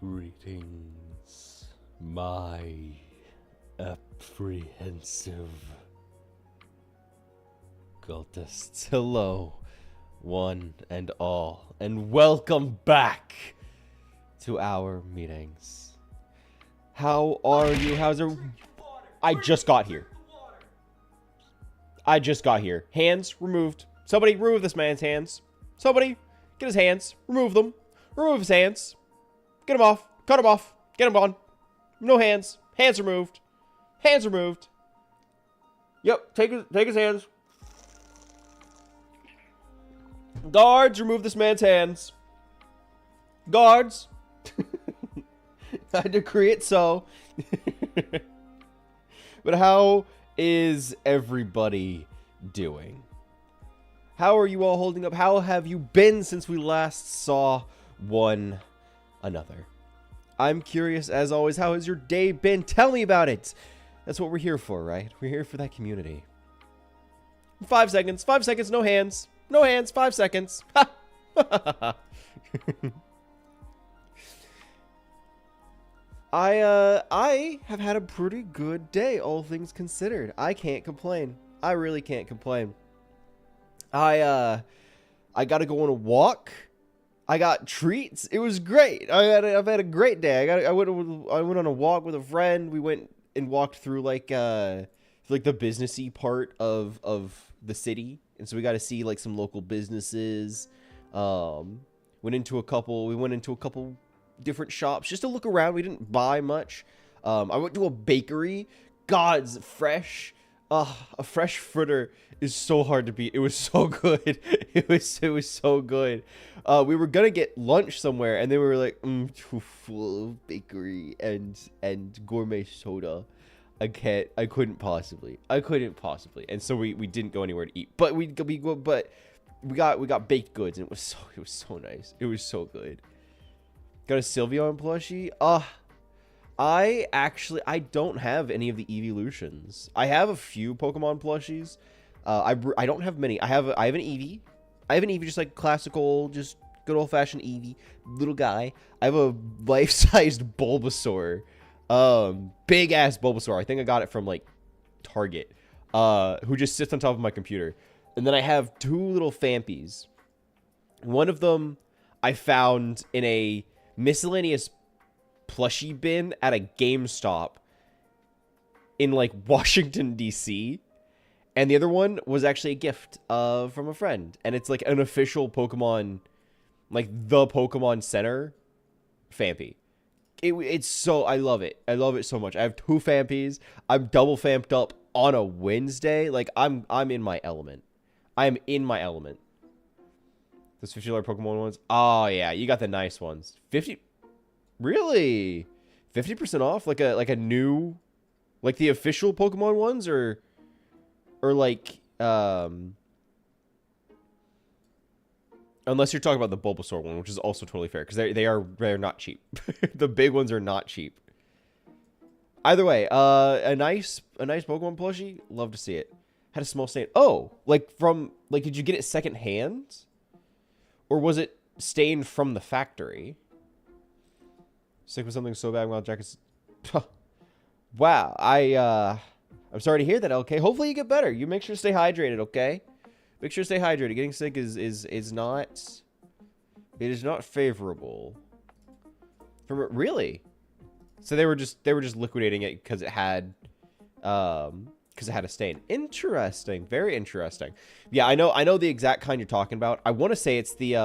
Greetings, my apprehensive cultists. Hello, one and all, and welcome back to our meetings. How are you? How's it? I just got here. Hands removed. Somebody remove this man's hands. Somebody get his hands. Remove them. Remove his hands. Get him off. Cut him off. Get him on. No hands. Hands removed. Hands removed. Yep. Take his hands. Guards, remove this man's hands. Guards. I decree it so. But how is everybody doing? How are you all holding up? How have you been since we last saw one another? I'm curious, as always, how has your day been? Tell me about it. That's what we're here for, right? We're here for that community. 5 seconds. 5 seconds. No hands. No hands. 5 seconds. I have had a pretty good day, all things considered. I can't complain. I really can't complain. I got to go on a walk. I got treats. It was great. I've had a great day. I went on a walk with a friend. We went and walked through like the businessy part of the city, and so we got to see like some local businesses. We went into a couple different shops just to look around. We didn't buy much. I went to a bakery. God's fresh. A fresh fritter is so hard to beat. It was so good. It was so good. We were gonna get lunch somewhere, and then we were like, too full of bakery and gourmet soda. I couldn't possibly. And so we didn't go anywhere to eat. But we got baked goods, and it was so nice. It was so good. Got a Sylveon plushie. I don't have any of the evolutions. I have a few Pokemon plushies. I don't have many. I have an Eevee. I have an Eevee, just like classical, just good old fashioned Eevee, little guy. I have a life-sized Bulbasaur, big ass Bulbasaur. I think I got it from like Target, who just sits on top of my computer. And then I have 2 little Fampies. One of them I found in a miscellaneous plushie bin at a GameStop in like Washington DC, and the other one was actually a gift from a friend, and it's like an official Pokemon, like the Pokemon Center Fampi. It's so, I love it so much. I have 2 Fampies. I'm double famped up on a Wednesday. Like I'm in my element. I'm in my element. Those $50 Pokemon ones. Oh yeah, you got the nice ones. 50. Really? 50% off? Like a new, like the official Pokemon ones, or like unless you're talking about the Bulbasaur one, which is also totally fair, because they're not cheap. The big ones are not cheap. Either way, a nice Pokemon plushie. Love to see it. Had a small stain. Oh, did you get it secondhand, or was it stained from the factory? Sick with something so bad while Jack is... Wow, I'm sorry to hear that, LK. Hopefully you get better. You make sure to stay hydrated, okay? Make sure to stay hydrated. Getting sick is not... It is not favorable. Really? So they were just liquidating it because it had a stain. Interesting. Very interesting. Yeah, I know the exact kind you're talking about. I want to say it's the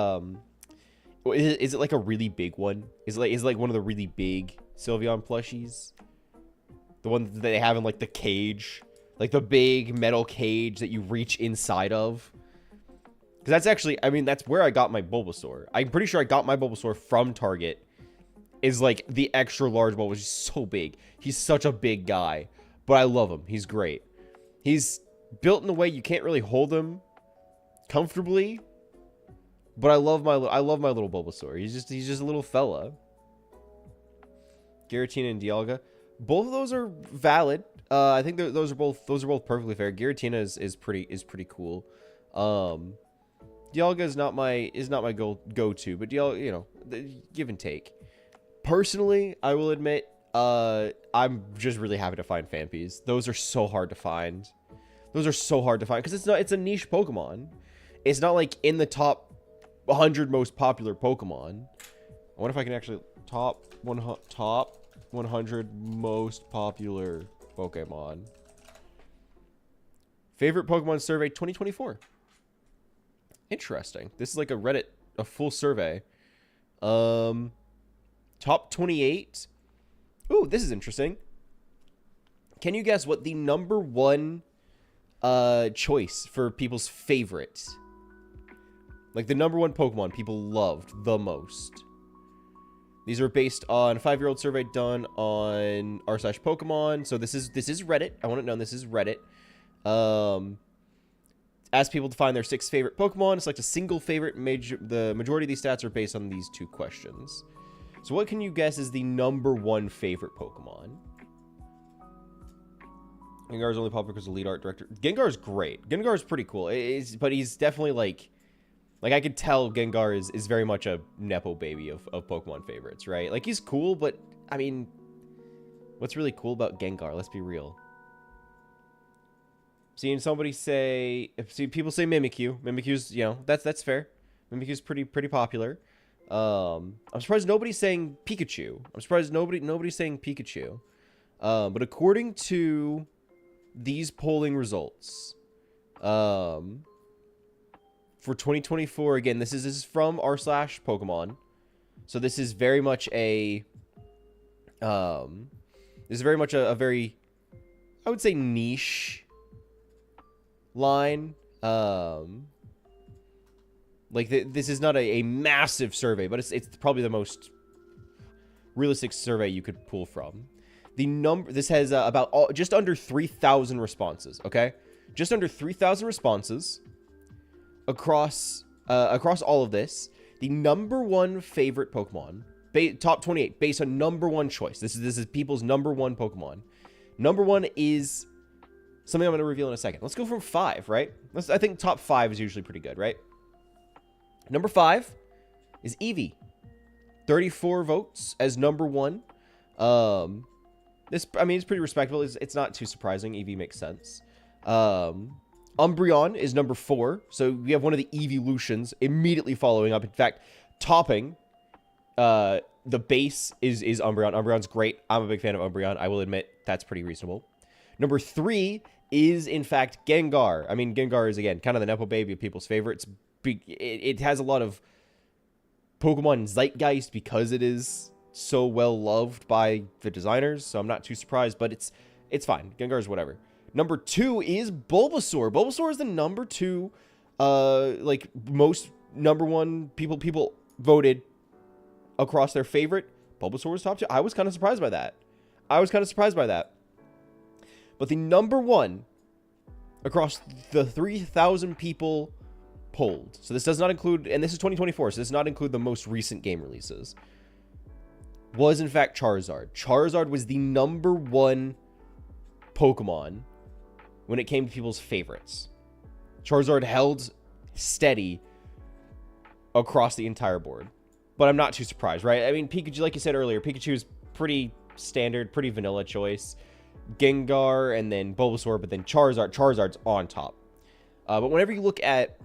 Is it like a really big one? Is it like one of the really big Sylveon plushies? The one that they have in like the cage, like the big metal cage that you reach inside of. Because that's actually, I mean, that's where I got my Bulbasaur. I'm pretty sure I got my Bulbasaur from Target. Is like the extra large Bulbasaur, which is so big. He's such a big guy, but I love him. He's great. He's built in a way you can't really hold him comfortably. But I love my little Bulbasaur. He's just a little fella. Giratina and Dialga, both of those are valid. I think those are both perfectly fair. Giratina is pretty cool. Dialga is not my go-to, but Dialga, you know, give and take. Personally, I will admit, I'm just really happy to find Phanpies. Those are so hard to find. Those are so hard to find because it's a niche Pokemon. It's not like in the top 100 most popular Pokemon. I wonder if I can actually top 100 most popular Pokemon. Favorite Pokemon survey 2024. Interesting. This is like a full survey. Top 28. Ooh, this is interesting. Can you guess what the number one choice for people's favorite? Like the number one Pokemon people loved the most. These are based on a 5-year-old survey done on r/Pokemon. So this is Reddit. I want to know this is Reddit. Ask people to find their 6 favorite Pokemon. Select a single favorite. The majority of these stats are based on these 2 questions. So what can you guess is the number one favorite Pokemon? Gengar is only popular because of the lead art director. Gengar is great. Gengar is pretty cool. But he's definitely like I could tell Gengar is very much a nepo baby of Pokemon favorites, right? Like he's cool, but I mean, what's really cool about Gengar? Let's be real. Seeing somebody say, people say Mimikyu. Mimikyu's, you know, that's fair. Mimikyu's pretty popular. I'm surprised nobody's saying Pikachu. I'm surprised nobody's saying Pikachu. But according to these polling results, for 2024, again, this is from r/Pokemon. So this is very much a very, I would say, niche line. Like this is not a massive survey, but it's probably the most realistic survey you could pull from. This has just under 3,000 responses. Okay, just under 3,000 responses across all of this. The number one favorite Pokemon, top 28, based on number one choice. This is people's number one Pokemon. Number one is something I'm going to reveal in a second. Let's go from 5, right? I think top 5 is usually pretty good, right? Number 5 is Eevee. 34 votes as number 1. It's pretty respectable. It's not too surprising. Eevee makes sense. Umbreon is number 4. So we have one of the evolutions immediately following up. In fact, topping the base is Umbreon. Umbreon's great. I'm a big fan of Umbreon. I will admit that's pretty reasonable. Number 3 is, in fact, Gengar. I mean, Gengar is, again, kind of the nepo baby of people's favorites. It has a lot of Pokemon zeitgeist because it is so well loved by the designers, so I'm not too surprised, but it's fine. Gengar is whatever. Number 2 is Bulbasaur. Bulbasaur is the number 2, like, most number 1 people voted across their favorite. Bulbasaur was top 2. I was kind of surprised by that. But the number 1 across the 3,000 people polled. So this does not include, and this is 2024, so this does not include the most recent game releases, was in fact Charizard. Charizard was the number 1 Pokemon when it came to people's favorites. Charizard held steady across the entire board. But I'm not too surprised, right? I mean, Pikachu, like you said earlier, Pikachu is pretty standard, pretty vanilla choice. Gengar, and then Bulbasaur, but then Charizard's on top. But whenever you look at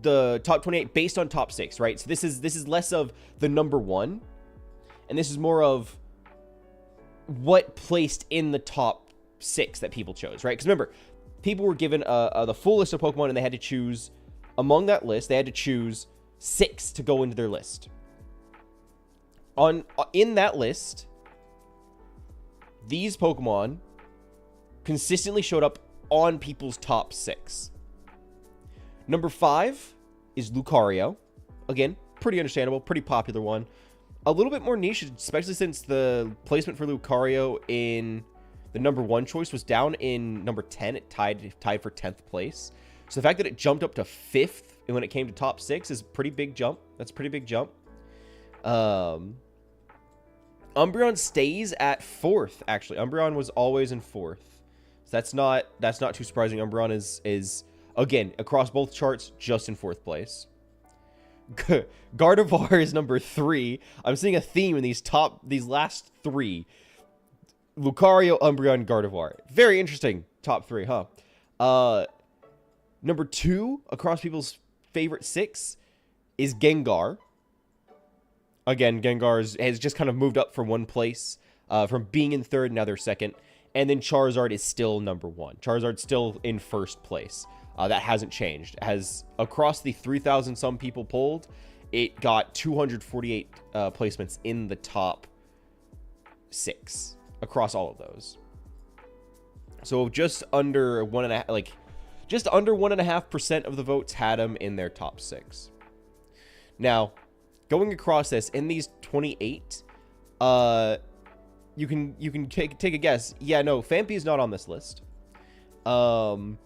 the top 28 based on top 6, right? So this is less of the number 1, and this is more of what placed in the top 6 that people chose, right? Because remember, people were given the full list of Pokemon, and they had to choose among that list. They had to choose 6 to go into their list. In that list, these Pokemon consistently showed up on people's top 6. Number 5 is Lucario. Again, pretty understandable, pretty popular one. A little bit more niche, especially since the placement for Lucario in the number 1 choice was down in number 10. It tied for 10th place. So the fact that it jumped up to 5th when it came to top 6 is a pretty big jump. That's a pretty big jump. Umbreon stays at 4th, actually. Umbreon was always in 4th. So that's not too surprising. Umbreon is again, across both charts, just in 4th place. Gardevoir is number 3. I'm seeing a theme in these last 3. Lucario, Umbreon, Gardevoir. Very interesting top 3, huh? Number 2 across people's favorite 6 is Gengar. Again, Gengar has just kind of moved up from one place, from being in 3rd, now they're 2nd. And then Charizard is still number 1. Charizard's still in 1st place. That hasn't changed. Has across the 3,000 some people polled, it got 248 placements in the top 6 across all of those. So just under 1.5% of the votes had him in their top 6. Now, going across this in these 28, you can take a guess. Yeah, no, Phanpy is not on this list. I'm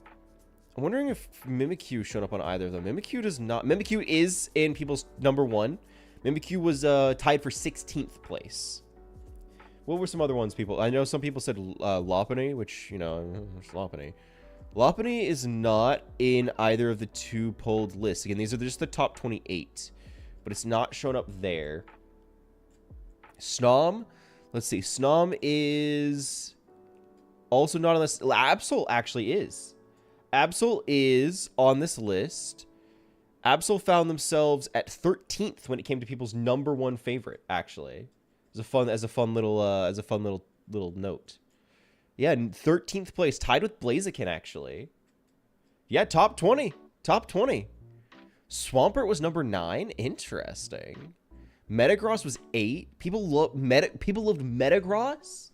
wondering if Mimikyu showed up on either of them. Mimikyu does not. Mimikyu is in people's number 1. Mimikyu was tied for 16th place. What were some other ones, people? I know some people said Lopunny, which, you know, it's Lopunny. Lopunny is not in either of the 2 polled lists. Again, these are just the top 28, but it's not shown up there. Snom, let's see. Snom is also not on this. Absol actually is. Absol is on this list. Absol found themselves at 13th when it came to people's number 1 favorite, actually. As a fun little note. Yeah, 13th place, tied with Blaziken, actually. Yeah, top 20. Top 20. Swampert was number 9. Interesting. Metagross was 8. People loved Metagross?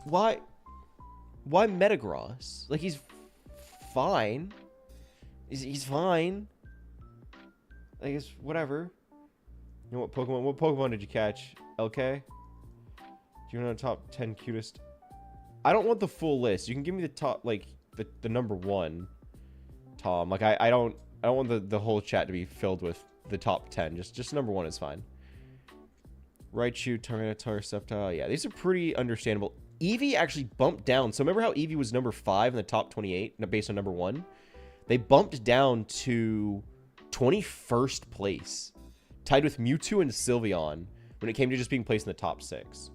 Why Metagross? Like, he's fine. He's fine. I guess, whatever. You know what Pokemon did you catch? LK? Do you know the top 10 cutest? I don't want the full list. You can give me the top, like, the number 1, Tom. Like, I don't want the whole chat to be filled with the top 10. Just number 1 is fine. Raichu, Tyranitar, Sceptile. Yeah, these are pretty understandable. Eevee actually bumped down. So remember how Eevee was number 5 in the top 28 based on number 1? They bumped down to 21st place, tied with Mewtwo and Sylveon when it came to just being placed in the top 6.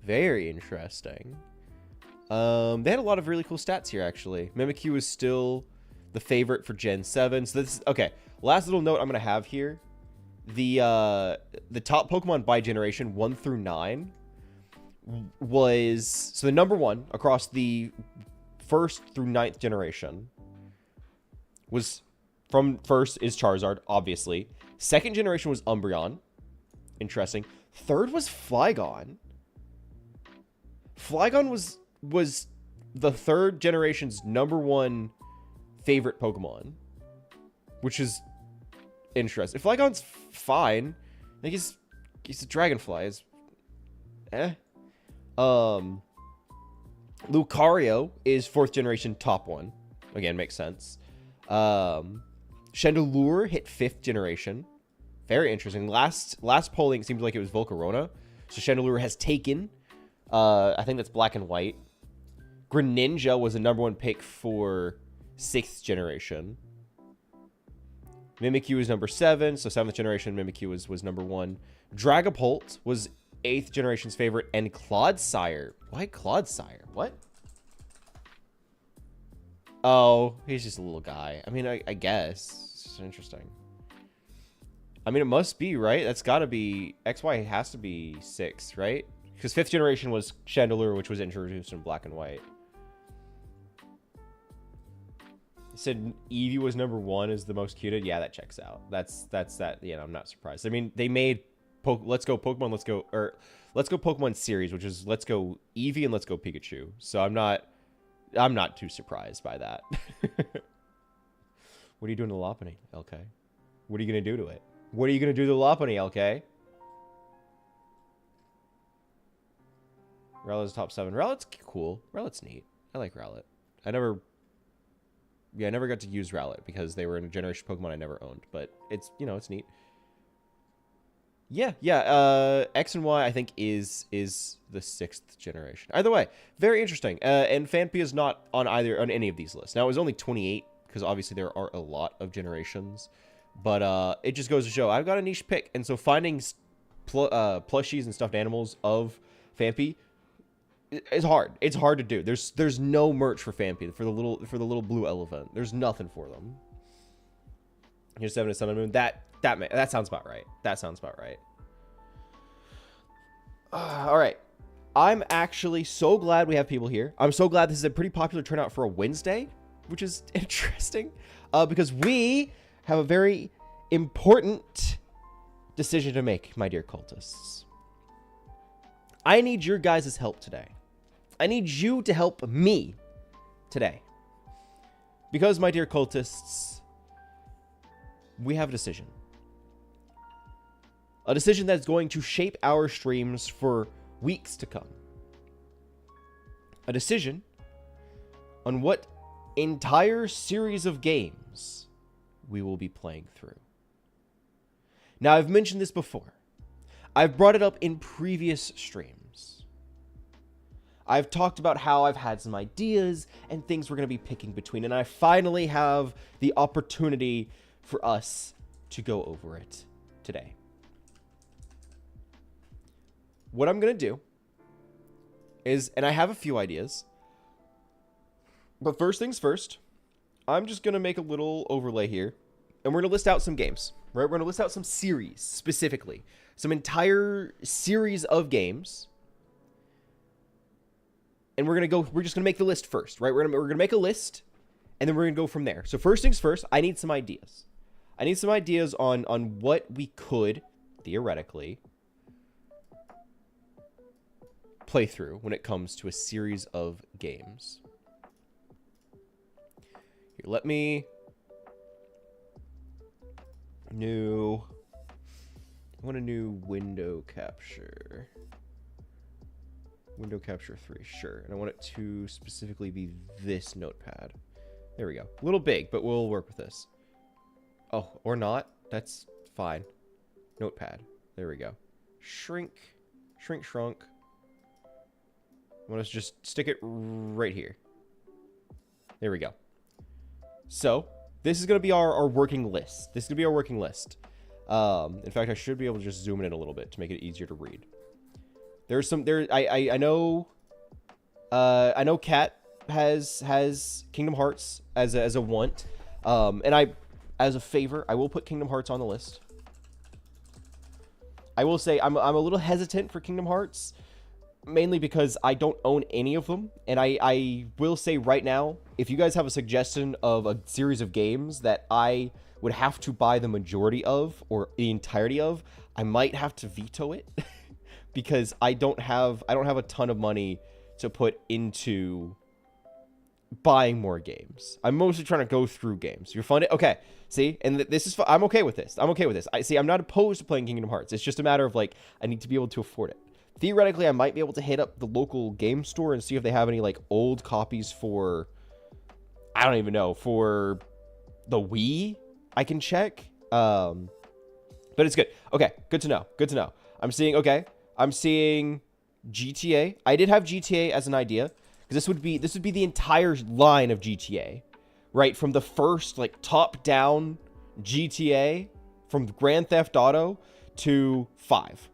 Very interesting. They had a lot of really cool stats here, actually. Mimikyu is still the favorite for Gen 7. So this is, okay, last little note I'm going to have here. The top Pokemon by generation, 1 through 9, was... So the number 1 across the 1st through 9th generation was... From 1st is Charizard, obviously. 2nd generation was Umbreon. Interesting. 3rd was Flygon. Flygon was the 3rd generation's number 1 favorite Pokemon, which is interesting. Flygon's fine. I think he's a dragonfly. Is Lucario is 4th generation top 1. Again, makes sense. Chandelure hit 5th generation. Very interesting. Last polling, it seemed like it was Volcarona. So Chandelure has taken, I think that's black and white. Greninja was the number 1 pick for 6th generation. Mimikyu is number 7, so 7th generation Mimikyu was number 1. Dragapult was 8th generation's favorite, and Clodsire. Why Clodsire? What? Oh, he's just a little guy. I mean, I guess. It's interesting. I mean, it must be, right? That's got to be... XY has to be 6, right? Because 5th generation was Chandelure, which was introduced in black and white. It said Eevee was number 1 is the most cuted. Yeah, that checks out. That's that. You know, I'm not surprised. I mean, they made Let's Go Pokemon, Let's Go Pokemon series, which is Let's Go Eevee and Let's Go Pikachu. So I'm not too surprised by that. What are you doing to Lopunny, LK? What are you going to do to it? What are you going to do to Lopunny, LK? Rowlet's top 7. Rowlet's cool. Rowlet's neat. I like Rowlet. I never got to use Rowlet because they were in a generation Pokemon I never owned. But it's, you know, it's neat. Yeah. X and Y, I think, is the 6th generation. Either way, very interesting. And Phanpy is not on any of these lists. Now, it was only 28 because obviously there are a lot of generations. But it just goes to show I've got a niche pick, and so finding plushies and stuffed animals of Phanpy is hard. It's hard to do. There's no merch for Phanpy for the little blue elephant. There's nothing for them. Here's 7 to 7 Moon. That sounds about right. That sounds about right. All right. I'm actually so glad we have people here. I'm so glad this is a pretty popular turnout for a Wednesday, which is interesting, because we have a very important decision to make, my dear cultists. I need your guys' help today. I need you to help me today. Because, my dear cultists, we have a decision. A decision that's going to shape our streams for weeks to come. A decision on what entire series of games we will be playing through. Now, I've mentioned this before. I've brought it up in previous streams. I've talked about how I've had some ideas and things we're going to be picking between, and I finally have the opportunity for us to go over it today. What I'm going to do is, and I have a few ideas, but first things first, I'm just going to make a little overlay here, and we're going to list out some games, right? We're going to list out some series, specifically. Some entire series of games. And we're just going to make the list first, right? We're going to make a list, and then we're going to go from there. So first things first, I need some ideas. I need some ideas on what we could, theoretically, play through when it comes to a series of games. Here, let me... I want a new window capture. Window capture 3, sure. And I want it to specifically be this notepad. There we go. A little big, but we'll work with this. Oh, or not. That's fine. Notepad. There we go. Shrink. Shrunk. I want to just stick it right here. There we go. So, this is going to be our working list. This is going to be our working list. In fact, I should be able to just zoom in a little bit to make it easier to read. There's some I know Kat has Kingdom Hearts as a want. And I, as a favor, I will put Kingdom Hearts on the list. I will say I'm a little hesitant for Kingdom Hearts, mainly because I don't own any of them. And I will say right now, if you guys have a suggestion of a series of games that I would have to buy the majority of, or the entirety of, I might have to veto it. Because I don't have a ton of money to put into buying more games. I'm mostly trying to go through games. You're fun. Okay, see, and this is. I'm okay with this. I'm okay with this. I'm not opposed to playing Kingdom Hearts. It's just a matter of like I need to be able to afford it. Theoretically, I might be able to hit up the local game store and see if they have any like old copies for. I don't even know, for the Wii. I can check. But it's good. Okay, good to know. Good to know. I'm seeing GTA. I did have GTA as an idea, because this would be the entire line of GTA, right? From the first like top-down GTA, from Grand Theft Auto to 5.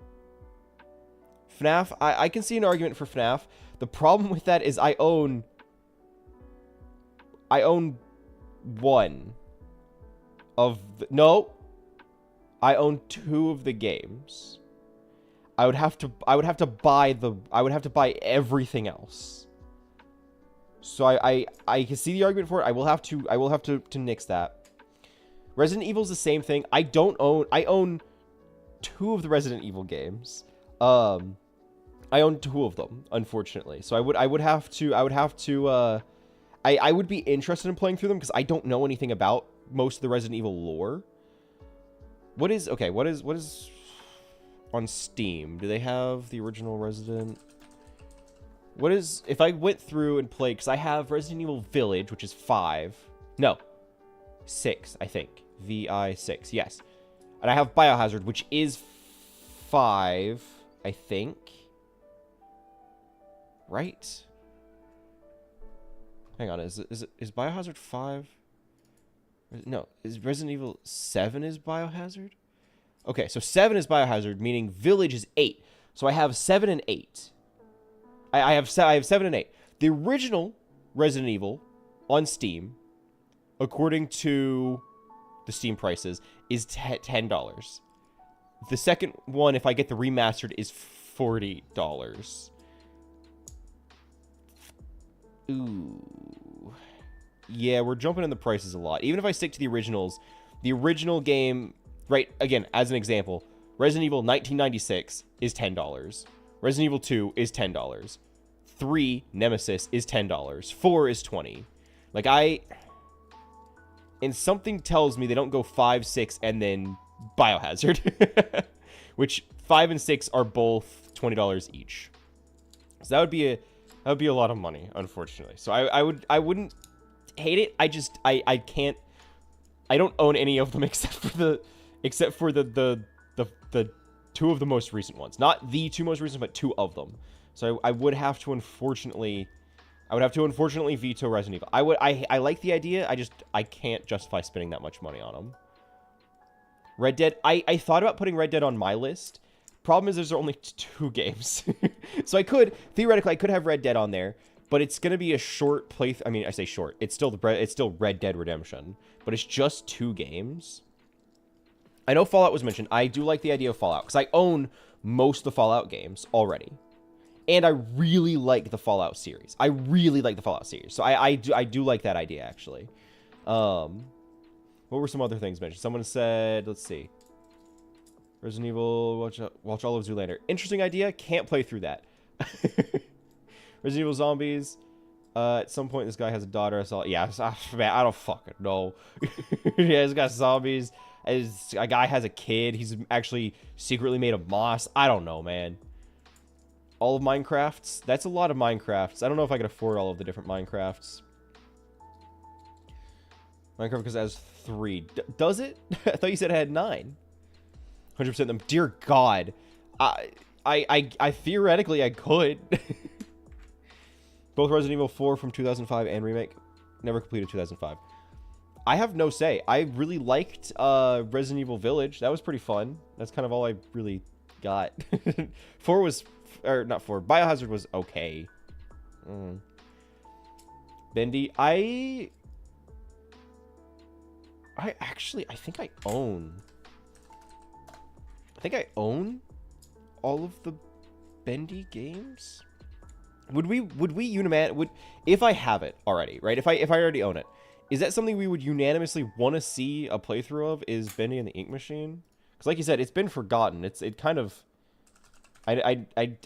FNAF, I can see an argument for FNAF. The problem with that is I own one of the, no, I own 2 of the games. I would have to buy everything else. So I can see the argument for it. I will have to nix that. Resident Evil's the same thing. I own 2 of the Resident Evil games. I own 2 of them, unfortunately. So I would be interested in playing through them because I don't know anything about most of the Resident Evil lore. What is on Steam? Do they have the original Resident? What is, if I went through and played, because I have Resident Evil Village, which is 5. No, 6, I think. VI6, yes. And I have Biohazard, which is 5, I think. Right? Hang on, is Biohazard 5? No, is Resident Evil 7 is Biohazard? Okay, so 7 is Biohazard, meaning Village is 8. So I have 7 and 8. I have 7 and 8. The original Resident Evil on Steam, according to the Steam prices, is $10. The second one, if I get the remastered, is $40. Ooh. Yeah, we're jumping in the prices a lot. Even if I stick to the originals, the original game, right, again, as an example, Resident Evil 1996 is $10. Resident Evil 2 is $10. 3, Nemesis, is $10. 4 is $20. Like, and something tells me they don't go 5, 6, and then Biohazard. Which 5 and 6 are both $20 each. So that would be a lot of money, unfortunately. So I wouldn't hate it. I can't. I don't own any of them except for the 2 of the most recent ones. Not the 2 most recent, but 2 of them. So I would have to unfortunately veto Resident Evil. I like the idea. I can't justify spending that much money on them. Red Dead. I thought about putting Red Dead on my list. Problem is there's only 2 games. So theoretically I could have Red Dead on there, but it's going to be a short playthrough. I mean, I say short. It's still Red Dead Redemption, but it's just 2 games. I know Fallout was mentioned. I do like the idea of Fallout because I own most of the Fallout games already. And I really like the Fallout series. So I do like that idea, actually. What were some other things mentioned? Someone said, let's see. Resident Evil, watch all of Zoolander. Interesting idea. Can't play through that. Resident Evil Zombies. At some point, this guy has a daughter. Yeah, man, I don't fucking know. Yeah, he's got zombies. A guy has a kid. He's actually secretly made of moss. I don't know, man. All of Minecrafts. That's a lot of Minecrafts. I don't know if I can afford all of the different Minecrafts. Minecraft because it has 3. Does it? I thought you said it had 9. 100% them. Dear God. I theoretically I could. Both Resident Evil 4 from 2005 and remake. Never completed 2005. I have no say. I really liked Resident Evil Village. That was pretty fun. That's kind of all I really got. 4 was... Or not 4. Biohazard was okay. Bendy. I think I own all of the Bendy games. If I have it already, right? If I already own it, is that something we would unanimously want to see a playthrough of? Is Bendy and the Ink Machine? Because like you said, it's been forgotten. It kind of. I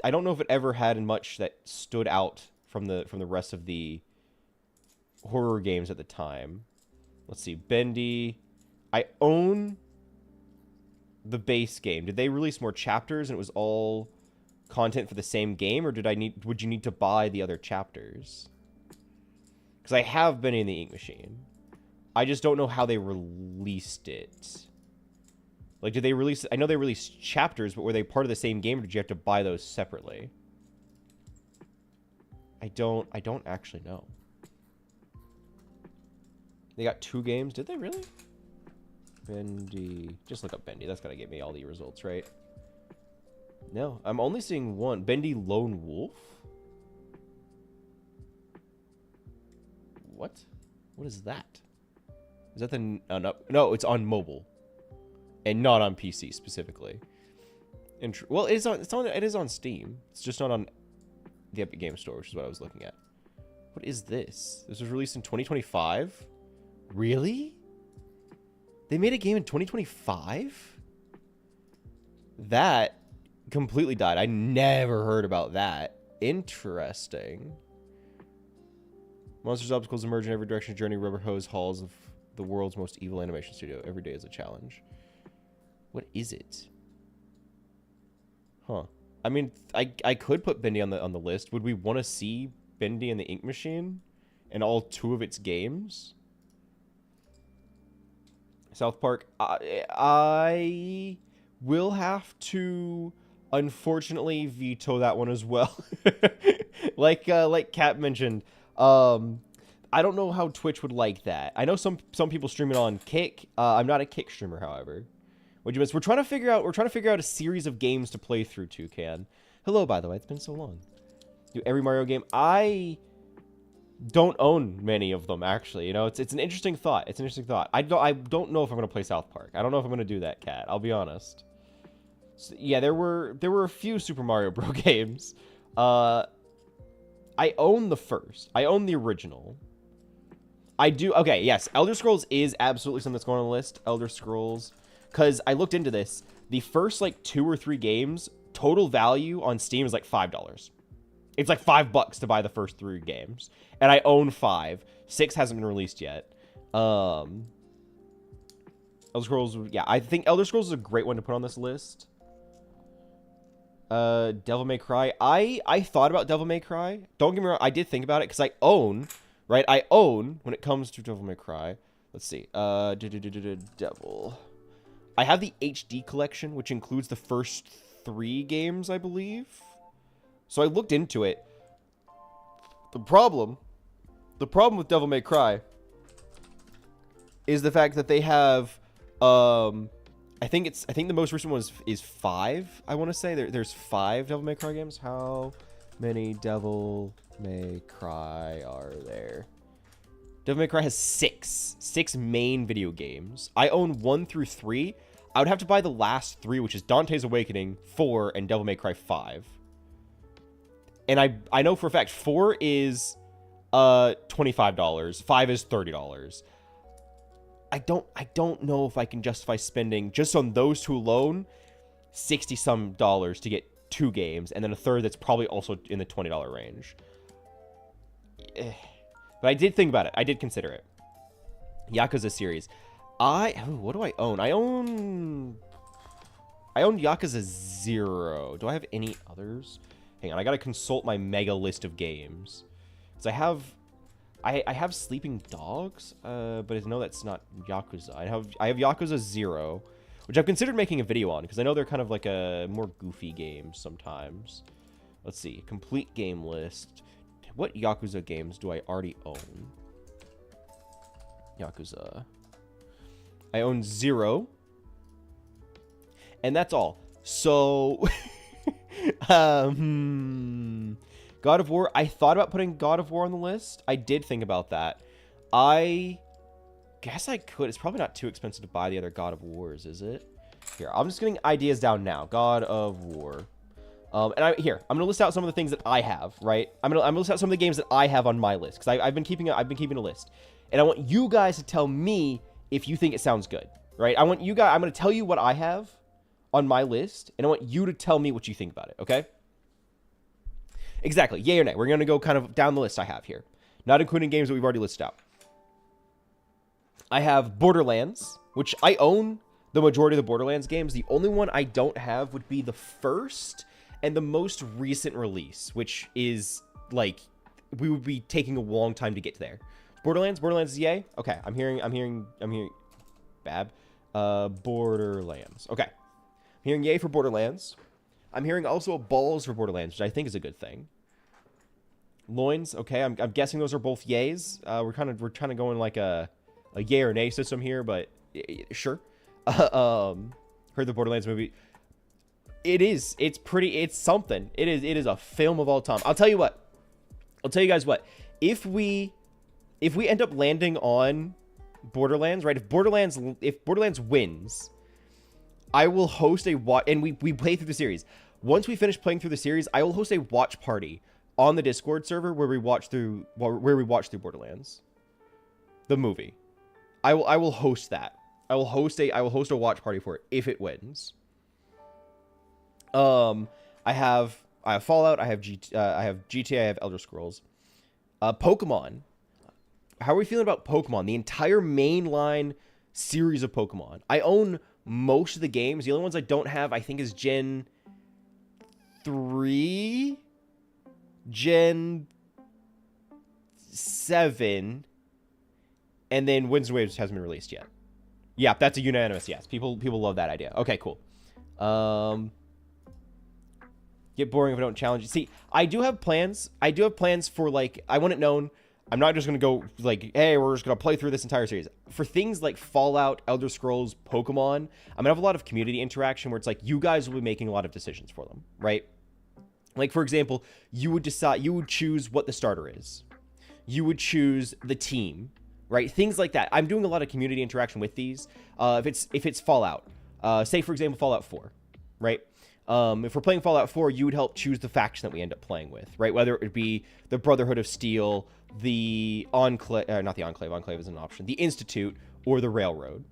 don't know if it ever had much that stood out from the rest of the horror games at the time. Let's see, Bendy. I own the base game. Did they release more chapters and it was all content for the same game, or would you need to buy the other chapters? Because I have Bendy and the Ink Machine. I just don't know how they released it. Like, did they release... I know they released chapters, but were they part of the same game, or did you have to buy those separately? I don't actually know. They got 2 games? Did they really? Bendy... Just look up Bendy. That's gotta get me all the results, right? No, I'm only seeing 1. Bendy Lone Wolf? What? What is that? Is that the... no, it's on mobile. And not on PC specifically. Well, it is on Steam. It's just not on the Epic Games Store, which is what I was looking at. What is this? This was released in 2025? Really? They made a game in 2025? That completely died. I never heard about that. Interesting. Monsters, obstacles emerge in every direction. Journey, rubber hose, halls of the world's most evil animation studio. Every day is a challenge. What is it? Huh. I mean, I could put Bendy on the list. Would we want to see Bendy and the Ink Machine and all 2 of its games? South Park. I will have to unfortunately veto that one as well. Like Kat mentioned, I don't know how Twitch would like that. I know some people stream it on Kick. I'm not a Kick streamer, however. What'd you miss? We're trying to figure out a series of games to play through, Toucan. Hello, by the way. It's been so long. Do every Mario game. I don't own many of them, actually. You know, it's an interesting thought. It's an interesting thought. I don't know if I'm gonna play South Park. I don't know if I'm gonna do that, Cat. I'll be honest. So, yeah, there were a few Super Mario Bros. Games. I own the first. I own the original. I do. Okay, yes. Elder Scrolls is absolutely something that's going on the list. Elder Scrolls. Because I looked into this. The first, like, 2 or 3 games, total value on Steam is like $5. It's like $5 to buy the first 3 games. And I own 5. 6 hasn't been released yet. Elder Scrolls, yeah. I think Elder Scrolls is a great one to put on this list. Devil May Cry. I thought about Devil May Cry. Don't get me wrong. I did think about it because I own... Right, I own, when it comes to Devil May Cry, let's see, Devil. I have the HD collection, which includes the first 3 games, I believe. So I looked into it. The problem with Devil May Cry is the fact that they have, I think the most recent one is 5, I want to say. There's 5 Devil May Cry games. How many Devil May Cry are there? Devil May Cry has 6 main video games. I own 1 through 3. I would have to buy the last 3, which is Dante's Awakening, 4, and Devil May Cry 5. And I know for a fact 4 is $25, 5 is $30. I don't know if I can justify spending just on those 2 alone $60-some to get 2 games, and then a third that's probably also in the $20 range. But I did think about it. I did consider it. Yakuza series. What do I own? I own Yakuza 0. Do I have any others? Hang on, I gotta consult my mega list of games. Because I have Sleeping Dogs, but I know that's not Yakuza. I have Yakuza 0, which I've considered making a video on, because I know they're kind of like a more goofy game sometimes. Let's see. Complete game list. What Yakuza games do I already own? Yakuza. I own 0. And that's all. So, God of War. I thought about putting God of War on the list. I did think about that. I guess I could. It's probably not too expensive to buy the other God of Wars, is it? Here, I'm just getting ideas down now. God of War. I'm gonna list out some of the things that I have, right? I'm gonna list out some of the games that I have on my list, because I've been keeping a list, and I want you guys to tell me if you think it sounds good, right? I'm gonna tell you what I have on my list, and I want you to tell me what you think about it, okay? Exactly, yay or nay. We're gonna go kind of down the list I have here, not including games that we've already listed out. I have Borderlands, which I own the majority of the Borderlands games. The only one I don't have would be the first and the most recent release, which is, like, we would be taking a long time to get there. Borderlands is yay? Okay, I'm hearing, Bab. Borderlands. Okay. I'm hearing yay for Borderlands. I'm hearing also a balls for Borderlands, which I think is a good thing. Loins, okay, I'm guessing those are both yays. We're kind of going like a yay or nay system here, but sure. Heard the Borderlands movie. It's something. It is a film of all time. I'll tell you guys what. If we end up landing on Borderlands, right? If Borderlands wins, I will host a watch, and we play through the series. Once we finish playing through the series, I will host a watch party on the Discord server where we watch through Borderlands, the movie. I will host that. I will host a watch party for it if it wins. I have Fallout, I have GTA, I have Elder Scrolls. Pokemon. How are we feeling about Pokemon? The entire mainline series of Pokemon. I own most of the games. The only ones I don't have, I think, is Gen 3, Gen 7, and then Winds and Waves hasn't been released yet. Yeah, that's a unanimous yes. People love that idea. Okay, cool. Get boring if I don't challenge you. See, I do have plans. For, like, I want it known. I'm not just going to go like, hey, we're just going to play through this entire series. For things like Fallout, Elder Scrolls, Pokemon, I'm going to have a lot of community interaction where it's like you guys will be making a lot of decisions for them, right? Like, for example, you would choose what the starter is. You would choose the team, right? Things like that. I'm doing a lot of community interaction with these. If it's Fallout, say, for example, Fallout 4, right? If we're playing Fallout 4, you would help choose the faction that we end up playing with, right? Whether it be the Brotherhood of Steel, the Enclave, not the Enclave, Enclave is an option, the Institute, or the Railroad,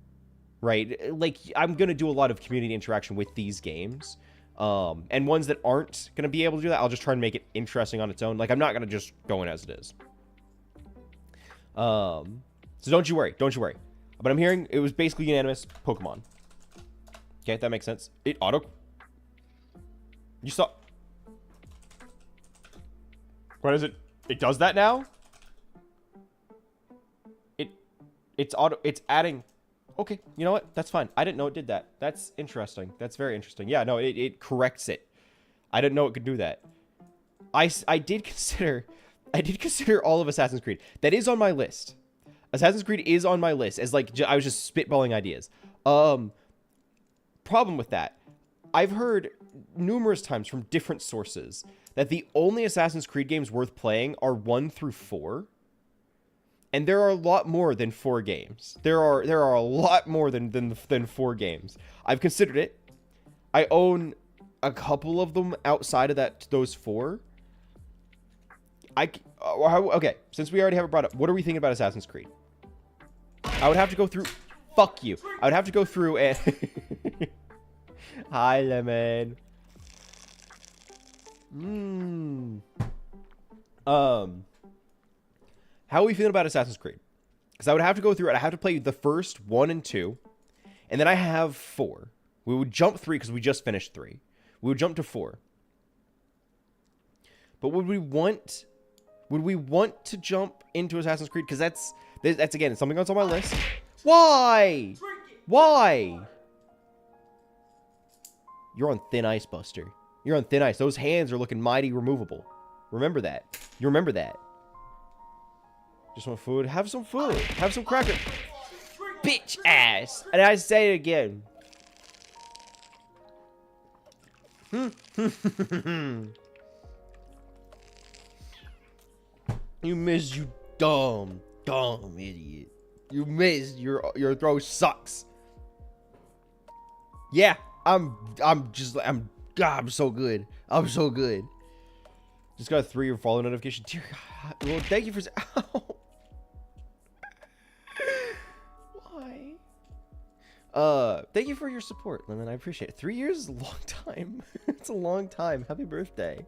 right? Like, I'm going to do a lot of community interaction with these games. And ones that aren't going to be able to do that, I'll just try and make it interesting on its own. Like, I'm not going to just go in as it is. So don't you worry. Don't you worry. But I'm hearing it was basically unanimous Pokemon. Okay, that makes sense. It auto... You saw... What is it? It does that now? It's auto... It's adding... Okay, you know what? That's fine. I didn't know it did that. That's interesting. That's very interesting. Yeah, no, it corrects it. I didn't know it could do that. I did consider all of Assassin's Creed. That is on my list. Assassin's Creed is on my list as like I was just spitballing ideas. Problem with that, I've heard numerous times from different sources that the only Assassin's Creed games worth playing are 1 through 4. And there are a lot more than 4 games. There are a lot more than 4 games. I've considered it. I own a couple of them outside of those 4. Okay, since we already have it brought up, what are we thinking about Assassin's Creed? I would have to go through... Fuck you. I would have to go through and... Hi, Lemon. How are we feeling about Assassin's Creed? Because I would have to go through it. I have to play the first 1 and 2. And then I have 4. We would jump 3 because we just finished 3. We would jump to 4. But would we want to jump into Assassin's Creed? Because that's again, something that's on my list. Why? Why? You're on thin ice, Buster. You're on thin ice. Those hands are looking mighty removable. Remember that. You remember that. Just want food? Have some food. Have some crackers. Bitch ass. And I say it again. You missed, you dumb idiot. You missed. Your throw sucks. Yeah, I'm so good. I'm so good. Just got a 3 follow notification. Dear God. Well, thank you for... Ow. Why? Thank you for your support, Lemon. I appreciate it. 3 years is a long time. It's a long time. Happy birthday.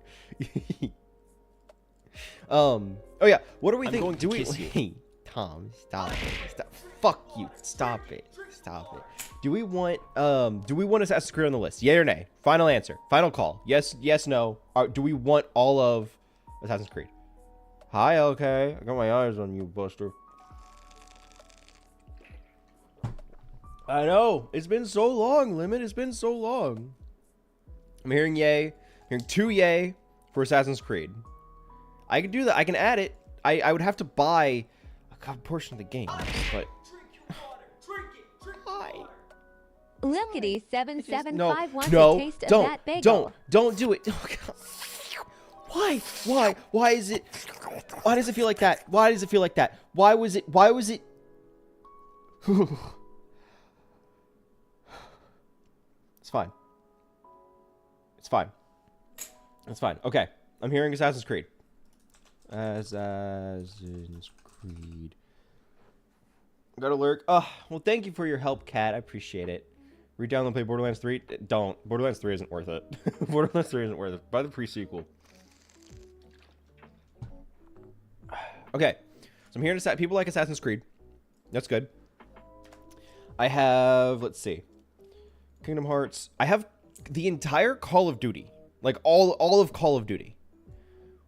Oh yeah. What are we thinking? Do we... Hey, Tom, stop it. Stop. Fuck you. Stop it. Stop it. Do we want Assassin's Creed on the list? Yay or nay? Final answer. Final call. Yes, no. Do we want all of Assassin's Creed? Hi, okay. I got my eyes on you, Buster. I know. It's been so long, Limit. It's been so long. I'm hearing yay. I'm hearing 2 yay for Assassin's Creed. I can do that. I can add it. I would have to buy a portion of the game, but... Hi. Lookity 7751 wants no, a taste of that bagel. Don't do it. Oh, God. Why is it? Why does it feel like that? Why does it feel like that? Why was it? It's fine. It's fine. It's fine. Okay. I'm hearing Assassin's Creed. Assassin's Creed. Got a lurk. Oh, well, thank you for your help, Kat. I appreciate it. Redownload and play Borderlands 3. Don't. Borderlands 3 isn't worth it. Borderlands 3 isn't worth it. Buy the pre-sequel. Okay. So I'm hearing people like Assassin's Creed. That's good. I have, let's see. Kingdom Hearts. I have the entire Call of Duty. Like all of Call of Duty.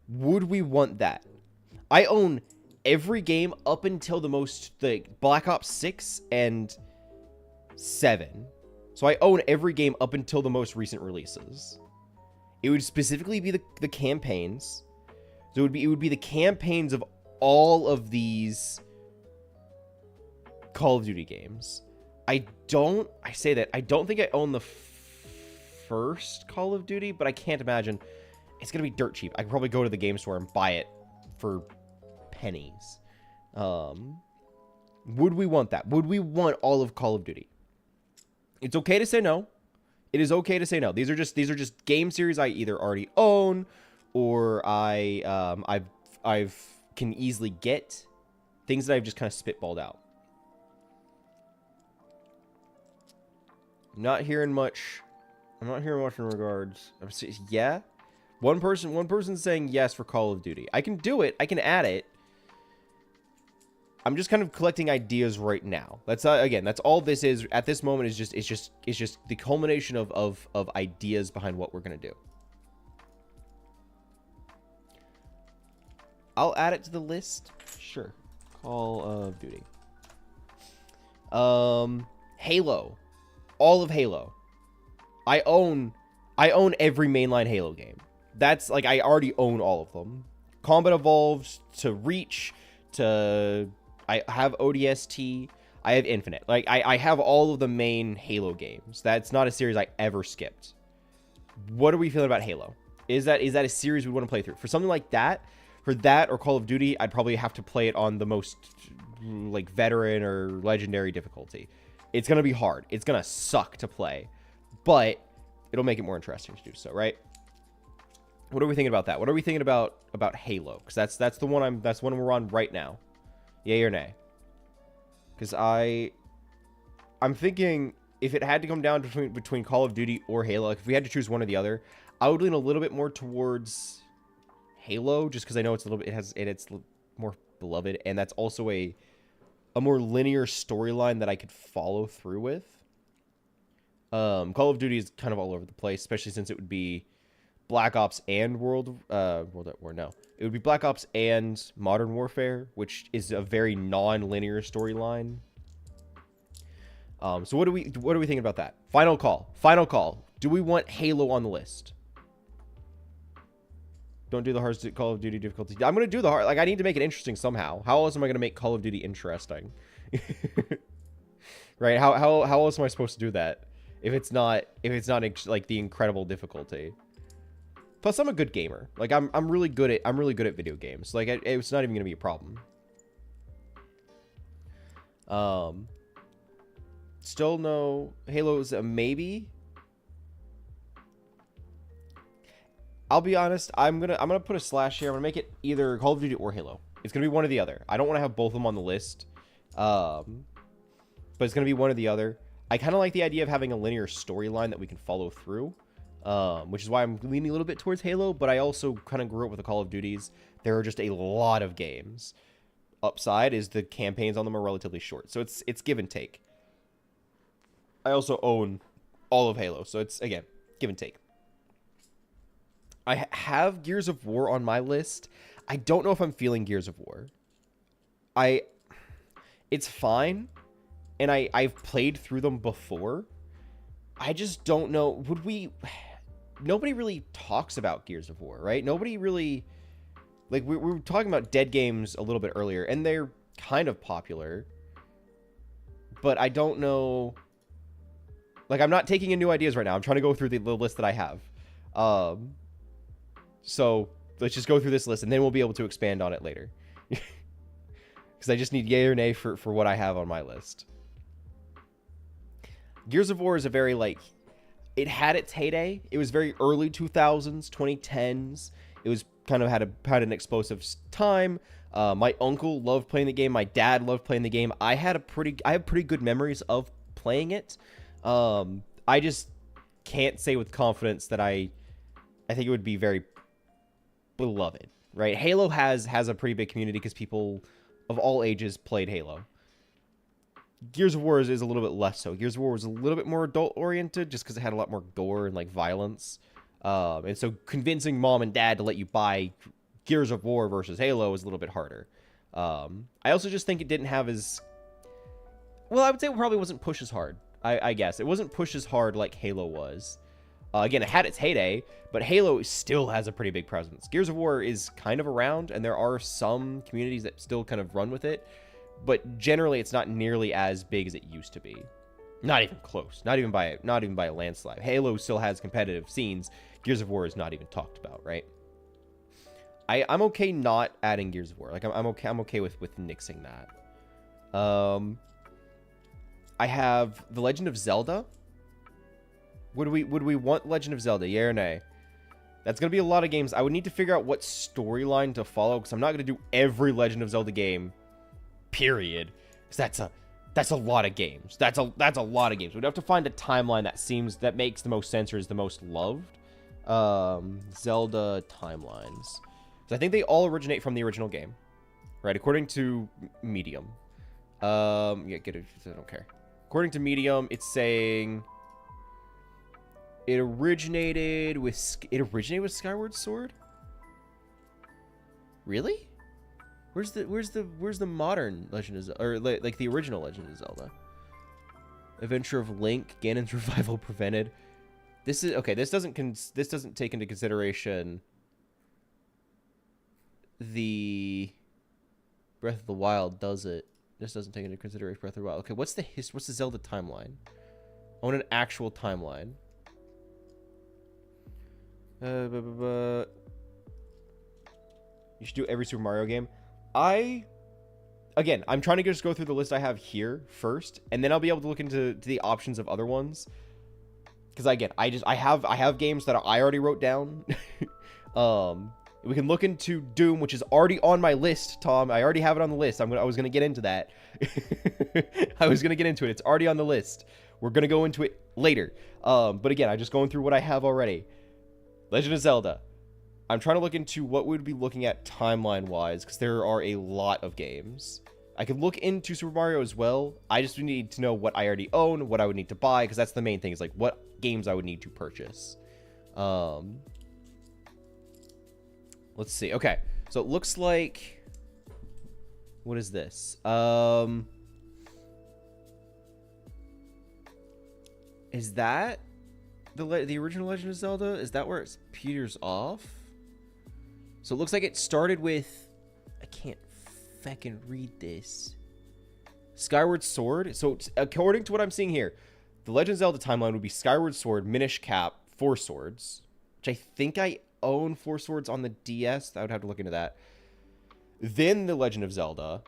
Would we want that? I own every game up until the Black Ops 6 and 7. So I own every game up until the most recent releases. It would specifically be the campaigns. So it would be the campaigns of all of these Call of Duty games. I don't think I own the first Call of Duty, but I can't imagine it's going to be dirt cheap. I could probably go to the game store and buy it for pennies. Would we want that? Would we want all of Call of Duty? It's okay to say no. It is okay to say no. These are just game series I either already own or I've can easily get, things that I've just kind of spitballed out. I'm not hearing much in regards. Yeah, one person's saying yes for Call of Duty. I can do it. I can add it. I'm just kind of collecting ideas right now. That's again, that's all this is at this moment. Is just the culmination of ideas behind what we're gonna do. I'll add it to the list. Sure. Call of Duty. Halo. All of Halo. I own every mainline Halo game. That's like, I already own all of them. Combat Evolved to Reach to, I have ODST. I have Infinite. Like, I have all of the main Halo games. That's not a series I ever skipped. What are we feeling about Halo? Is that a series we want to play through? For something like that, for that or Call of Duty, I'd probably have to play it on the most, like, veteran or legendary difficulty. It's going to be hard. It's going to suck to play. But it'll make it more interesting to do so, right? What are we thinking about that? What are we thinking about Halo? Because that's the one we're on right now. Yay or nay? Because I'm thinking if it had to come down between Call of Duty or Halo, like if we had to choose one or the other, I would lean a little bit more towards Halo, just because I know it's a little bit, it's more beloved, and that's also a more linear storyline that I could follow through with. Call of Duty is kind of all over the place, especially since it would be Black Ops and World at War. No, it would be Black Ops and Modern Warfare, which is a very non-linear storyline. So what are we thinking about that? Final call. Do we want Halo on the list? Don't do the hardest Call of Duty difficulty. I'm going to do the hard. Like, I need to make it interesting somehow. How else am I going to make Call of Duty interesting? Right? How else am I supposed to do that if it's not like the incredible difficulty? Plus, I'm a good gamer. Like, I'm really good at video games. Like, it's not even going to be a problem. Still no. Halo's a maybe. I'll be honest, I'm gonna put a slash here. I'm gonna make it either Call of Duty or Halo. It's gonna be one or the other. I don't want to have both of them on the list, but it's gonna be one or the other. I kind of like the idea of having a linear storyline that we can follow through, which is why I'm leaning a little bit towards Halo. But I also kind of grew up with the Call of Duties. There are just a lot of games. Upside is the campaigns on them are relatively short, so it's give and take. I also own all of Halo, so it's again give and take. I have Gears of War on my list. I don't know if I'm feeling Gears of War. It's fine, and I've played through them before. I just don't know. Nobody really talks about Gears of War, right? Nobody really, like, we were talking about dead games a little bit earlier, and they're kind of popular, but I don't know. Like, I'm not taking in new ideas right now. I'm trying to go through the list that I have. So let's just go through this list, and then we'll be able to expand on it later. Because I just need yay or nay for what I have on my list. Gears of War is a very, like, it had its heyday. It was very early 2000s, 2010s. It was kind of had an explosive time. My uncle loved playing the game. My dad loved playing the game. I have pretty good memories of playing it. I just can't say with confidence that I think it would be very beloved, right? Halo has a pretty big community because people of all ages played Halo. Gears of War is a little bit less so. Gears of War was a little bit more adult oriented just because it had a lot more gore and like violence. And so convincing mom and dad to let you buy Gears of War versus Halo was a little bit harder. I also just think it didn't have as well, I would say it probably wasn't pushed as hard. I guess it wasn't pushed as hard like Halo was. Again, it had its heyday, but Halo still has a pretty big presence. Gears of War is kind of around, and there are some communities that still kind of run with it, but generally it's not nearly as big as it used to be. Not even close. Not even by a landslide. Halo still has competitive scenes. Gears of War is not even talked about, right? I'm okay not adding Gears of War. Like I'm okay with nixing that. I have The Legend of Zelda. Would we want Legend of Zelda? Yeah or nay? That's gonna be a lot of games. I would need to figure out what storyline to follow, because I'm not gonna do every Legend of Zelda game. Period. Because that's a lot of games. That's a lot of games. We'd have to find a timeline that makes the most sense or is the most loved. Zelda timelines. So I think they all originate from the original game, right? According to Medium. Yeah, get it. I don't care. According to Medium, it's saying it originated with Skyward Sword. Really? Where's the modern Legend of Zelda, or like the original Legend of Zelda? Adventure of Link, Ganon's revival prevented. This is okay. This doesn't take into consideration the Breath of the Wild, does it? This doesn't take into consideration Breath of the Wild. Okay, what's the Zelda timeline? I want an actual timeline. You should do every Super Mario game. Again, I'm trying to just go through the list I have here first, and then I'll be able to look into the options of other ones. Because again, I have games that I already wrote down. We can look into Doom, which is already on my list, Tom. I already have it on the list. I was gonna get into that. I was gonna get into it. It's already on the list. We're gonna go into it later. But again, I'm just going through what I have already. Legend of Zelda. I'm trying to look into what we'd be looking at timeline-wise, because there are a lot of games. I could look into Super Mario as well. I just need to know what I already own, what I would need to buy, because that's the main thing, is like what games I would need to purchase. Let's see. Okay, so it looks like... What is this? Is that the original Legend of Zelda? Is that where it peters off? So it looks like it started with... I can't fucking read this. Skyward Sword. So according to what I'm seeing here, the Legend of Zelda timeline would be Skyward Sword, Minish Cap, Four Swords, which I think I own Four Swords on the DS. I would have to look into that. Then the Legend of Zelda,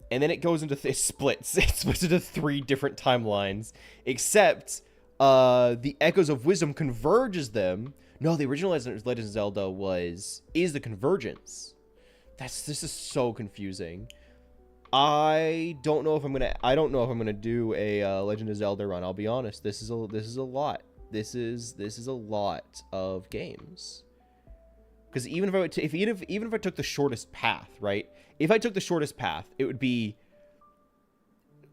and then it goes into it splits into 3 different timelines, except the Echoes of Wisdom converges them. No, the original Legend of Zelda is the Convergence. This is so confusing. I don't know if I'm gonna do a Legend of Zelda run. I'll be honest. This is a lot. This is a lot of games. Because even if I took the shortest path, right? If I took the shortest path, it would be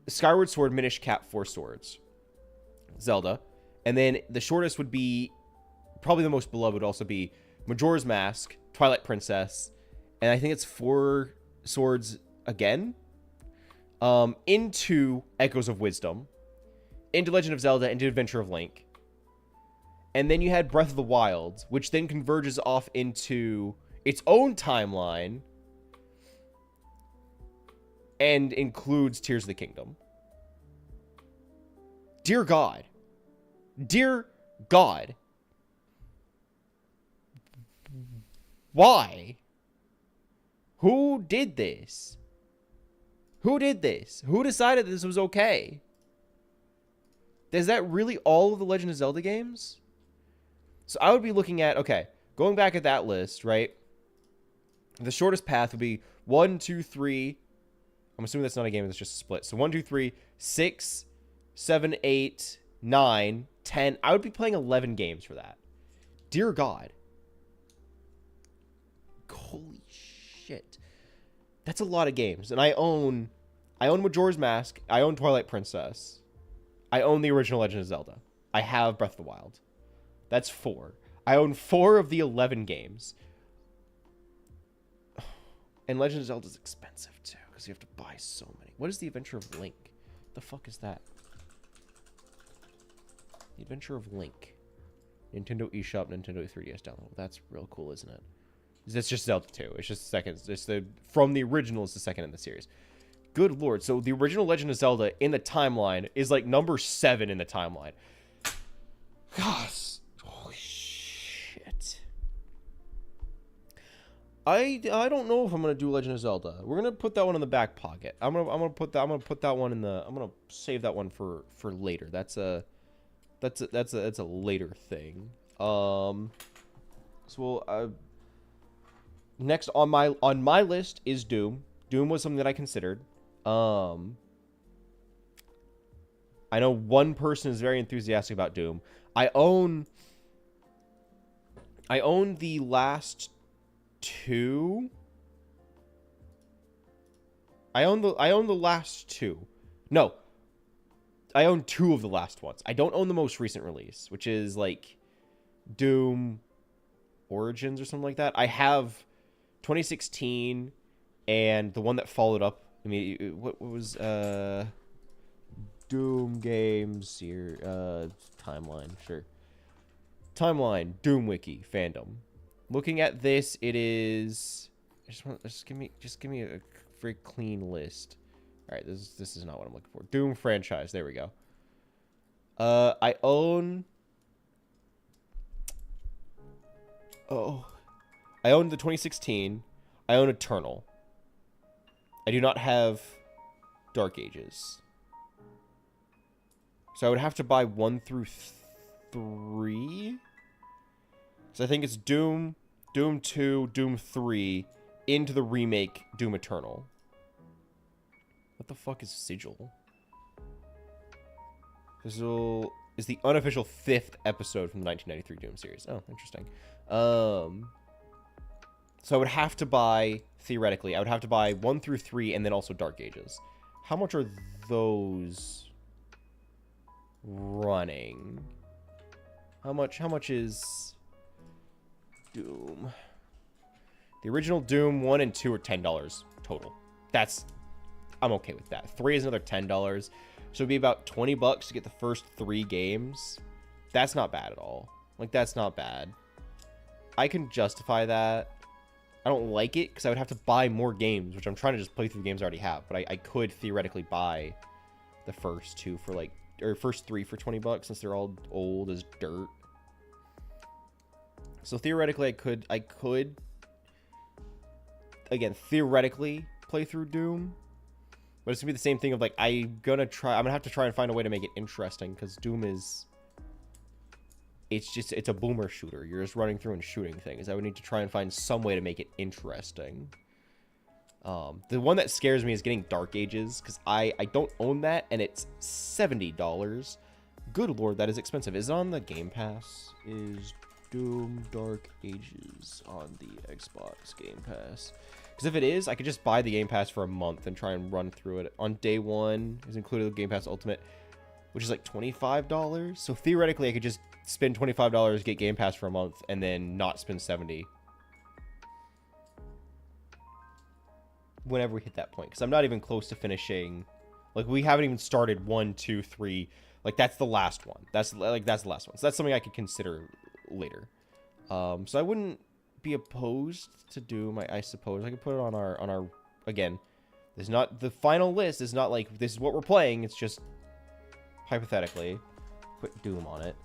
Skyward Sword, Minish Cap, Four Swords, Zelda, and then the shortest would be probably the most beloved would also be Majora's Mask, Twilight Princess, and I think it's Four Swords again. Into Echoes of Wisdom, into Legend of Zelda, into Adventure of Link. And then you had Breath of the Wild, which then converges off into its own timeline and includes Tears of the Kingdom. Dear God. Dear God. Why? Who did this? Who did this? Who decided this was okay? Is that really all of the Legend of Zelda games? So I would be looking at, okay, going back at that list, right? The shortest path would be 1, 2, 3. I'm assuming that's not a game, it's just a split. So 1, 2, 3, 6, 7, 8, 9, 10. I would be playing 11 games for that. Dear God. Holy shit. That's a lot of games. And I own Majora's Mask. I own Twilight Princess. I own the original Legend of Zelda. I have Breath of the Wild. That's 4. I own 4 of the 11 games. And Legend of Zelda is expensive too, because you have to buy so many. What is the Adventure of Link? The fuck is that? The Adventure of Link. Nintendo eShop, Nintendo 3DS download. That's real cool, isn't it? It's just Zelda 2. It's just the second. It's the from the original. It's the second in the series. Good lord. So the original Legend of Zelda in the timeline is like number 7 in the timeline. Gosh. Holy shit. I don't know if I'm gonna do Legend of Zelda. We're gonna put that one in the back pocket. I'm gonna put that one in the. I'm gonna save that one for later. That's a later thing. So next on my list is Doom. Doom was something that I considered. I know one person is very enthusiastic about Doom. I own the last 2. I own the last 2. No. I own 2 of the last ones. I don't own the most recent release, which is like Doom Origins or something like that. I have 2016 and the one that followed up. I mean, what was Doom games here? Timeline, sure. Timeline, Doom Wiki, fandom. Looking at this, it is. Just give me a very clean list. All right, this is not what I'm looking for. Doom franchise. There we go. I own. I own the 2016. I own Eternal. I do not have Dark Ages. So I would have to buy 1 through 3. So I think it's Doom, Doom 2, Doom 3, into the remake Doom Eternal. What the fuck is Sigil? Sigil is the unofficial 5th episode from the 1993 Doom series. Oh, interesting. So I would have to buy, theoretically, I would have to buy 1 through 3 and then also Dark Ages. How much are those running? How much is Doom? The original Doom 1 and 2 are $10 total. I'm okay with that. 3 is another $10. So it'd be about $20 to get the first 3 games. That's not bad at all. Like, that's not bad. I can justify that. I don't like it because I would have to buy more games, which I'm trying to just play through games I already have. But I could theoretically buy the first 2 for like, or first 3 for $20 since they're all old as dirt. So theoretically, I could again, theoretically play through Doom. But it's gonna be the same thing of like, I'm gonna have to try and find a way to make it interesting because Doom is, it's a boomer shooter. You're just running through and shooting things. I would need to try and find some way to make it interesting. The one that scares me is getting Dark Ages because I don't own that and it's $70. Good lord, that is expensive. Is it on the Game Pass? Is Doom Dark Ages on the Xbox Game Pass? Because if it is, I could just buy the Game Pass for a month and try and run through it. On day 1 is included the Game Pass Ultimate, which is like $25. So theoretically, I could just spend $25, get Game Pass for a month, and then not spend $70 whenever we hit that point. Because I'm not even close to finishing. Like, we haven't even started 1, 2, 3. Like, that's the last one. That's the last one. So that's something I could consider later. So I wouldn't be opposed to Doom. I suppose I could put it on our again. This is not the final list. It's not like this is what we're playing. It's just hypothetically put Doom on it.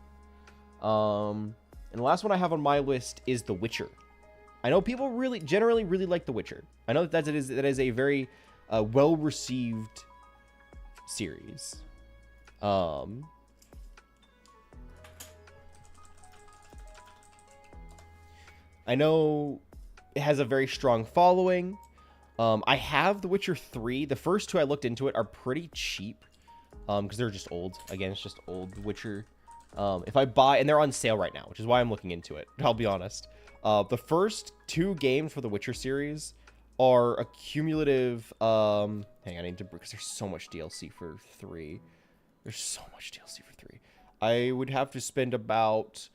And the last one I have on my list is The Witcher. I know people generally really like The Witcher. I know that is a very well received series. I know it has a very strong following. I have The Witcher 3. The first 2 I looked into it are pretty cheap. Because they're just old. Again, it's just old Witcher. If I buy, and they're on sale right now, which is why I'm looking into it. I'll be honest. The first 2 games for the Witcher series are a cumulative. Hang on, I need to, because there's so much DLC for 3. There's so much DLC for 3. I would have to spend about.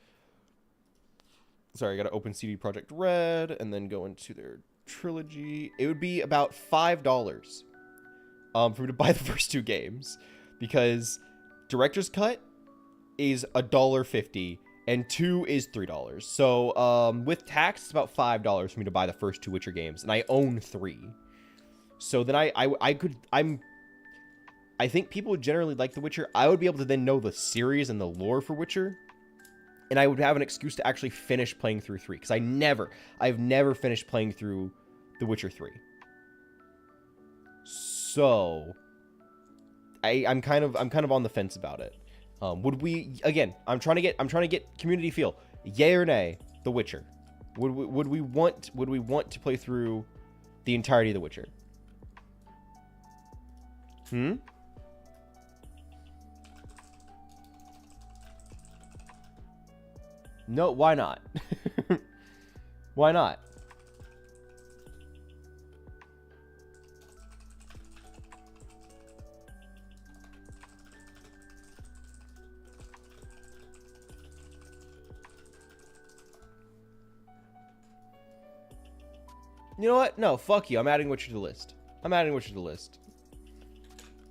Sorry, I gotta open CD Projekt Red and then go into their trilogy. It would be about $5 for me to buy the first 2 games, because Director's Cut is $1.50 and 2 is $3. So with tax, it's about $5 for me to buy the first 2 Witcher games, and I own 3. So then I think people would generally like The Witcher. I would be able to then know the series and the lore for Witcher, and I would have an excuse to actually finish playing through 3, because I've never finished playing through The Witcher 3. So I'm kind of on the fence about it. Would we, again, I'm trying to get community feel. Yay or nay, The Witcher? Would we want to play through the entirety of The Witcher? No, why not? Why not? You know what? No, fuck you. I'm adding Witcher to the list. I'm adding Witcher to the list.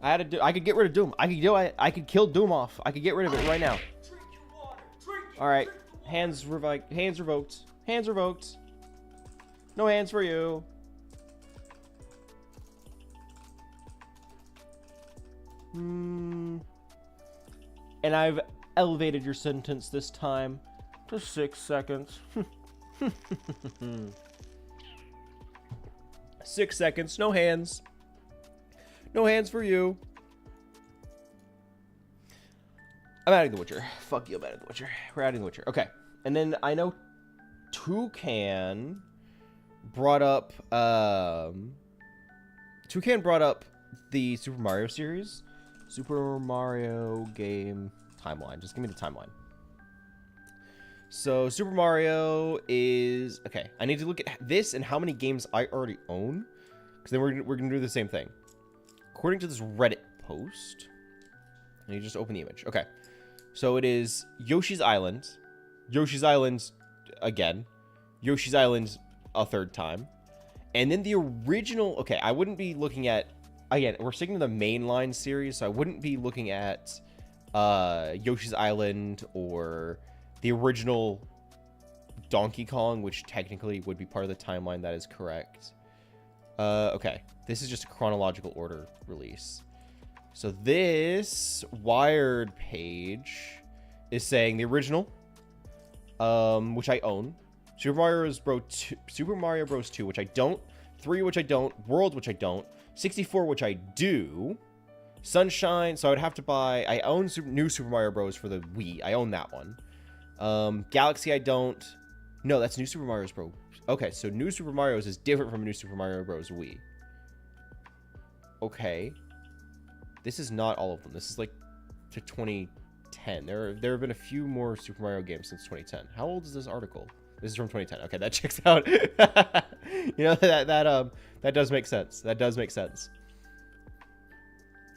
I could get rid of Doom. I could kill Doom off. I could get rid of it right now. All right. Hands revoked. Hands revoked. Hands revoked. No hands for you. And I've elevated your sentence this time to 6 seconds. 6 seconds. No hands. No hands for you. I'm adding The Witcher. Fuck you, I'm adding The Witcher. We're adding The Witcher. Okay. And then I know Toucan brought up the Super Mario series. Super Mario game timeline. Just give me the timeline. So Super Mario is... Okay, I need to look at this and how many games I already own, because then we're going to do the same thing. According to this Reddit post... And you just open the image. Okay. So it is Yoshi's Island. Yoshi's Island again. Yoshi's Island a third time. And then the original... Okay, I wouldn't be looking at... Again, we're sticking to the mainline series, so I wouldn't be looking at Yoshi's Island or the original Donkey Kong, which technically would be part of the timeline. That is correct. Okay, this is just a chronological order release. So this Wired page is saying the original, which I own, Super Mario Bros. 2, which I don't, 3, which I don't, World, which I don't, 64, which I do, Sunshine, so I would have to buy, I own New Super Mario Bros. For the Wii, I own that one, Galaxy I don't, no, that's New Super Mario Bros. Okay, so New Super Mario's is different from New Super Mario Bros. Wii. Okay. This is not all of them. This is like to 2010. There have been a few more Super Mario games since 2010. How old is this article? This is from 2010. Okay, that checks out. You know, that does make sense. That does make sense.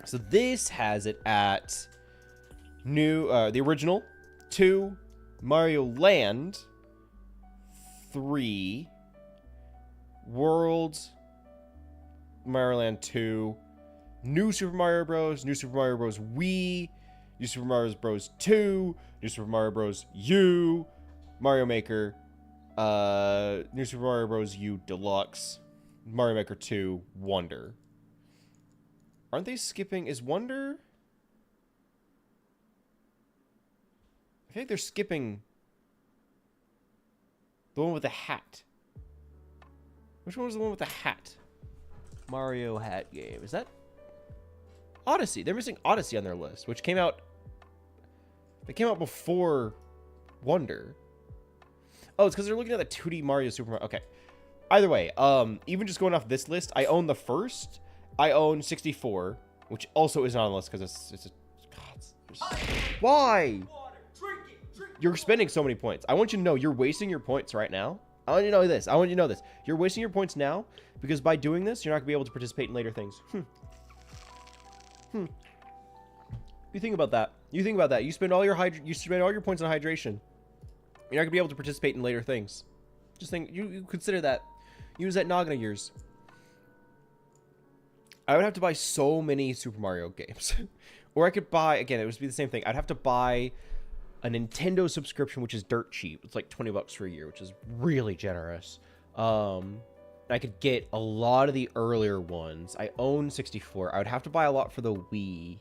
So this has it at the original 2, Mario Land 3, World, Mario Land 2, New Super Mario Bros., New Super Mario Bros. Wii, New Super Mario Bros. 2, New Super Mario Bros. U, Mario Maker, New Super Mario Bros. U Deluxe, Mario Maker 2, Wonder. Aren't they skipping? Is Wonder? I feel like they're skipping the one with the hat. Which one was the one with the hat? Mario hat game. Is that Odyssey? They're missing Odyssey on their list, which came out... They came out before Wonder. Oh, it's because they're looking at the 2D Mario Super Mario. Okay. Either way, even just going off this list, I own the first. I own 64, which also isn't on the list because it's a... God, why? You're spending so many points. I want you to know you're wasting your points right now. I want you to know this. I want you to know this. You're wasting your points now because by doing this, you're not going to be able to participate in later things. You think about that. You think about that. You spend all your points on hydration. You're not going to be able to participate in later things. Just think, you consider that. Use that noggin of yours. I would have to buy so many Super Mario games. Or I could buy, again, it would be the same thing. I'd have to buy a Nintendo subscription, which is dirt cheap. It's like $20 for a year, which is really generous. I could get a lot of the earlier ones. I own 64. I would have to buy a lot for the Wii.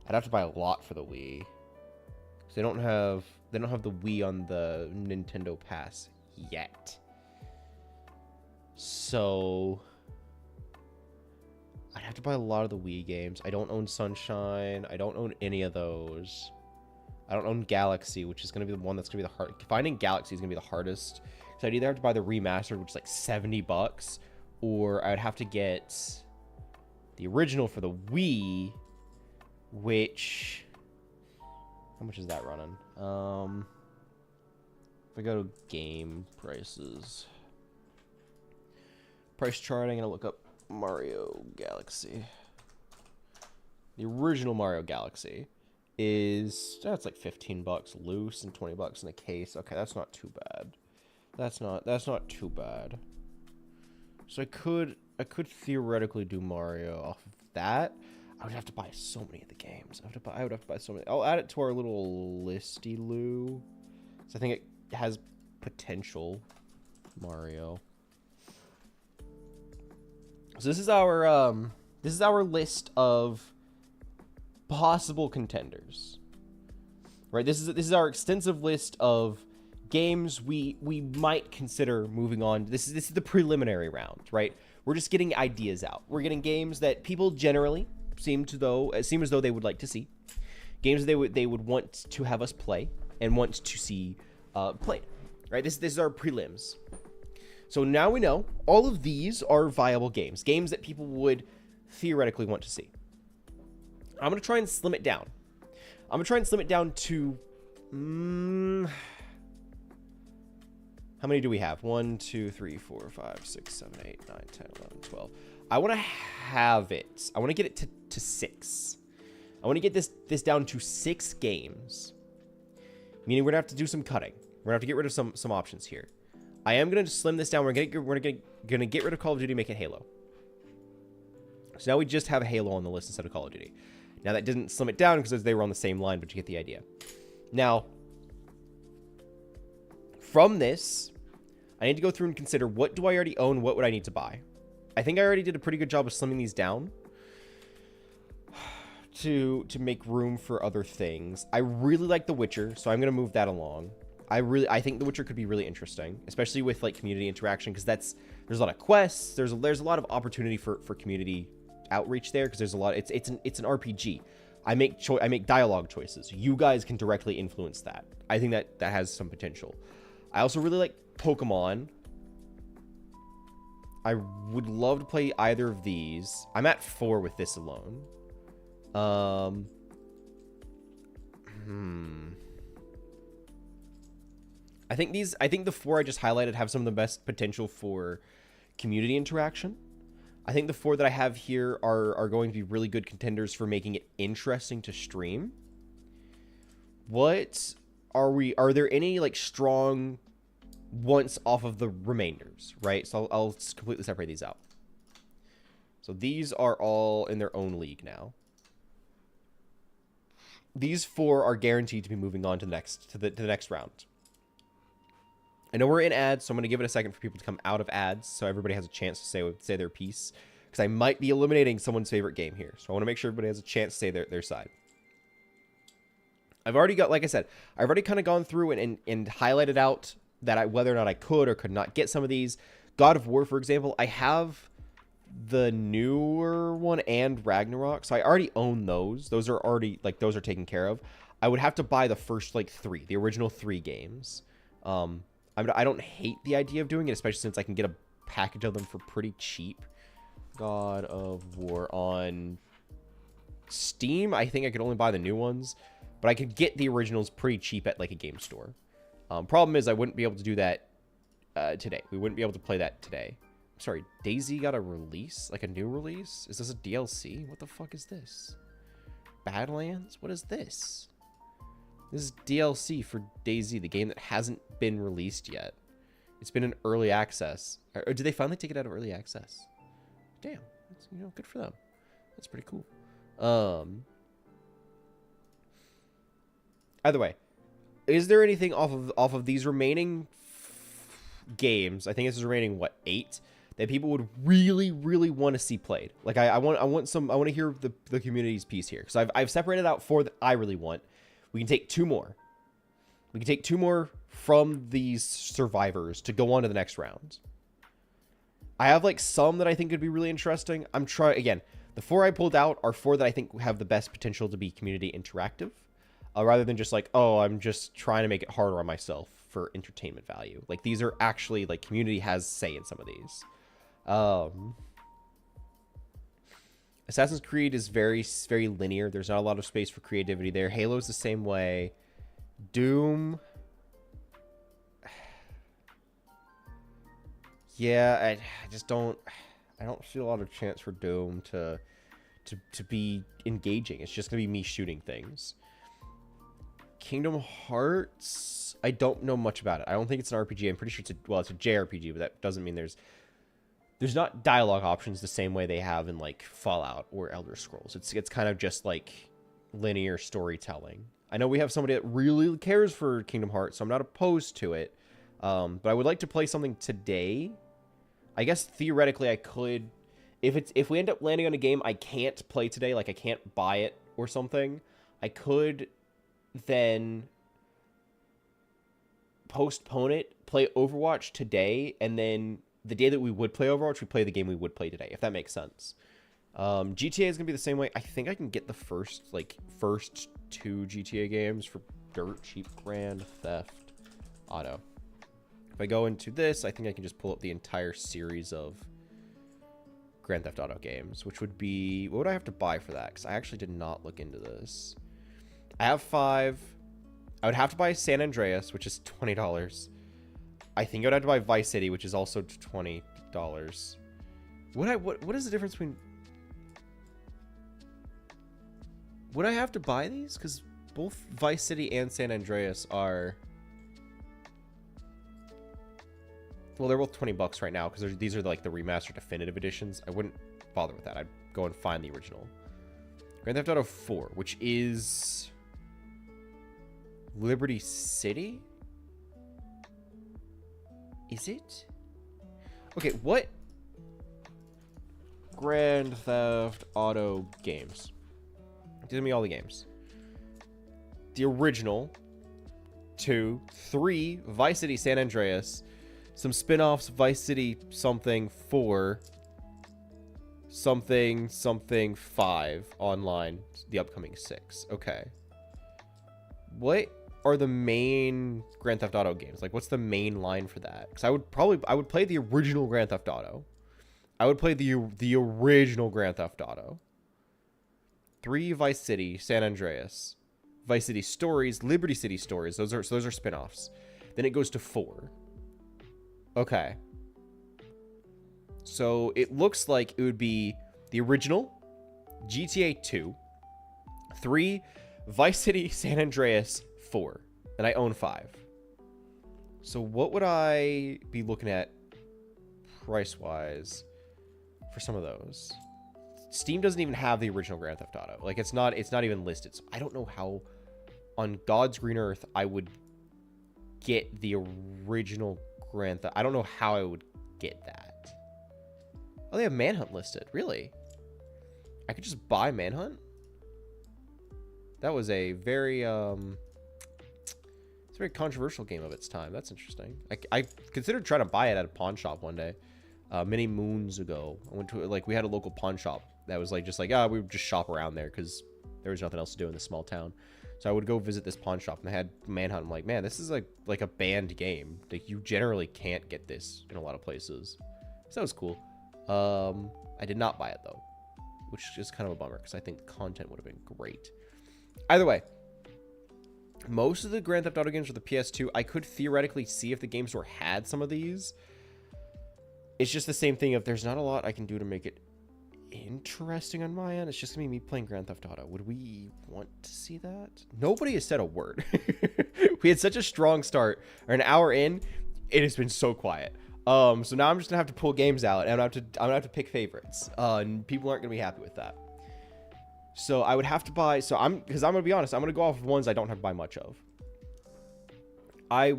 I'd have to buy a lot for the Wii. Because they don't have the Wii on the Nintendo Pass yet. So I'd have to buy a lot of the Wii games. I don't own Sunshine. I don't own any of those. I don't own Galaxy, which is going to be the one that's going to be the hard. Finding Galaxy is going to be the hardest. So I'd either have to buy the remastered, which is like $70, or I'd have to get the original for the Wii, which, how much is that running? If I go to game prices, price chart, I'm going to look up Mario Galaxy. The original Mario Galaxy is, that's like $15 loose and $20 in a case. Okay, that's not too bad. That's not too bad. So I could theoretically do Mario off of that. I would have to buy so many of the games. I would have to buy so many. I'll add it to our little listy-loo. So I think it has potential. Mario. So this is our list of possible contenders. Right? This is our extensive list of games we might consider moving on. This is the preliminary round, right? We're just getting ideas out. We're getting games that people generally seem as though they would like to see. Games that they would want to have us play and want to see played. Right? This is our prelims. So now we know all of these are viable games that people would theoretically want to see. I'm going to try and slim it down. I'm going to try and slim it down to how many do we have? 1, 2, 3, 4, 5, 6, 7, 8, 9, 10, 11, 12. I want to have it. I want to get it to 6. I want to get this down to 6 games. Meaning we're going to have to do some cutting. We're going to have to get rid of some options here. I am going to slim this down. We're going to get rid of Call of Duty, make it Halo. So now we just have Halo on the list instead of Call of Duty. Now that didn't slim it down because they were on the same line, but you get the idea. Now, from this, I need to go through and consider what do I already own, what would I need to buy. I think I already did a pretty good job of slimming these down to make room for other things. I really like The Witcher, so I'm going to move that along. I think The Witcher could be really interesting, especially with like community interaction, because there's a lot of quests, there's a lot of opportunity for community outreach there, because there's a lot. It's an RPG. I make dialogue choices. You guys can directly influence that. I think that has some potential. I also really like Pokemon. I would love to play either of these. I'm at 4 with this alone. I think the 4 I just highlighted have some of the best potential for community interaction. I think the 4 that I have here are going to be really good contenders for making it interesting to stream. Are there any like strong ones off of the remainders, right? So I'll completely separate these out. So these are all in their own league now. These 4 are guaranteed to be moving on to the next round. I know we're in ads, so I'm going to give it a second for people to come out of ads so everybody has a chance to say their piece, because I might be eliminating someone's favorite game here. So I want to make sure everybody has a chance to say their side. I've already got, like I said, I've already kind of gone through and highlighted out that whether or not I could or could not get some of these. God of War, for example, I have the newer one and Ragnarok, so I already own those. Those are already, like, those are taken care of. I would have to buy the first, like, 3, the original 3 games. I don't hate the idea of doing it, especially since I can get a package of them for pretty cheap. God of War on Steam, I think I could only buy the new ones, but I could get the originals pretty cheap at like a game store. Problem is I wouldn't be able to do that today. We wouldn't be able to play that today. I'm sorry, Daisy got a release? Like a new release? Is this a DLC? What the fuck is this? Badlands? What is this? This is DLC for DayZ, the game that hasn't been released yet. It's been in early access. Or did they finally take it out of early access? Damn, that's, good for them. That's pretty cool. Either way, is there anything off of these remaining games? I think this is remaining what, 8 that people would really want to see played. Like I want to hear the community's piece here, because I've separated out 4 that I really want. We can take 2 more. We can take 2 more from these survivors to go on to the next round. I have like some that I think could be really interesting. I'm trying again. The 4 I pulled out are 4 that I think have the best potential to be community interactive, rather than just like, oh, I'm just trying to make it harder on myself for entertainment value. Like these are actually like community has say in some of these. Assassin's Creed is very linear. There's not a lot of space for creativity there. Halo's the same way. Doom. Yeah, I just don't. I don't see a lot of chance for Doom to be engaging. It's just gonna be me shooting things. Kingdom Hearts, I don't know much about it. I don't think it's an RPG. I'm pretty sure it's a JRPG, but that doesn't mean there's not dialogue options the same way they have in like Fallout or Elder Scrolls. It's kind of just like linear storytelling. I know we have somebody that really cares for Kingdom Hearts, so I'm not opposed to it. But I would like to play something today. I guess theoretically I could, if we end up landing on a game I can't play today, like I can't buy it or something, I could then postpone it, play Overwatch today, and then the day that we would play Overwatch, we play the game we would play today, if that makes sense. GTA is gonna be the same way. I think I can get the first 2 GTA games for dirt cheap. Grand Theft Auto. If I go into this, I think I can just pull up the entire series of Grand Theft Auto games, which would be, what would I have to buy for that? Because I actually did not look into this. I have 5. I would have to buy San Andreas, which is $20. I think I would have to buy Vice City, which is also $20. What is the difference between... Would I have to buy these? Because both Vice City and San Andreas are... Well, they're both $20 right now, because these are like the remastered definitive editions. I wouldn't bother with that. I'd go and find the original. Grand Theft Auto 4, which is... Liberty City? Is it? Okay, what Grand Theft Auto games? Give me all the games. The original, 2, 3, Vice City San Andreas, some spin-offs, Vice City something 4, something 5 online, the upcoming 6. Okay. What are the main Grand Theft Auto games? Like, what's the main line for that? Because I would play the original Grand Theft Auto. I would play the original Grand Theft Auto. 3 Vice City, San Andreas, Vice City Stories, Liberty City Stories. Those are spin-offs. Then it goes to 4. Okay. So it looks like it would be the original, GTA 2, 3, Vice City, San Andreas, 4. And I own 5. So what would I be looking at price-wise for some of those? Steam doesn't even have the original Grand Theft Auto. Like, it's not even listed. So I don't know how on God's green earth I would get the original Grand Theft. I don't know how I would get that. Oh, they have Manhunt listed. Really? I could just buy Manhunt? That was a very it's a very controversial game of its time. That's interesting. I considered trying to buy it at a pawn shop one day. Many moons ago. I went to, like, we had a local pawn shop that was like, we would just shop around there because there was nothing else to do in this small town. So I would go visit this pawn shop and they had Manhunt. I'm like, man, this is like a banned game. Like, you generally can't get this in a lot of places. So that was cool. I did not buy it though, which is kind of a bummer because I think the content would have been great. Either way, most of the Grand Theft Auto games for the PS2, I could theoretically see if the game store had some of these. It's just the same thing. If there's not a lot I can do to make it interesting on my end, it's just gonna be me playing Grand Theft Auto. Would we want to see that? Nobody has said a word. We had such a strong start. Or an hour in, it has been so quiet. So now I'm just gonna have to pull games out, and I'm gonna have to pick favorites. And people aren't gonna be happy with that. So I would have to buy. Because I'm gonna be honest, I'm gonna go off of ones I don't have to buy much of. I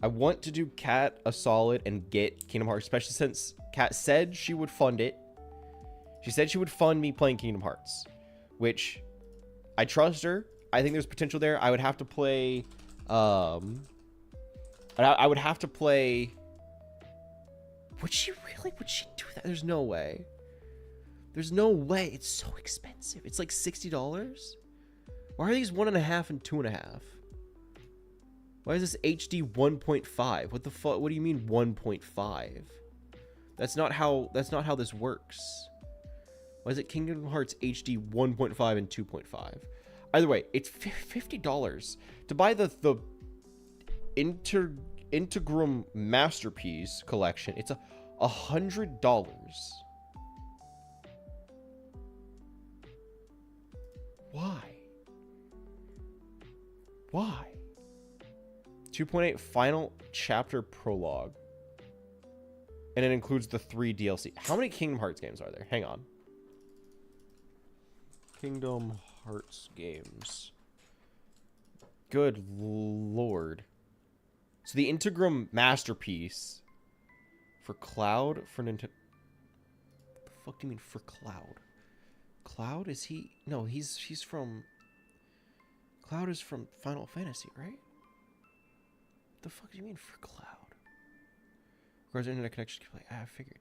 want to do Kat a solid and get Kingdom Hearts, especially since Kat said she would fund it. She said she would fund me playing Kingdom Hearts, which I trust her. I think there's potential there. I would have to play, I would have to play. Would she do that? There's no way. There's no way. It's so expensive. It's like $60. Why are these 1.5 and 2.5? Why is this HD 1.5? What the fuck? What do you mean 1.5? That's not how this works. Why is it Kingdom Hearts HD 1.5 and 2.5? Either way, it's $50 to buy the Integrum Masterpiece Collection. It's $100. Why? Why? 2.8 Final Chapter Prologue. And it includes the 3 DLC. How many Kingdom Hearts games are there? Hang on. Kingdom Hearts games. Good lord. So the Integrum Masterpiece for Cloud for Nintendo. What the fuck do you mean for Cloud? Cloud, is he? No, he's from. Cloud is from Final Fantasy, right? What the fuck do you mean for Cloud? Requires internet connection to play. I figured.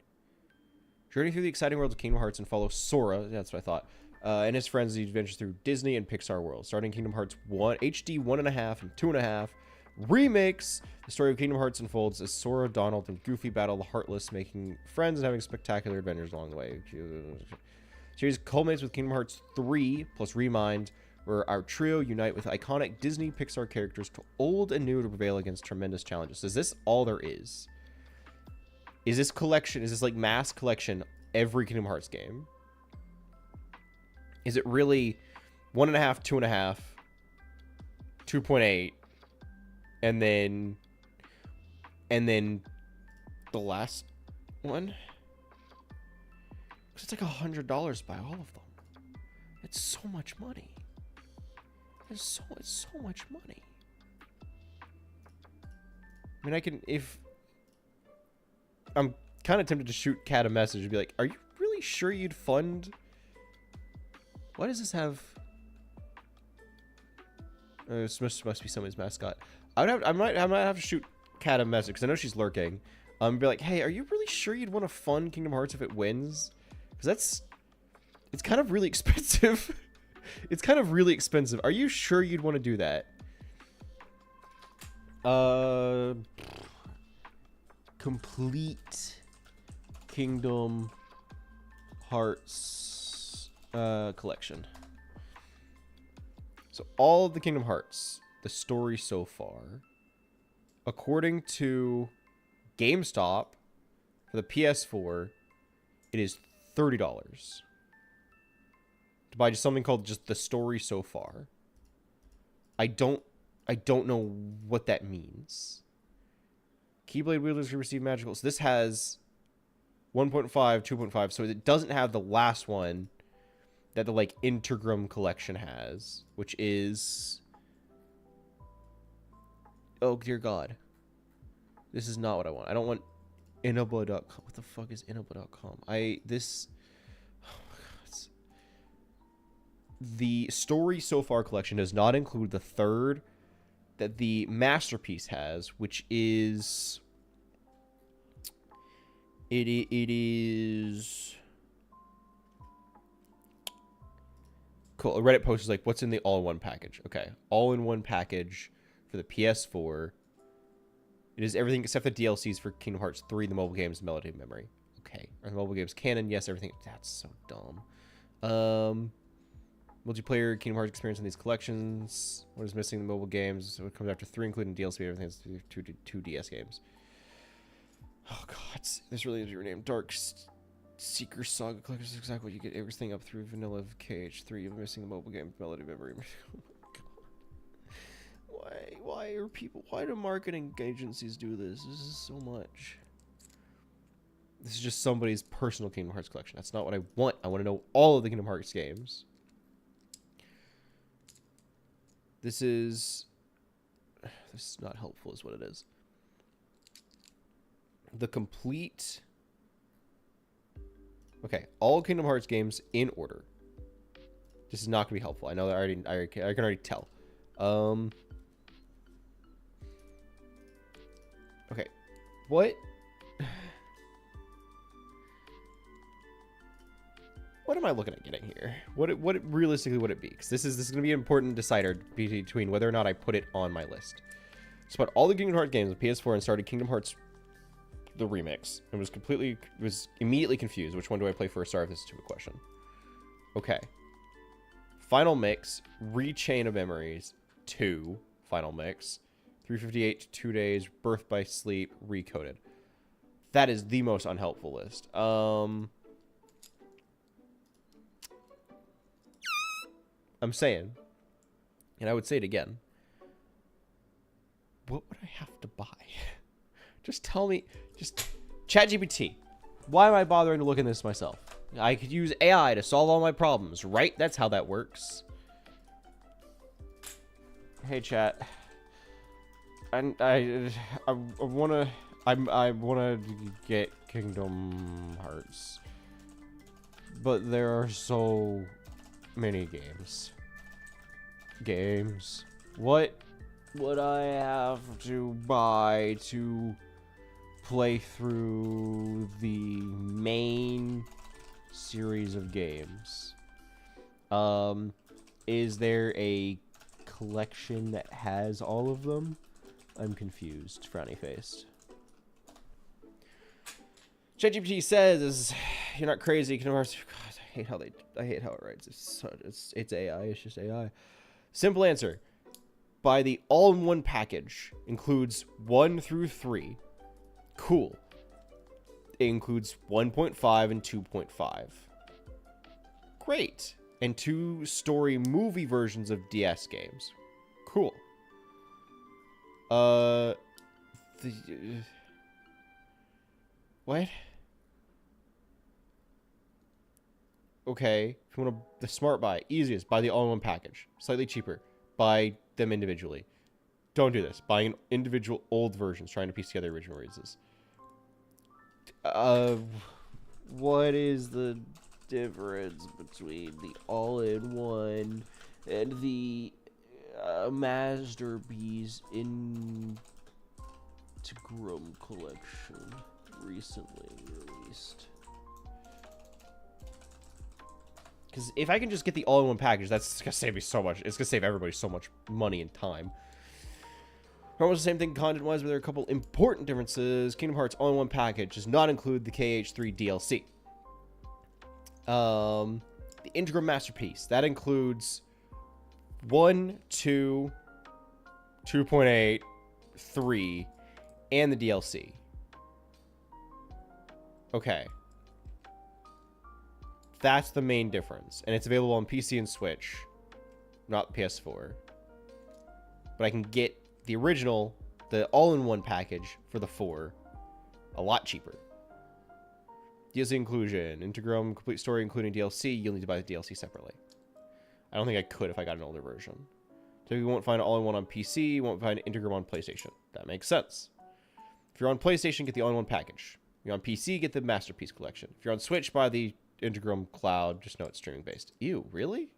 Journey through the exciting world of Kingdom Hearts and follow Sora. That's what I thought. And his friends as he adventures through Disney and Pixar worlds. Starting Kingdom Hearts 1 HD 1.5 and 2.5 remix. The story of Kingdom Hearts unfolds as Sora, Donald, and Goofy battle the Heartless, making friends and having spectacular adventures along the way. Series culminates with Kingdom Hearts 3 plus Remind, where our trio unite with iconic Disney Pixar characters to old and new to prevail against tremendous challenges. Is this all there is? Is this collection, is this like mass collection every Kingdom Hearts game? Is it really 1.5, 2.5, 2.8, and then the last one? Because it's like $100 to buy all of them. It's so much money. It's so much money. I mean, I'm kind of tempted to shoot Kat a message and be like, are you really sure you'd fund? Why does this have? This must be somebody's mascot. I might have to shoot Kat a message because I know she's lurking. Be like, hey, are you really sure you'd want to fund Kingdom Hearts if it wins? Because it's kind of really expensive. It's kind of really expensive. Are you sure you'd want to do that? Complete Kingdom Hearts collection. So all of the Kingdom Hearts, the story so far, according to GameStop, for the PS4, it is $30 to buy just something called just the story so far. I don't know what that means. Keyblade wielders can receive magical. So this has 1.5, 2.5. So it doesn't have the last one that the like Integrum collection has, which is, oh dear God, this is not what I want. I don't want Inaba.com. What the fuck is Inaba.com? The story so far collection does not include the third that the Masterpiece has, which is it is cool. A Reddit post is like, what's in the all-in-one package? Okay, all-in-one package for the PS4. It is everything except the DLCs for Kingdom Hearts 3, the mobile games, Melody of Memory. Okay, are the mobile games canon? Yes, everything. That's so dumb. Multiplayer Kingdom Hearts experience in these collections. What is missing in the mobile games? So it comes after 3, including DLC. Everything has two DS games. Oh god, this really is your name. Dark Seeker Saga Collection is exactly what you get. Everything up through Vanilla of KH3. You're missing the mobile game Melody of Memory. Oh my god. Why do marketing agencies do this? This is so much. This is just somebody's personal Kingdom Hearts collection. That's not what I want. I want to know all of the Kingdom Hearts games. This is This is not helpful is what it is. The complete... Okay, all Kingdom Hearts games in order. This is not going to be helpful. I know that I can already tell. Okay. What? What am I looking at getting here? What realistically would it be? Because this is going to be an important decider between whether or not I put it on my list. So about all the Kingdom Hearts games with PS4 and started Kingdom Hearts the remix and was immediately confused. Which one do I play first? Sorry if this is a stupid question. Okay. Final Mix, Rechain of Memories, 2, Final Mix, 358, 2 Days, Birth by Sleep, Recoded. That is the most unhelpful list. I'm saying, and I would say it again, what would I have to buy? Just tell me, just ChatGPT. Why am I bothering to look into this myself? I could use AI to solve all my problems, right? That's how that works. Hey, chat. And I wanna get Kingdom Hearts, but there are so many games. What would I have to buy to play through the main series of games? Is there a collection that has all of them? I'm confused, frowny faced. ChatGPT says, "You're not crazy." God, I hate how it writes. It's AI. It's just AI. Simple answer: buy the all-in-one package. Includes 1 through 3. Cool. It includes 1.5 and 2.5. Great. And 2 story movie versions of DS games. Cool. What? Okay. If you want the smart buy, easiest, buy the all-in-one package. Slightly cheaper. Buy them individually. Don't do this. Buying individual old versions, trying to piece together original releases. What is the difference between the all-in-one and the Masterpiece Integrum collection recently released? Because if I can just get the all-in-one package, that's gonna save me so much. It's gonna save everybody so much money and time. Almost the same thing content-wise, but there are a couple important differences. Kingdom Hearts all-in-one package does not include the KH3 DLC. The Integral Masterpiece, that includes 1, 2, 2.8, 3, and the DLC. Okay. That's the main difference. And it's available on PC and Switch, not PS4. But I can get the original, the all-in-one package for the 4 a lot cheaper. DLC inclusion, Integrum, complete story including DLC. You'll need to buy the DLC separately. I don't think I could if I got an older version. So you won't find all-in-one on PC, you won't find Integrum on PlayStation. That makes sense. If you're on PlayStation, get the all-in-one package. If you're on PC, get the Masterpiece Collection. If you're on Switch, buy the Integrum Cloud. Just know it's streaming based. Ew, really?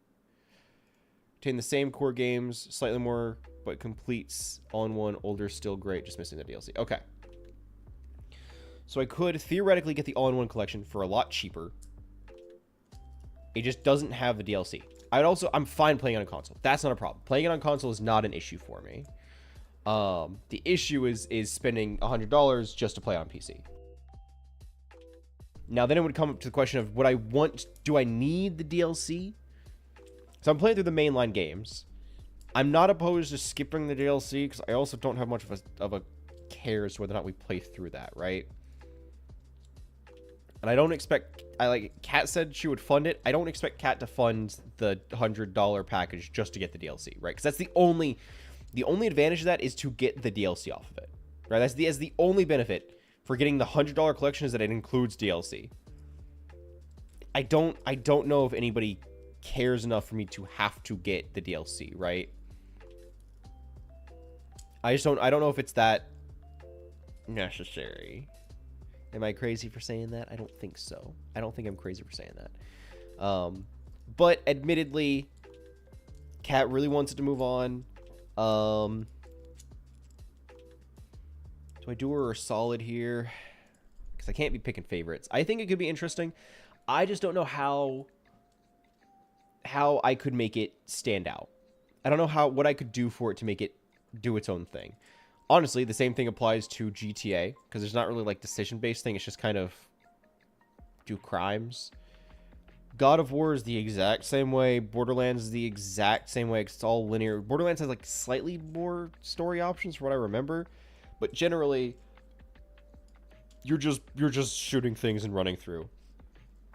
Retain the same core games, slightly more, but completes all-in-one, older, still great, just missing the DLC. Okay. So I could theoretically get the all-in-one collection for a lot cheaper. It just doesn't have the DLC. I'm fine playing on a console. That's not a problem. Playing it on console is not an issue for me. The issue is spending $100 just to play on PC. Now then it would come up to the question of do I need the DLC? So I'm playing through the mainline games. I'm not opposed to skipping the DLC because I also don't have much of a care as to whether or not we play through that, right? And I don't expect, Kat said she would fund it. I don't expect Kat to fund the $100 package just to get the DLC, right? Because that's the only advantage of that is to get the DLC off of it, right? That's the only benefit for getting the $100 collection is that it includes DLC. I don't know if anybody cares enough for me to have to get the DLC, right? I don't know if it's that necessary. Am I crazy for saying that? I don't think so. I don't think I'm crazy for saying that. But admittedly, Cat really wants it to move on. Do I do her a solid here? Because I can't be picking favorites. I think it could be interesting. I just don't know how I could make it stand out. I don't know what I could do for it to make it do its own thing. Honestly, the same thing applies to GTA, because there's not really like decision-based thing. It's just kind of do crimes. God of War is the exact same way. Borderlands is the exact same way, because it's all linear. Borderlands has like slightly more story options from what I remember, but generally you're just shooting things and running through.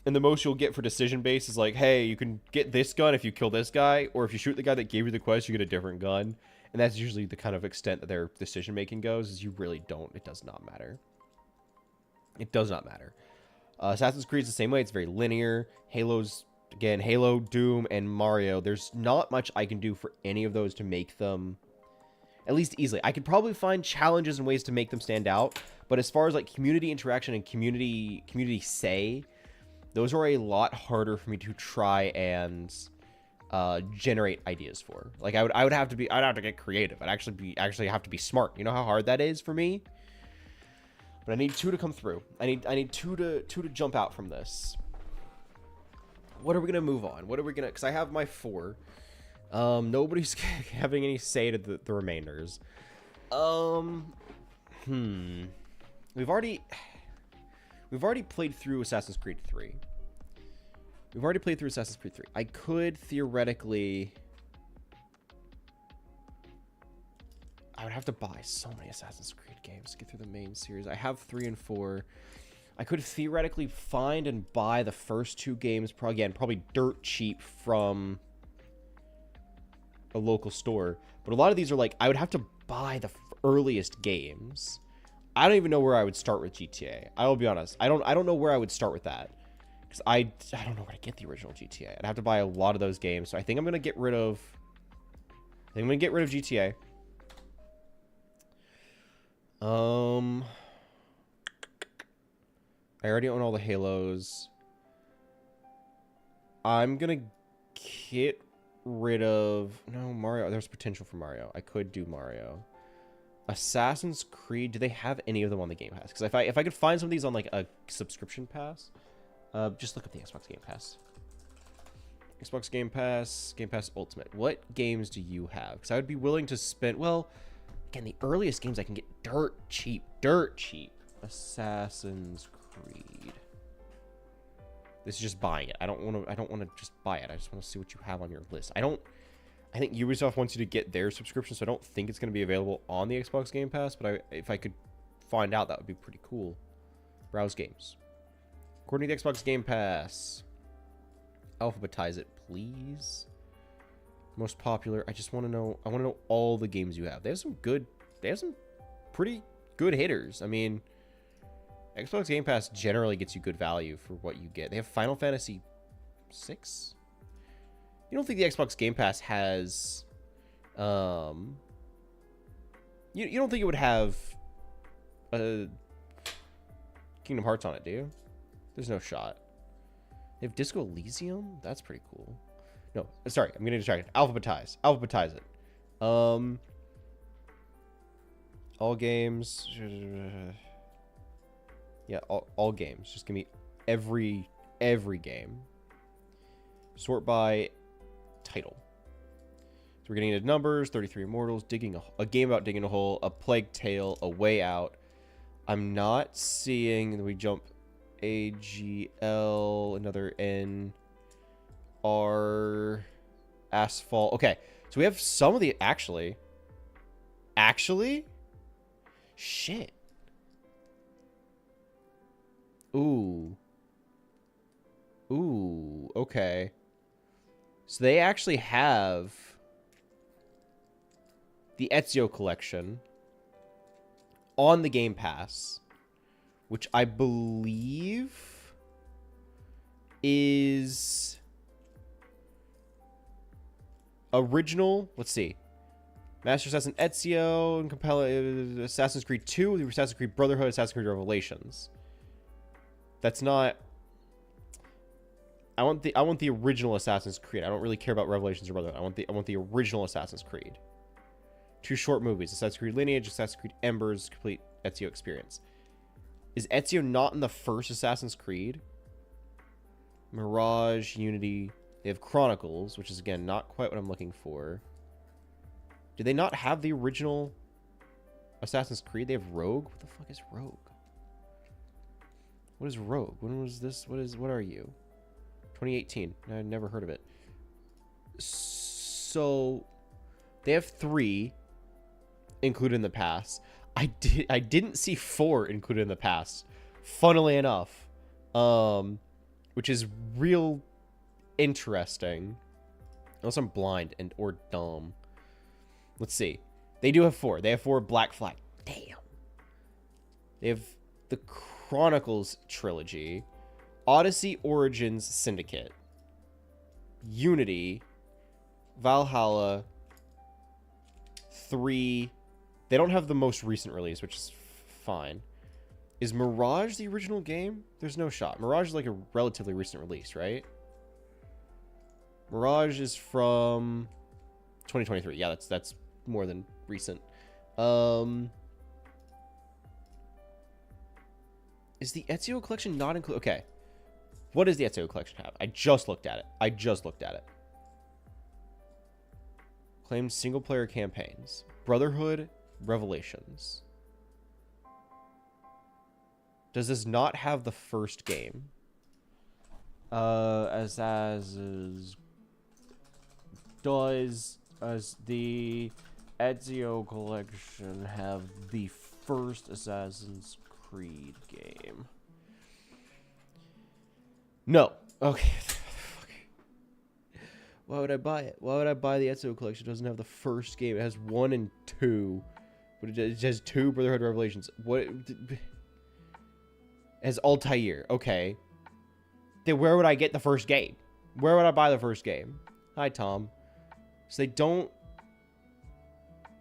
And the most you'll get for decision-based is like, hey, you can get this gun if you kill this guy, or if you shoot the guy that gave you the quest, you get a different gun. And that's usually the kind of extent that their decision-making goes, is you really don't. It does not matter. It does not matter. Assassin's Creed's the same way. It's very linear. Halo's, again, Halo, Doom, and Mario. There's not much I can do for any of those to make them, at least easily. I could probably find challenges and ways to make them stand out. But as far as like community interaction and community say, those are a lot harder for me to try and generate ideas for. Like I'd have to get creative. I'd actually have to be smart. You know how hard that is for me? But I need 2 to come through. I need two to jump out from this. What are we gonna move on? What are we gonna? Because I have my 4. Nobody's having any say to the remainders. We've already played through Assassin's Creed 3. I could theoretically... I would have to buy so many Assassin's Creed games to get through the main series. I have 3 and 4. I could theoretically find and buy the first 2 games, probably dirt cheap from a local store. But a lot of these are like, I would have to buy the earliest games. I don't even know where I would start with GTA. I will be honest. I don't know where I would start with that. Because I don't know where to get the original GTA. I'd have to buy a lot of those games. So I think I'm going to get rid of... GTA. I already own all the Halos. I'm going to get rid of... No, Mario. There's potential for Mario. I could do Mario. Assassin's Creed, do they have any of them on the Game Pass? Because if I could find some of these on like a subscription pass, just look up the Xbox Game Pass. Xbox Game Pass, Game Pass Ultimate. What games do you have? Because I would be willing to spend, well, again, the earliest games I can get dirt cheap. Assassin's Creed. This is just buying it. I don't want to just buy it. I just want to see what you have on your list. I think Ubisoft wants you to get their subscription, so I don't think it's going to be available on the Xbox Game Pass, but if I could find out, that would be pretty cool. Browse games. According to the Xbox Game Pass, alphabetize it, please. Most popular. I want to know all the games you have. They have some pretty good hitters. I mean, Xbox Game Pass generally gets you good value for what you get. They have Final Fantasy 6. You don't think the Xbox Game Pass has, you don't think it would have Kingdom Hearts on it, do you? There's no shot. They have Disco Elysium? That's pretty cool. No, sorry, I'm getting distracted. Alphabetize it. All games. Yeah, all games. Just give me every game. Sort by title. So we're getting into numbers. 33 Immortals, a game about digging a hole, A Plague Tale, A Way Out. I'm not seeing. We jump AGL, another N, R, Asphalt. Okay, so we have some of the actually, shit. Ooh, okay. So they actually have the Ezio collection on the Game Pass, which I believe is original. Let's see. Master Assassin Ezio and Capella, Assassin's Creed 2, the Assassin's Creed Brotherhood, Assassin's Creed Revelations. That's not. I want the original Assassin's Creed. I don't really care about Revelations or Brotherhood. I want the original Assassin's Creed. 2 short movies: Assassin's Creed Lineage, Assassin's Creed Embers, complete Ezio experience. Is Ezio not in the first Assassin's Creed? Mirage, Unity. They have Chronicles, which is again not quite what I'm looking for. Do they not have the original Assassin's Creed? They have Rogue? What the fuck is Rogue? What is Rogue? When was this? What are you? 2018. I never heard of it. So they have 3 included in the past. I didn't see 4 included in the past. Funnily enough. Which is real interesting. Unless I'm blind or dumb. Let's see. They do have 4. They have 4 Black Flag. Damn. They have the Chronicles trilogy, Odyssey Origins Syndicate, Unity, Valhalla, 3. They don't have the most recent release, which is fine. Is Mirage the original game? There's no shot. Mirage is like a relatively recent release, right? Mirage is from 2023. Yeah, that's more than recent. Is the Ezio collection not included? Okay. What does the Ezio collection have? I just looked at it. Claimed single player campaigns. Brotherhood, Revelations. Does this not have the first game? Does the Ezio collection have the first Assassin's Creed game? No. Okay. Why would I buy it? Why would I buy the Ezio collection? It doesn't have the first game. It has 1 and 2. But it has 2 Brotherhood Revelations. What? It has Altair. Okay. Then where would I get the first game? Where would I buy the first game? Hi, Tom. So they don't...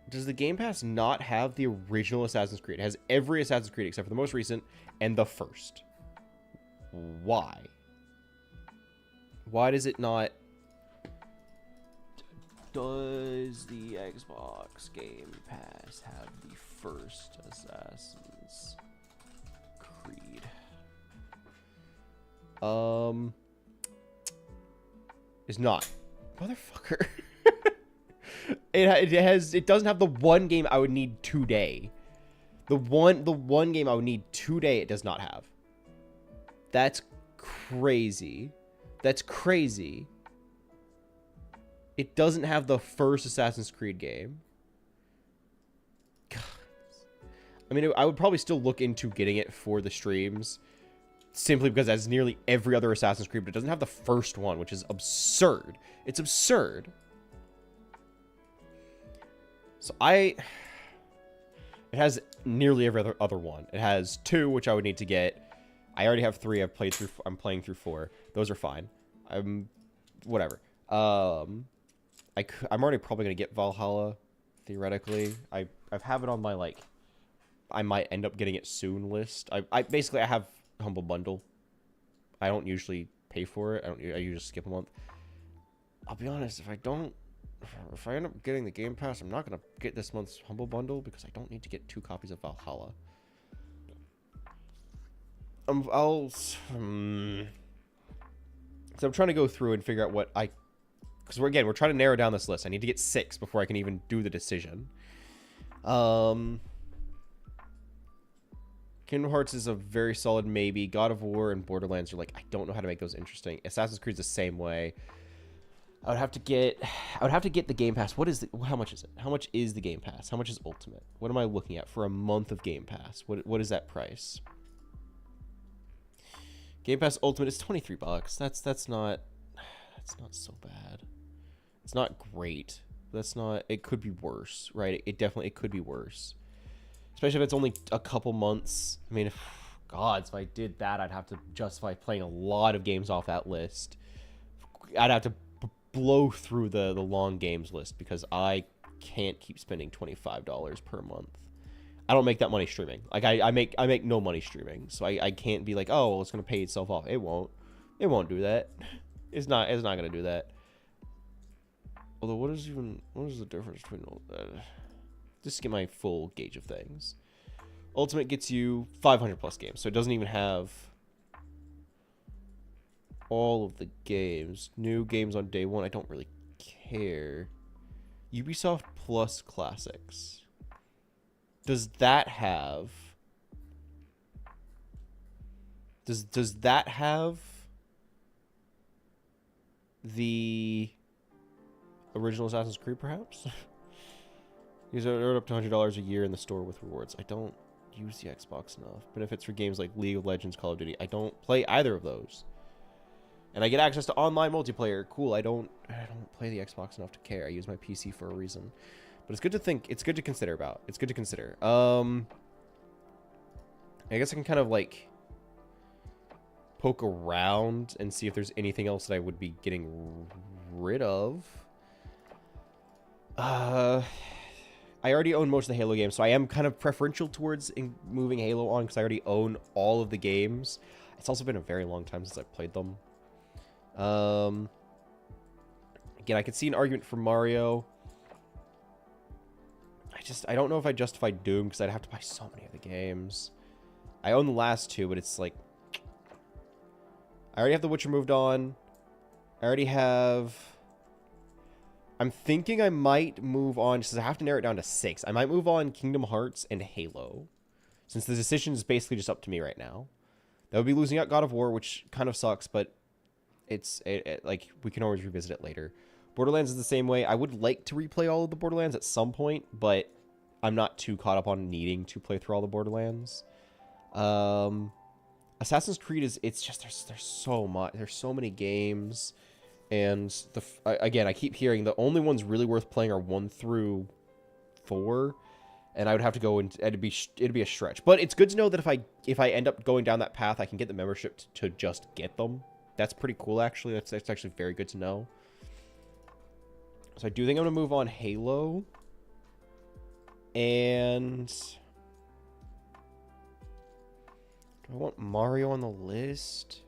Does the Game Pass not have the original Assassin's Creed? It has every Assassin's Creed except for the most recent and the first. Why? Why does it not... Does the Xbox Game Pass have the first Assassin's Creed? It's not. Motherfucker. It doesn't have the one game I would need today. The one game I would need today it does not have. That's crazy. That's crazy. It doesn't have the first Assassin's Creed game. God. I mean, I would probably still look into getting it for the streams. Simply because it has nearly every other Assassin's Creed, but it doesn't have the first one, which is absurd. It's absurd. So it has nearly every other one. It has 2, which I would need to get. I already have 3. I'm playing through 4. Those are fine. Whatever. I'm already probably gonna get Valhalla, theoretically. I have it on my like, I might end up getting it soon list. I basically I have Humble Bundle. I don't usually pay for it. I usually skip a month. I'll be honest, if I end up getting the Game Pass, I'm not gonna get this month's Humble Bundle because I don't need to get 2 copies of Valhalla. So I'm trying to go through and figure out what because we're trying to narrow down this list. I need to get 6 before I can even do the decision. Kingdom Hearts is a very solid maybe. God of War and Borderlands are like, I don't know how to make those interesting. Assassin's Creed's the same way. I would have to get the Game Pass. How much is it? How much is the Game Pass? How much is Ultimate? What am I looking at for a month of Game Pass? What is that price? Game Pass Ultimate is $23. That's not so bad. It's not great. It could be worse, right? It could be worse. Especially if it's only a couple months. I mean, if I did that, I'd have to justify playing a lot of games off that list. I'd have to blow through the long games list because I can't keep spending $25 per month. I don't make that money streaming. Like I make no money streaming, so I can't be like, oh, well, it's gonna pay itself off. It won't do that. It's not gonna do that. Although what is the difference between all that? Just to get my full gauge of things. Ultimate gets you 500 plus games, so it doesn't even have all of the games. New games on day one, I don't really care. Ubisoft Plus Classics. Does that have... Does that have the original Assassin's Creed, perhaps? You earn up to $100 a year in the store with rewards. I don't use the Xbox enough. Benefits for games like League of Legends, Call of Duty. I don't play either of those. And I get access to online multiplayer. Cool. I don't play the Xbox enough to care. I use my PC for a reason. But it's good to think. It's good to consider about. It's good to consider. I guess I can kind of like poke around and see if there's anything else that I would be getting rid of. I already own most of the Halo games, so I am kind of preferential towards moving Halo on because I already own all of the games. It's also been a very long time since I've played them. Again, I could see an argument for Mario. I don't know if I justify Doom because I'd have to buy so many of the games. I own the last two, but it's like... I already have The Witcher moved on. I already have... I'm thinking I might move on, since I have to narrow it down to 6. I might move on Kingdom Hearts and Halo, since the decision is basically just up to me right now. That would be losing out God of War, which kind of sucks, but it's like we can always revisit it later. Borderlands is the same way. I would like to replay all of the Borderlands at some point, but I'm not too caught up on needing to play through all the Borderlands. Assassin's Creed is there's so much. There's so many games. And again, I keep hearing the only ones really worth playing are 1 through 4, and I would have to go and it'd be a stretch. But it's good to know that if I end up going down that path, I can get the membership to just get them. That's pretty cool, actually. That's actually very good to know. So I do think I'm gonna move on Halo, and do I want Mario on the list?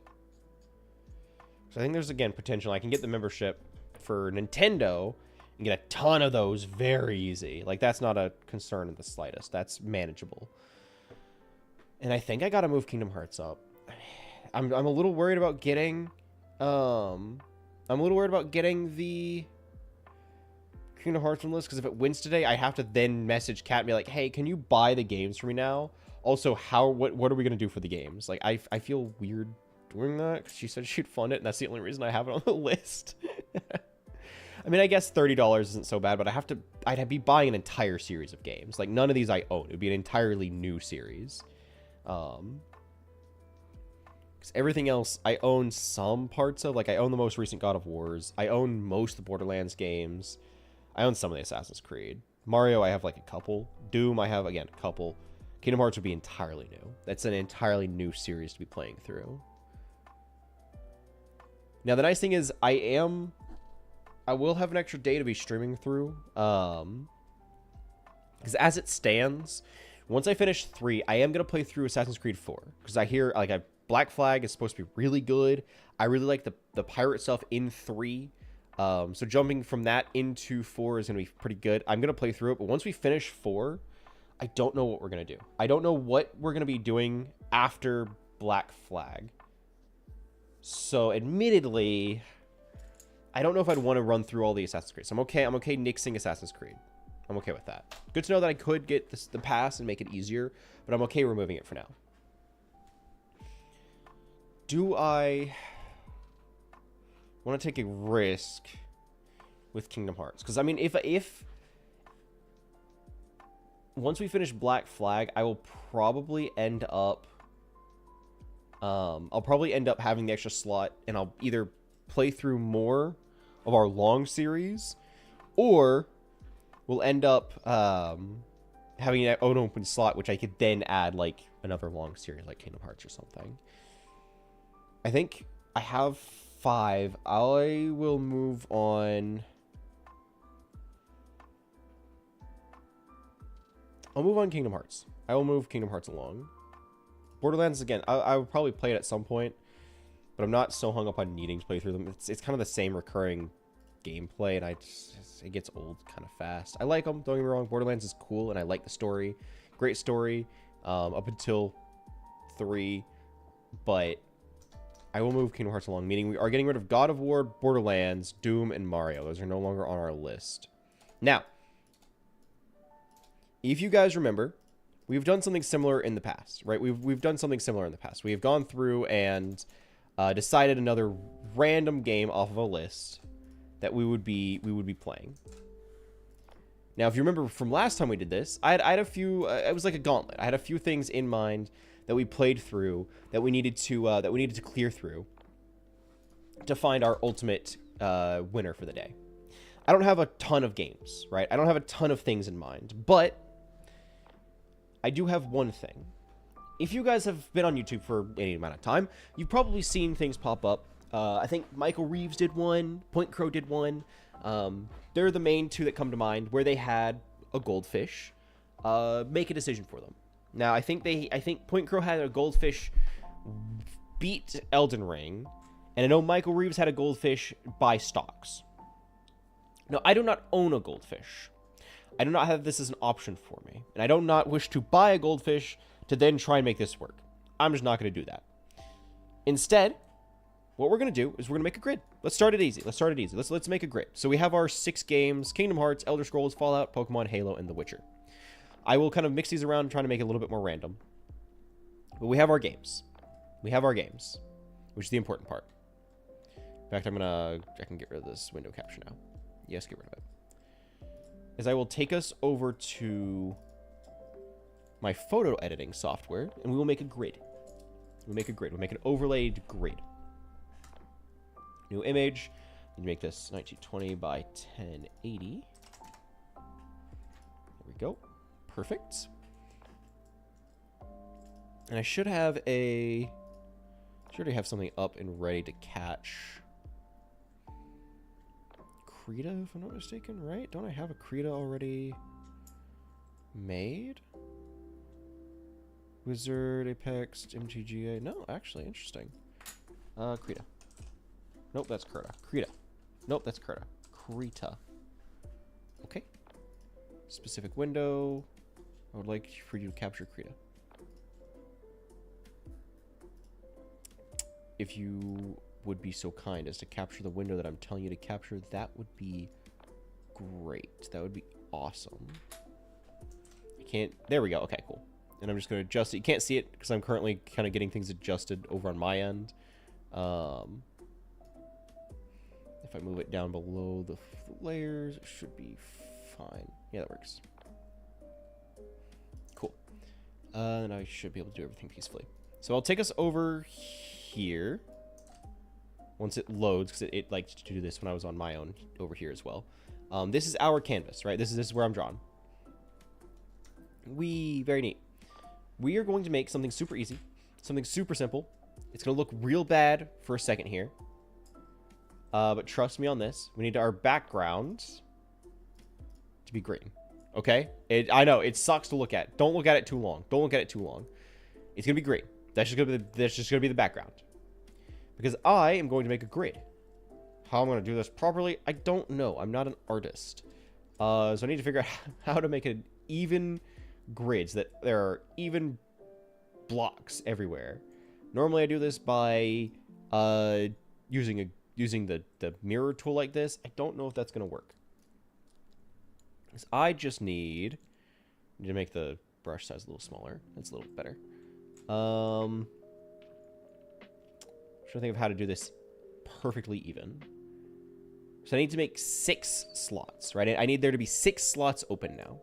So I think there's, again, potential. I can get the membership for Nintendo and get a ton of those very easy. Like, that's not a concern in the slightest. That's manageable. And I think I gotta move Kingdom Hearts up. I'm a little worried about getting... I'm a little worried about getting the Kingdom Hearts on list, because if it wins today, I have to then message Kat and be like, hey, can you buy the games for me now? Also, what are we gonna do for the games? Like, I feel weird doing that because she said she'd fund it, and that's the only reason I have it on the list. I mean, I guess $30 isn't so bad, but I'd be buying an entire series of games. Like, none of these I own. It would be an entirely new series. Because everything else I own some parts of. Like, I own the most recent God of Wars. I own most of the Borderlands games. I own some of the Assassin's Creed. Mario, I have like a couple. Doom, I have, again, a couple. Kingdom Hearts would be entirely new. That's an entirely new series to be playing through. Now, the nice thing is I will have an extra day to be streaming through. Because as it stands, once I finish 3, I am going to play through Assassin's Creed 4. Because I hear, like, Black Flag is supposed to be really good. I really like the pirate stuff in 3. So jumping from that into 4 is going to be pretty good. I'm going to play through it. But once we finish 4, I don't know what we're going to do. I don't know what we're going to be doing after Black Flag. So, admittedly, I don't know if I'd want to run through all the Assassin's Creed. So I'm okay nixing Assassin's Creed. I'm okay with that. Good to know that I could get the pass and make it easier, but I'm okay removing it for now. Do I want to take a risk with Kingdom Hearts? Because, I mean, if once we finish Black Flag, I will probably end up... I'll probably end up having the extra slot, and I'll either play through more of our long series, or we'll end up having an open slot, which I could then add, like, another long series, like Kingdom Hearts or something. I think I have 5. I will move on I'll move on Kingdom Hearts. I will move Kingdom Hearts along. Borderlands, again, I would probably play it at some point, but I'm not so hung up on needing to play through them. It's kind of the same recurring gameplay, and it gets old kind of fast. I like them, don't get me wrong. Borderlands is cool, and I like the story. Great story up until 3, but I will move Kingdom Hearts along, meaning we are getting rid of God of War, Borderlands, Doom, and Mario. Those are no longer on our list. Now, if you guys remember, we've done something similar in the past, right? We've done something similar in the past. We have gone through and decided another random game off of a list that we would be playing. Now, if you remember from last time we did this, I had a few. It was like a gauntlet. I had a few things in mind that we played through that we needed to clear through to find our ultimate winner for the day. I don't have a ton of games, right? I don't have a ton of things in mind, but I do have one thing. If you guys have been on YouTube for any amount of time, you've probably seen things pop up. I think Michael Reeves did one. Point Crow did one. They're the main two that come to mind where they had a goldfish make a decision for them. Now, I think Point Crow had a goldfish beat Elden Ring, and I know Michael Reeves had a goldfish buy stocks. Now, I do not own a goldfish. I do not have this as an option for me, and I do not wish to buy a goldfish to then try and make this work. I'm just not going to do that. Instead, what we're going to do is we're going to make a grid. Let's start it easy. Let's make a grid. So we have our 6 games: Kingdom Hearts, Elder Scrolls, Fallout, Pokemon, Halo, and The Witcher. I will kind of mix these around, trying to make it a little bit more random. But we have our games. Which is the important part. In fact, I can get rid of this window capture now. Yes, get rid of it. Is I will take us over to my photo editing software, and we will make a grid. We'll make an overlaid grid. New image. You make this 1920 by 1080. There we go. Perfect. And I should already have something up and ready to catch Krita, if I'm not mistaken, right? Don't I have a Krita already made? Wizard, Apex, MTGA. No, actually, interesting. Krita. Nope, that's Krita. Krita. Nope, that's Krita. Krita. Okay. Specific window. I would like for you to capture Krita. If you would be so kind as to capture the window that I'm telling you to capture, that would be great. That would be awesome. I can't... There we go. Okay, cool. And I'm just going to adjust it. You can't see it because I'm currently kind of getting things adjusted over on my end. If I move it down below the layers, it should be fine. Yeah, that works. Cool. And I should be able to do everything peacefully. So I'll take us over here. Once it loads, because it liked to do this when I was on my own over here as well. This is our canvas, right? This is where I'm drawn. Very neat. We are going to make something super easy, something super simple. It's going to look real bad for a second here. But trust me on this. We need our background to be green. Okay? I know, it sucks to look at. Don't look at it too long. Don't look at it too long. It's going to be green. That's just going to be the background. Because I am going to make a grid. How I'm going to do this properly, I don't know. I'm not an artist. So I need to figure out how to make an even grid so that there are even blocks everywhere. Normally I do this by using the mirror tool like this. I don't know if that's going to work. Because I just need to make the brush size a little smaller. That's a little better. I'm trying to think of how to do this perfectly even. So I need to make 6 slots, right? I need there to be 6 slots open now.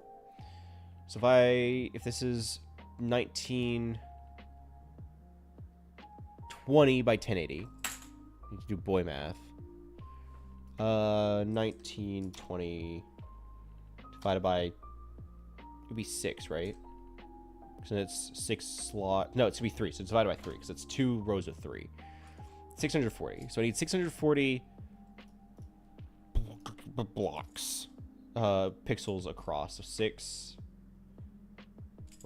So if this is 1920 by 1080, I need to do boy math. 1920 divided by, it would be 6, right? So it's 6 slot. No, it's going to be 3. So it's divided by 3 because it's 2 rows of 3. 640. So I need 640 blocks, pixels across. So 6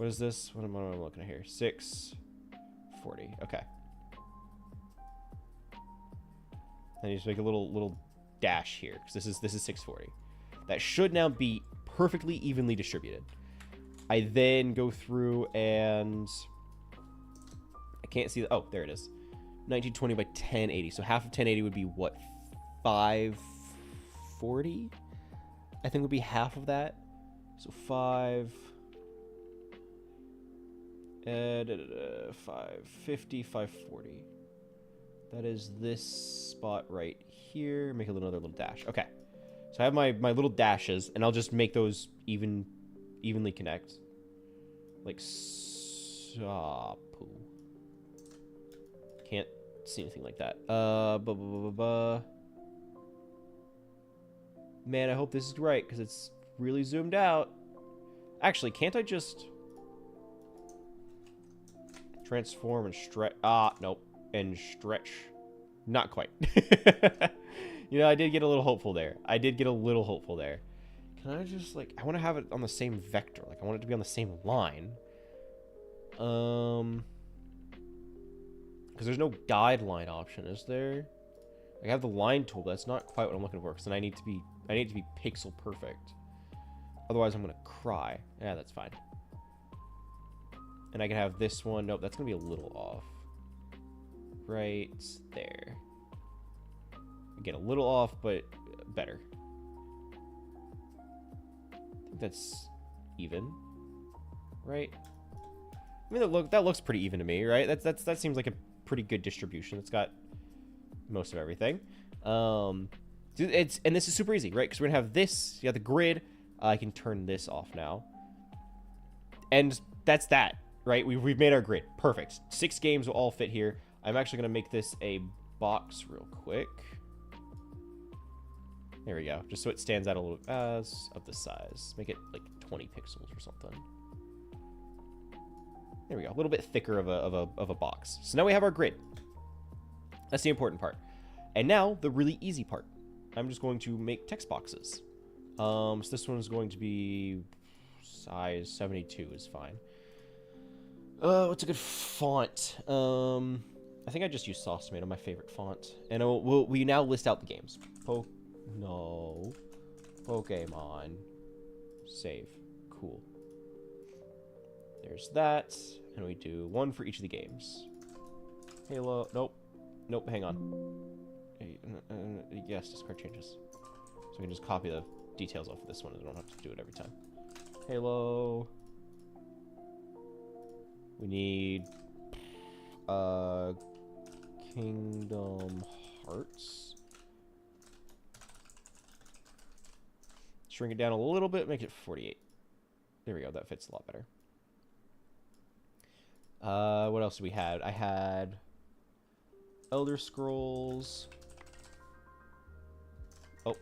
What is this? What am I looking at here? 640. Okay. And you just make a little dash here because this is 640. That should now be perfectly evenly distributed. I then go through and I can't see the, oh, there it is. 1920 by 1080. So half of 1080 would be what? 540? I think would be half of that. So 550, 540. That is this spot right here. Make another little dash. Okay. So I have my little dashes, and I'll just make those evenly connect. Like so. Can't see anything like that. Man, I hope this is right, because it's really zoomed out. Actually, can't I just transform and stretch? Ah, nope. And stretch. Not quite. You know, I did get a little hopeful there. Can I just, like, I want to have it on the same vector. Like, I want it to be on the same line. Because there's no guideline option, is there? I have the line tool, but that's not quite what I'm looking for. Because then I need to be pixel perfect. Otherwise, I'm gonna cry. Yeah, that's fine. And I can have this one. Nope, that's gonna be a little off. Right there. Again, a little off, but better. I think that's even, right? I mean, that looks pretty even to me, right? That seems like a pretty good distribution. It's got most of everything. And this is super easy, right? Because we're gonna have this. You got the grid. I can turn this off now, and that's that, right? We've made our grid perfect. 6 games will all fit here. I'm actually gonna make this a box real quick. There we go. Just so it stands out a little as of the size. Make it like 20 pixels or something. There we go. A little bit thicker of a box. So now we have our grid. That's the important part. And now the really easy part. I'm just going to make text boxes. So this one is going to be size 72 is fine. What's a good font? I think I just use Sauce Tomato, my favorite font. And we now list out the games. Pokemon. Save. Cool. There's that. And we do one for each of the games. Halo. Nope, hang on. Yes, discard changes. So we can just copy the details off of this one and I don't have to do it every time. Halo. We need Kingdom Hearts. Shrink it down a little bit, make it 48. There we go, that fits a lot better. What else do we have? I had Elder Scrolls. Oh,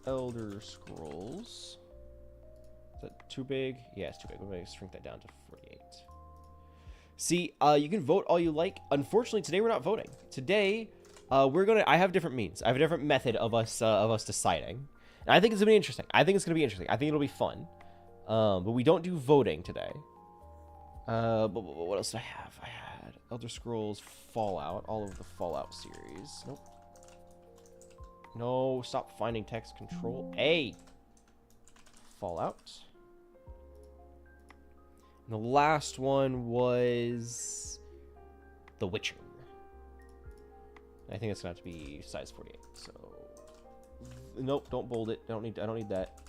Elder Scrolls. Is that too big? Yeah, it's too big. We're going to shrink that down to 48. See, you can vote all you like. Unfortunately, today we're not voting. Today, I have different means. I have a different method of us deciding. And I think it's going to be interesting. I think it'll be fun. But we don't do voting today. But what else did I have? I had Elder Scrolls Fallout, all of the Fallout series. Nope. No, stop finding text. Control A. Fallout. And the last one was The Witcher. I think it's gonna have to be size 48. So nope, don't bold it. I don't need that.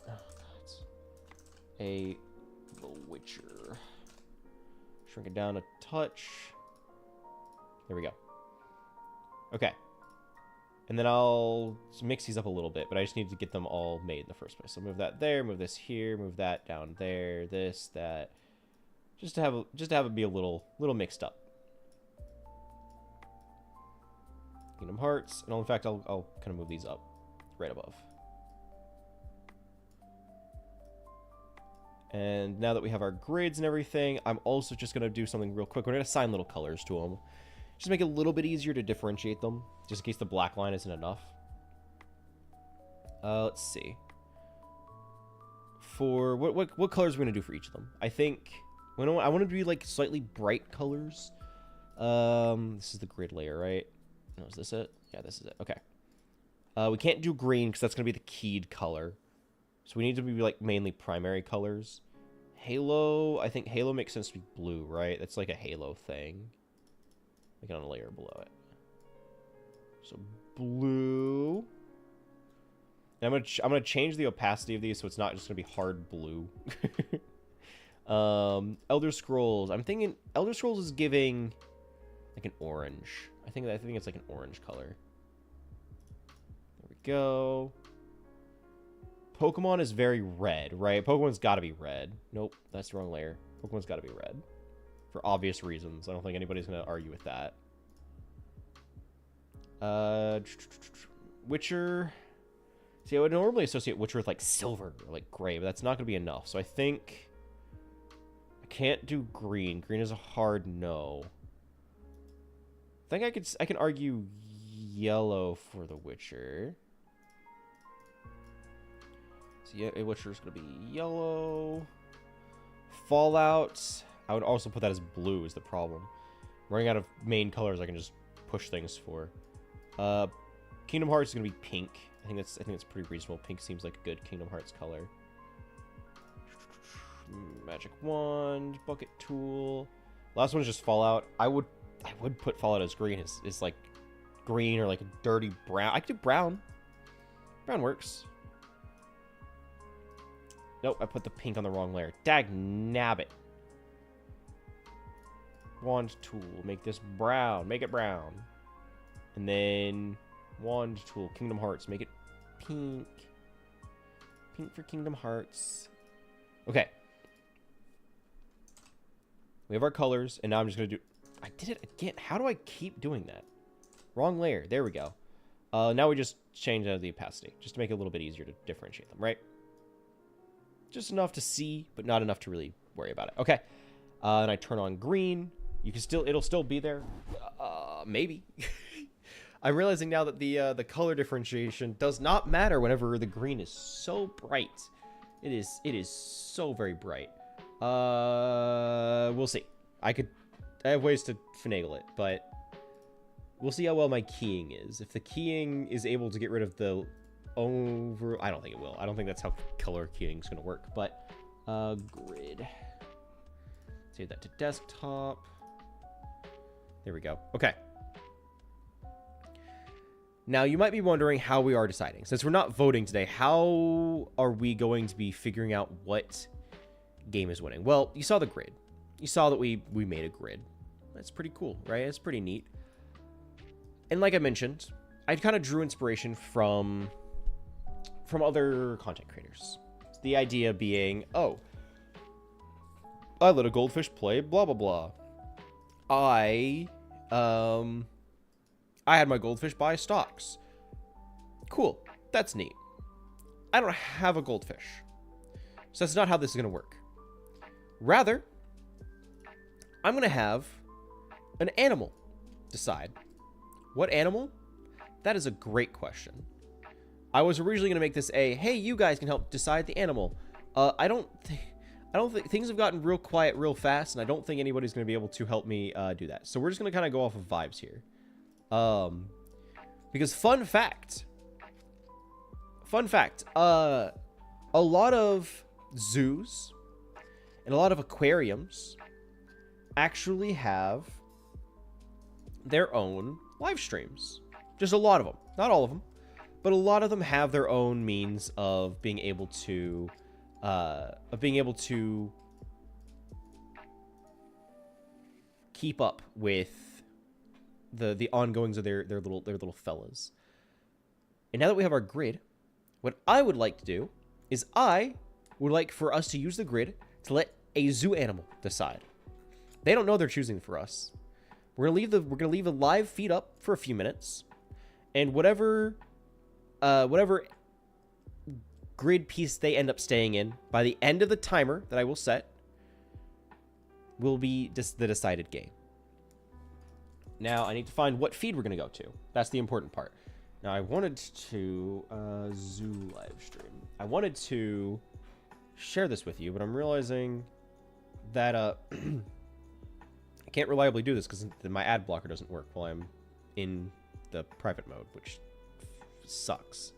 Oh, God. The Witcher. Shrink it down a touch. There we go. Okay. And then I'll mix these up a little bit, but I just need to get them all made in the first place. So move that there, move this here, move that down there, this, that. Just to have it be a little mixed up. Kingdom Hearts, and in fact I'll kind of move these up right above. And now that we have our grids and everything, I'm also just gonna do something real quick. We're gonna assign little colors to them. Just make it a little bit easier to differentiate them, just in case the black line isn't enough. Let's see. for what colors we're gonna do for each of them. I think I want to be like slightly bright colors. This is the grid layer, right? No, is this it? Yeah, this is it. Okay. We can't do green because that's gonna be the keyed color. So we need to be like mainly primary colors. Halo, I think halo makes sense to be blue, right? That's like a halo thing. Like on a layer below it. So blue. And I'm gonna change the opacity of these so it's not just gonna be hard blue. Elder Scrolls. I'm thinking Elder Scrolls is giving like an orange. I think it's like an orange color. There we go. Pokemon is very red, right? Pokemon's got to be red. Nope, that's the wrong layer. Pokemon's got to be red for obvious reasons. I don't think anybody's gonna argue with that. Witcher. See, I would normally associate Witcher with like silver or like gray, but that's not gonna be enough. So I think I can't do green. Green is a hard no. I think I can argue yellow for the Witcher. So yeah, Witcher's gonna be yellow. Fallout. I would also put that as blue is the problem. I'm running out of main colors I can just push things for. Kingdom Hearts is gonna be pink. I think that's pretty reasonable. Pink seems like a good Kingdom Hearts color. Magic wand, bucket tool. Last one is just Fallout. I would put Fallout as green. Is like green or like a dirty brown. I could do brown. Brown works. Nope, I put the pink on the wrong layer. Dag nabbit. Wand tool. Make this brown. Make it brown. And then wand tool. Kingdom Hearts. Make it pink. Pink for Kingdom Hearts. Okay. We have our colors, and now I'm just going to do... I did it again. How do I keep doing that? Wrong layer. There we go. Now we just change the opacity, just to make it a little bit easier to differentiate them, right? Just enough to see, but not enough to really worry about it. Okay. And I turn on green. You can still... It'll still be there. Maybe. I'm realizing now that the color differentiation does not matter whenever the green is so bright. It is so very bright. We'll see. I have ways to finagle it, but we'll see how well my keying is. If the keying is able to get rid of the I don't think it will. I don't think that's how color keying is going to work, but grid. Save that to desktop. There we go. Okay. Now, you might be wondering how we are deciding. Since we're not voting today, how are we going to be figuring out what game is winning? Well, you saw the grid. You saw that we made a grid. That's pretty cool, right? It's pretty neat. And like I mentioned, I kind of drew inspiration from other content creators. The idea being, oh, I let a goldfish play blah, blah, blah. I had my goldfish buy stocks. Cool. That's neat. I don't have a goldfish. So that's not how this is going to work. Rather, I'm going to have an animal decide. What animal? That is a great question. I was originally going to make this hey, you guys can help decide the animal. I don't think things have gotten real quiet real fast, and I don't think anybody's going to be able to help me do that. So we're just going to kind of go off of vibes here. Because fun fact, a lot of zoos and a lot of aquariums actually have their own live streams. Just a lot of them, not all of them, but a lot of them have their own means of being able to keep up with the ongoings of their little fellas. And now that we have our grid, what I would like to do is I would like for us to use the grid to let a zoo animal decide. They don't know they're choosing for us. We're gonna leave a live feed up for a few minutes, and whatever grid piece they end up staying in by the end of the timer that I will set will be just the decided game. Now, I need to find what feed we're going to go to. That's the important part. Now, I wanted to zoo live stream. I wanted to share this with you, but I'm realizing that I can't reliably do this because my ad blocker doesn't work while I'm in the private mode, which sucks.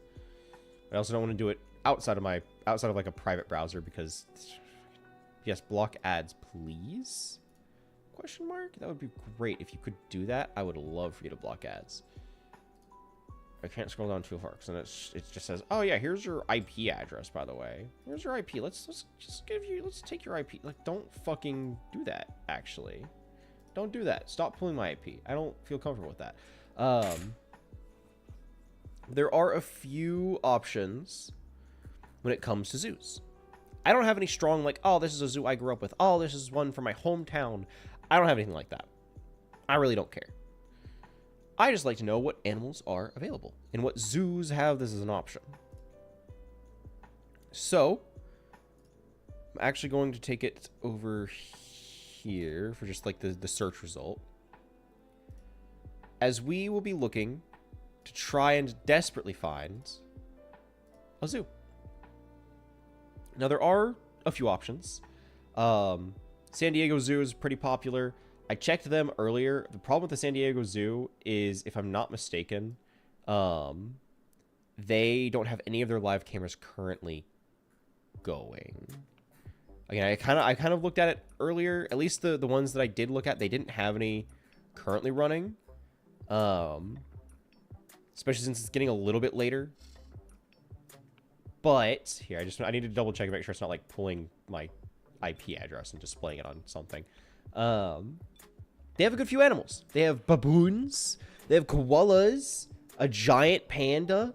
I also don't want to do it outside of like a private browser because yes, block ads, please? Question mark? That would be great if you could do that. I would love for you to block ads. I can't scroll down too far because it just says, "Oh yeah, here's your IP address, by the way. Here's your IP. Let's take your IP." Like, don't fucking do that. Actually, don't do that. Stop pulling my IP. I don't feel comfortable with that. There are a few options when it comes to zoos. I don't have any strong like, "Oh, this is a zoo I grew up with. Oh, this is one from my hometown." I don't have anything like that. I really don't care. I just like to know what animals are available and what zoos have this as an option. So, I'm actually going to take it over here for just like the search result, as we will be looking to try and desperately find a zoo. Now, there are a few options. San Diego Zoo is pretty popular. I checked them earlier. The problem with the San Diego Zoo is, if I'm not mistaken, they don't have any of their live cameras currently going. Again, I kind of looked at it earlier. At least the ones that I did look at, they didn't have any currently running. Especially since it's getting a little bit later. But here, I need to double check and make sure it's not like pulling my IP address and displaying it on something. They have a good few animals. They have baboons. They have koalas. A giant panda.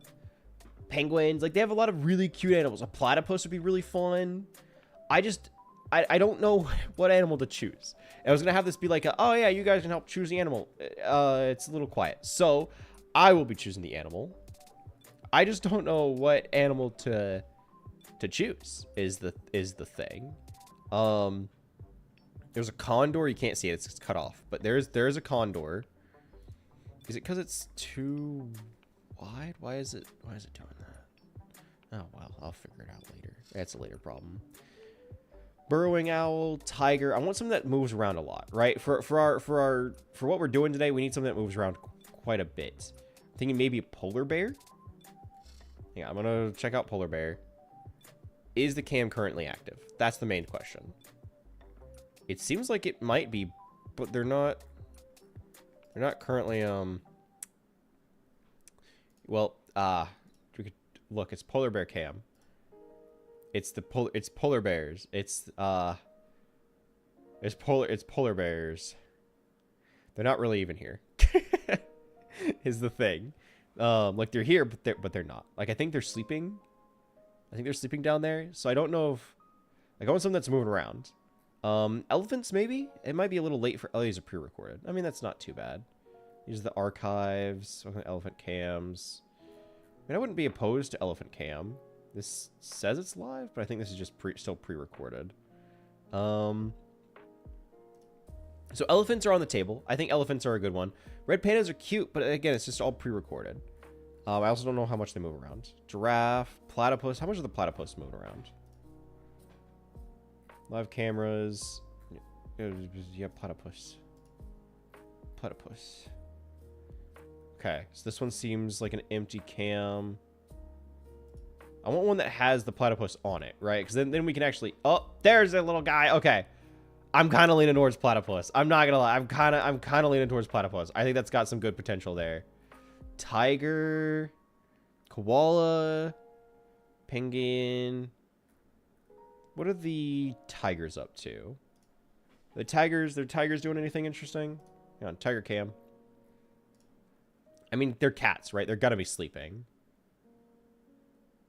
Penguins. Like, they have a lot of really cute animals. A platypus would be really fun. I don't know what animal to choose. I was going to have this be like, oh yeah, you guys can help choose the animal. It's a little quiet. So, I will be choosing the animal. I just don't know what animal to choose is the thing. There's a condor. You can't see it. It's cut off. But there's a condor. Is it because it's too wide? Why is it doing that? Oh, well, I'll figure it out later. That's a later problem. Burrowing owl, tiger. I want something that moves around a lot, right? For what we're doing today, we need something that moves around quite a bit. I'm thinking maybe a polar bear. Yeah, I'm gonna check out polar bear. Is the cam currently active? That's the main question. It seems like it might be, but they're not currently, well, we could look, it's polar bear cam. It's polar bears. It's polar bears. They're not really even here. Is the thing. Like, they're here, but they're not. Like, I think they're sleeping. I think they're sleeping down there. So I don't know if, like, I want something that's moving around. Elephants, maybe? It might be a little late for... Oh, these are pre-recorded. I mean, that's not too bad. These are the archives. Elephant cams. I mean, I wouldn't be opposed to elephant cam. This says it's live, but I think this is just still pre-recorded. So elephants are on the table. I think elephants are a good one. Red pandas are cute, but again, it's just all pre-recorded. I also don't know how much they move around. Giraffe, platypus. How much are the platypus moving around? Live cameras. Yeah, platypus. Platypus. Okay, so this one seems like an empty cam. I want one that has the platypus on it, right? Because then we can actually... Oh, there's a little guy. Okay. I'm kind of leaning towards platypus. I'm not going to lie. I'm kind of leaning towards platypus. I think that's got some good potential there. Tiger. Koala. Penguin. What are the tigers up to? The tigers doing anything interesting? Hang on, tiger cam. I mean, they're cats, right? They're gonna be sleeping.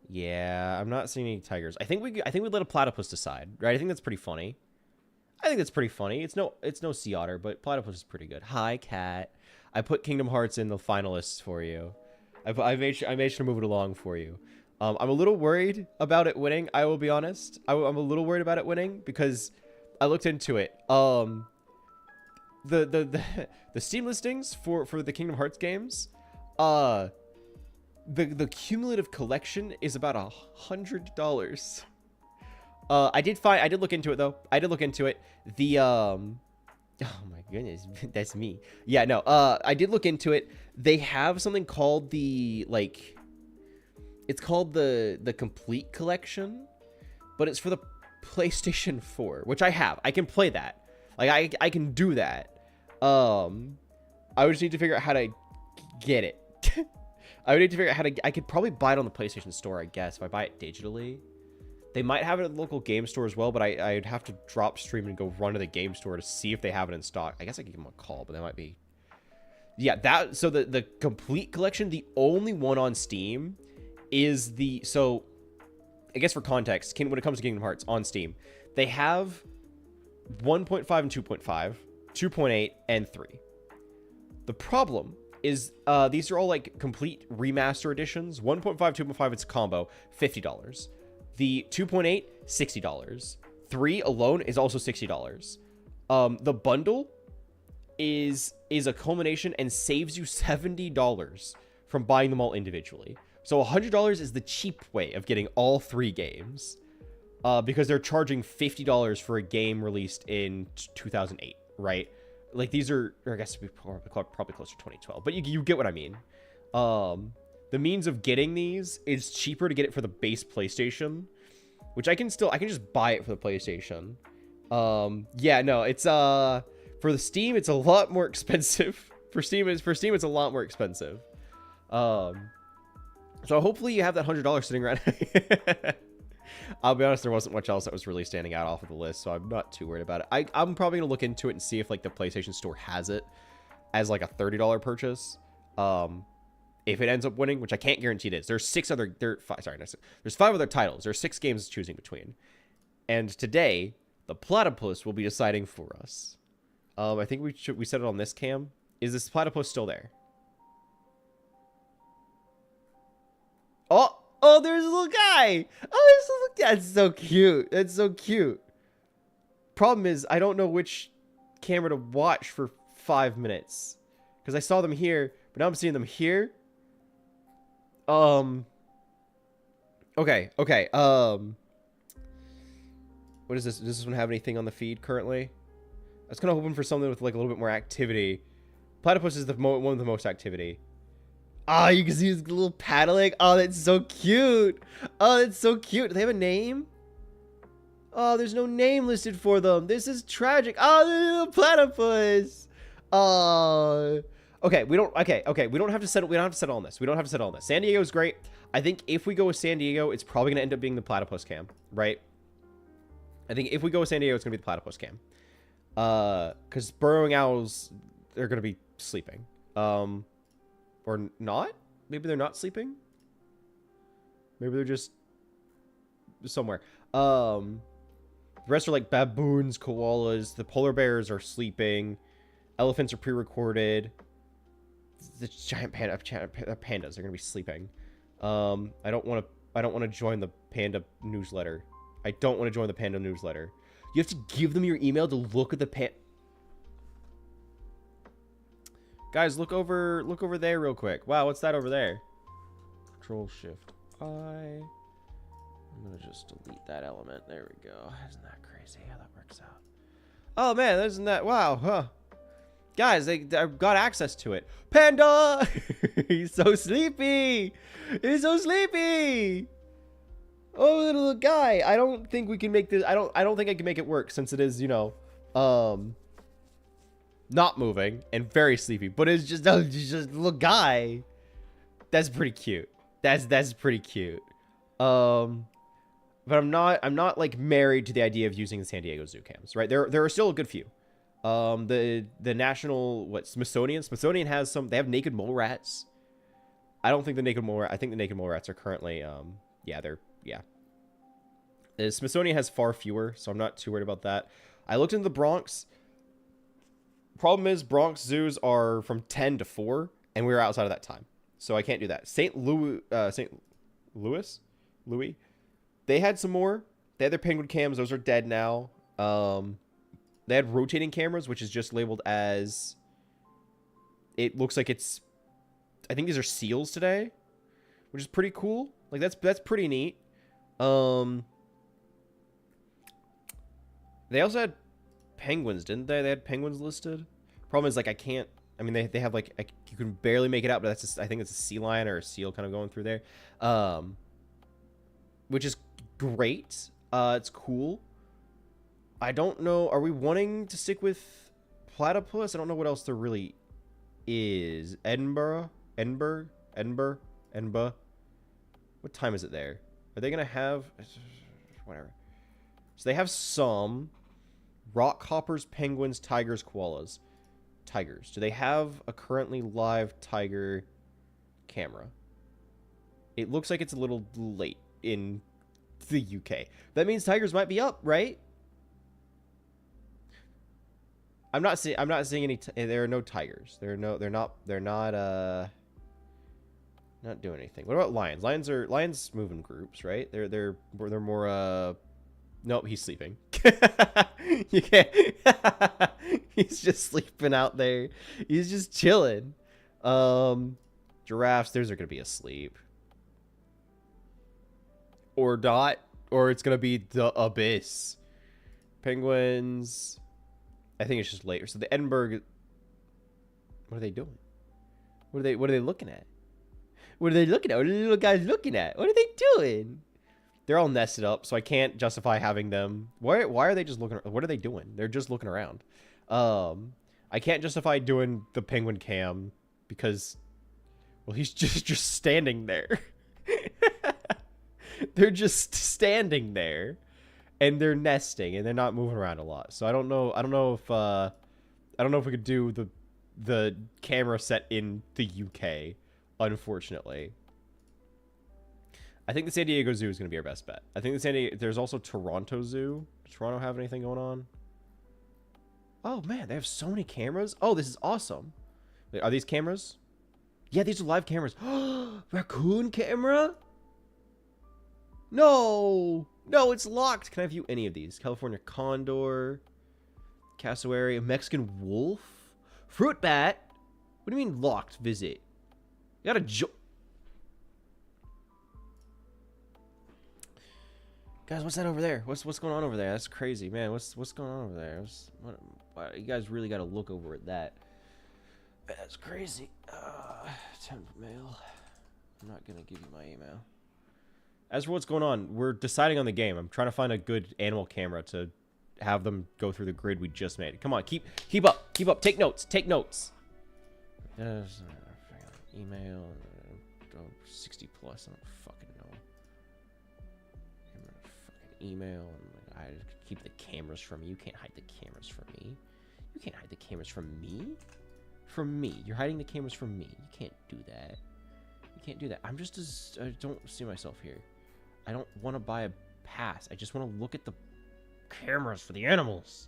Yeah, I'm not seeing any tigers. I think we let a platypus decide, right? I think that's pretty funny. It's no sea otter, but platypus is pretty good. Hi, cat. I put Kingdom Hearts in the finalists for you. I made sure to move it along for you. I'm a little worried about it winning. I will be honest. I'm a little worried about it winning because I looked into it. The Steam listings for the Kingdom Hearts games, the cumulative collection is about $100. I did look into it though. I did look into it. The oh my goodness, that's me. Yeah, no. I did look into it. They have something called the like, it's called the Complete Collection, but it's for the PlayStation 4, which I have. I can play that. Like I can do that. I would just need to figure out how to get it. I would need to figure out how to. I could probably buy it on the PlayStation Store, I guess, if I buy it digitally. They might have it at the local game store as well, but I'd have to drop stream and go run to the game store to see if they have it in stock. I guess I could give them a call, but they might be. Yeah, that. So the Complete Collection, the only one on Steam, is the. So, I guess for context, when it comes to Kingdom Hearts on Steam, they have 1.5 and 2.5, 2.8, and 3. The problem is these are all like complete remaster editions. 1.5, 2.5, it's a combo, $50. The 2.8, $60. 3 alone is also $60. The bundle is a culmination and saves you $70 from buying them all individually. So $100 is the cheap way of getting all 3 games, because they're charging $50 for a game released in 2008, right? Like these are, or I guess it'd be probably closer to 2012, but you get what I mean. The means of getting these is cheaper to get it for the base PlayStation, which I can just buy it for the PlayStation. Yeah, no, it's for the Steam, it's a lot more expensive. For Steam, it's a lot more expensive. So hopefully you have that $100 sitting around. I'll be honest, there wasn't much else that was really standing out off of the list, so I'm not too worried about it. I'm probably gonna look into it and see if like the PlayStation Store has it as like a $30 purchase. If it ends up winning, which I can't guarantee it is. There's 5 other titles. There's 6 games choosing between. And today, the platypus will be deciding for us. I think we set it on this cam. Is this platypus still there? Oh, there's a little guy. Oh, that's so cute. That's so cute. Problem is, I don't know which camera to watch for 5 minutes. Because I saw them here, but now I'm seeing them here. Okay. What is this? Does this one have anything on the feed currently? I was kind of hoping for something with like a little bit more activity. Platypus is one with the most activity. Ah, you can see his little paddling. Oh, that's so cute. Oh, that's so cute. Do they have a name? Oh, there's no name listed for them. This is tragic. Oh, the little platypus. Oh. Okay, we don't have to settle on this. San Diego's great. I think if we go with San Diego, it's probably gonna end up being the platypus cam, right? I think if we go with San Diego, it's gonna be the platypus cam. Because burrowing owls, they're gonna be sleeping. Or not? Maybe they're not sleeping? Maybe they're just somewhere. The rest are like baboons, koalas, the polar bears are sleeping, elephants are pre-recorded. The giant pandas are gonna be sleeping. I don't want to join the panda newsletter. You have to give them your email to look at the Guys, look over there real quick. Wow, what's that over there? Control Shift I. I'm gonna just delete that element. There we go. Isn't that crazy how that works out? Oh man, isn't that wow? Huh? Guys, I've got access to it. Panda! He's so sleepy! He's so sleepy! Oh, little guy. I don't think we can make this. I don't think I can make it work since it is, you know, not moving and very sleepy. But it's just a little guy. That's pretty cute. That's pretty cute. But I'm not like married to the idea of using the San Diego Zoo cams, right? There are still a good few. The national Smithsonian has some. They have naked mole rats. I think the naked mole rats are currently the Smithsonian has far fewer, so I'm not too worried about that. I looked into the Bronx. Problem is Bronx zoos are from 10 to 4 and we were outside of that time, so I can't do that. St. Louis, they had some more. They had their penguin cams. Those are dead now. They had rotating cameras, which is just labeled as, it looks like it's, I think these are seals today, which is pretty cool. Like that's pretty neat. They also had penguins, didn't they? They had penguins listed. Problem is, like, I can't. I mean, they have like you can barely make it out, but that's just, I think it's a sea lion or a seal kind of going through there, which is great. It's cool. I don't know. Are we wanting to stick with platypus? I don't know what else there really is. Edinburgh. What time is it there? Are they gonna have whatever? So they have some rock hoppers, penguins, tigers, koalas. Tigers. Do they have a currently live tiger camera? It looks like it's a little late in the UK. That means tigers might be up, right? I'm not seeing any. There are no tigers. They're not doing anything. What about lions? Lions move in groups, right? They're more nope, he's sleeping. You can't. He's just sleeping out there. He's just chilling. Giraffes, theirs are gonna be asleep. Or not, or it's gonna be the abyss. Penguins, I think it's just later. So the Edinburgh, what are they doing? What are they looking at? What are they looking at? What are the little guys looking at? What are they doing? They're all nested up, so I can't justify having them. Why are they just looking? What are they doing? They're just looking around. I can't justify doing the penguin cam because, well, he's just standing there. They're just standing there, and they're nesting, and they're not moving around a lot. So I don't know if we could do the camera set in the UK, unfortunately. I think the San Diego Zoo is going to be our best bet. I think there's also Toronto Zoo. Does Toronto have anything going on? Oh, man, they have so many cameras. Oh, this is awesome. Wait, are these cameras? Yeah, these are live cameras. Raccoon camera? No. No, it's locked. Can I view any of these? California condor, cassowary, a Mexican wolf, fruit bat. What do you mean locked visit? You gotta Guys, what's that over there? What's going on over there? That's crazy, man. What's going on over there? You guys really got to look over at that. That's crazy. Temp mail. I'm not gonna give you my email. As for what's going on, we're deciding on the game. I'm trying to find a good animal camera to have them go through the grid we just made. Come on, keep up. Take notes. Email 60 plus. I don't fucking know. Email. I keep the cameras from you. You can't hide the cameras from me. You can't hide the cameras from me. From me. You're hiding the cameras from me. You can't do that. You can't do that. I don't see myself here. I don't want to buy a pass. I just want to look at the cameras for the animals.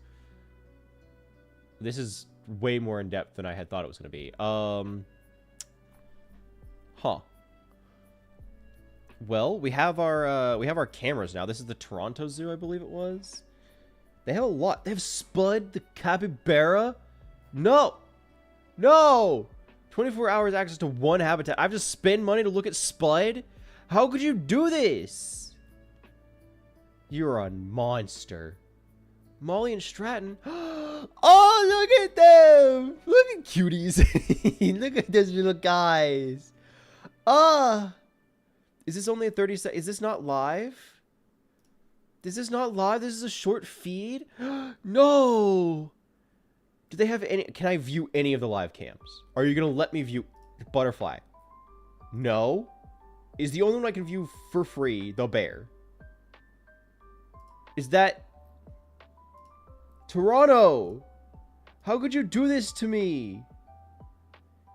This is way more in depth than I had thought it was going to be. Well, we have our cameras now. This is the Toronto Zoo, I believe it was. They have a lot. They have Spud, the capybara. No. 24 hours access to one habitat. I have to spend money to look at Spud? How could you do this? You're a monster. Molly and Stratton. Oh, look at them. Look at cuties. Look at those little guys. Is this only a 30 second? Is this not live? Is this not live? This is a short feed? No. Do they have any? Can I view any of the live cams? Are you going to let me view Butterfly? No. Is the only one I can view for free the bear? Is that Toronto? How could you do this to me?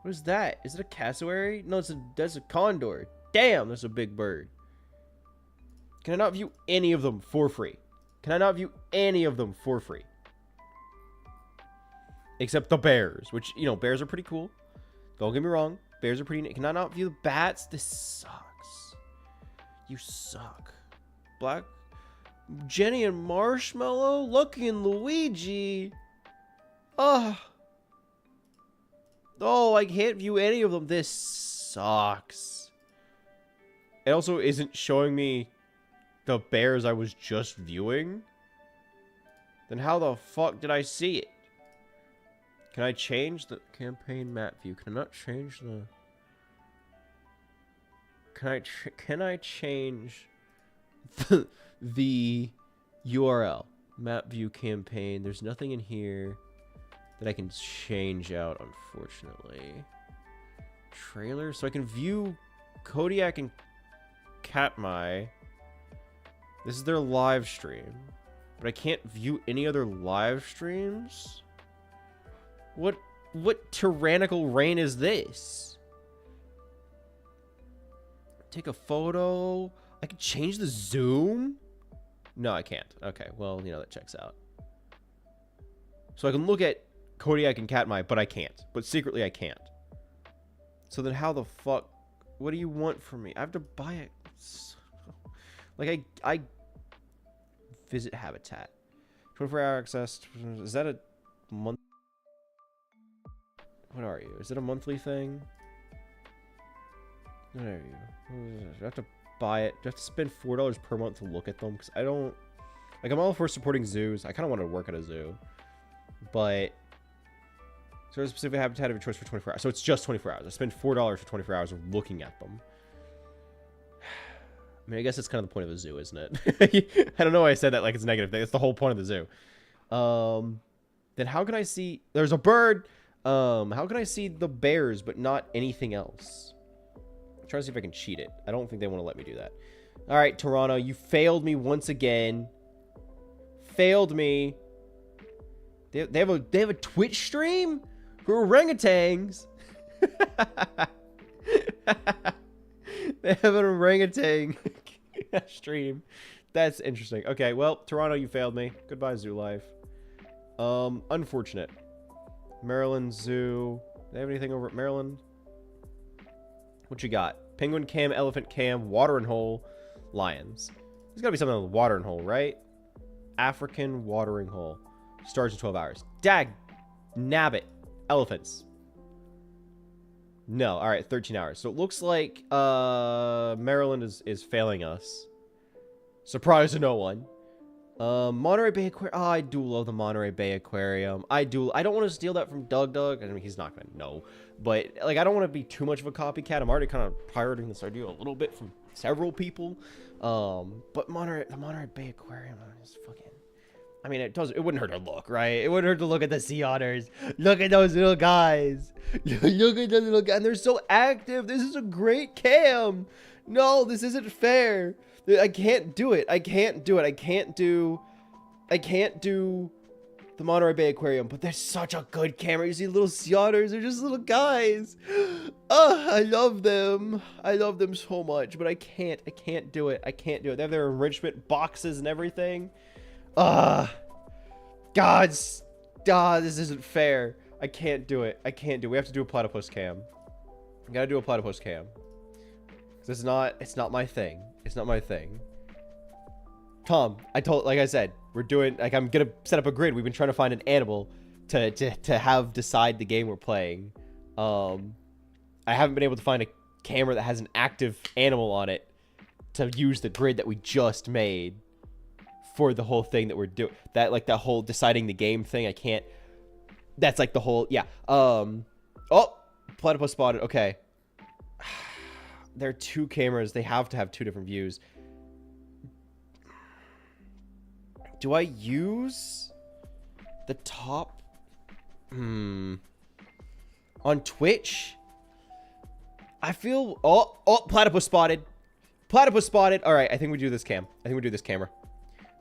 What is that? Is it a cassowary? No, that's a condor. Damn, that's a big bird. Can I not view any of them for free? Can I not view any of them for free? Except the bears, which, you know, bears are pretty cool. Don't get me wrong. Bears are pretty neat. Can I not view the bats? This sucks. You suck. Black Jenny and Marshmallow? Lucky and Luigi? Oh, I can't view any of them. This sucks. It also isn't showing me the bears I was just viewing. Then how the fuck did I see it? Can I change the campaign map view? Can I not change the... Can I change the URL? Map view campaign. There's nothing in here that I can change out, unfortunately. Trailer? So I can view Kodiak and Katmai. This is their live stream. But I can't view any other live streams? What tyrannical reign is this? Take a photo. I can change the zoom? No, I can't. Okay, well, you know, that checks out. So I can look at Kodiak and Katmai, but I can't. But secretly I can't. So then how the fuck... What do you want from me? I have to buy it. Like, I visit habitat. 24-hour access. Is that a month? What are you? Is it a monthly thing? What are you? Do I have to buy it? Do I have to spend $4 per month to look at them? Because I don't... Like, I'm all for supporting zoos. I kind of want to work at a zoo. But... So a specific habitat of your choice for 24 hours. So it's just 24 hours. I spend $4 for 24 hours of looking at them. I mean, I guess that's kind of the point of a zoo, isn't it? I don't know why I said that like it's a negative thing. It's the whole point of the zoo. Then how can I see... There's a bird! How can I see the bears but not anything else? I'm trying to see if I can cheat it. I don't think they want to let me do that. Alright, Toronto, you failed me once again. Failed me. They have a Twitch stream for orangutans. They have an orangutan stream. That's interesting. Okay, well, Toronto, you failed me. Goodbye, Zoo Life. Unfortunate. Maryland Zoo. Do they have anything over at Maryland? What you got? Penguin cam, elephant cam, watering hole, lions. There's gotta be something with watering hole, right? African watering hole. Starts in 12 hours. Dag nabbit. Elephants. No. All right, 13 hours. So it looks like Maryland is failing us. Surprise to no one. Monterey Bay Aquarium. Oh, I do love the Monterey Bay Aquarium. I don't want to steal that from Doug. I mean, he's not going to know. But, like, I don't want to be too much of a copycat. I'm already kind of pirating this idea a little bit from several people. But the Monterey Bay Aquarium is fucking... I mean, it wouldn't hurt to look, right? It wouldn't hurt to look at the sea otters. Look at those little guys. Look at those little guys. And they're so active. This is a great cam. No, this isn't fair. I can't do it. I can't do the Monterey Bay Aquarium, but they're such a good camera. You see little sea otters. They're just little guys. Oh, I love them. I love them so much, but I can't do it. They have their enrichment boxes and everything. God, this isn't fair. I can't do it. We have to do a platypus cam. I gotta do a platypus cam. It's not my thing. It's not my thing. Tom, like I said, we're doing, like, I'm gonna set up a grid. We've been trying to find an animal to have decide the game we're playing. I haven't been able to find a camera that has an active animal on it to use the grid that we just made for the whole thing that we're doing. That, like, that whole deciding the game thing, I can't. That's like the whole, yeah. Oh, platypus spotted. Okay. There are two cameras. They have to have two different views. Do I use the top? On Twitch? I feel... Oh, platypus spotted. Platypus spotted. All right, I think we do this cam. I think we do this camera.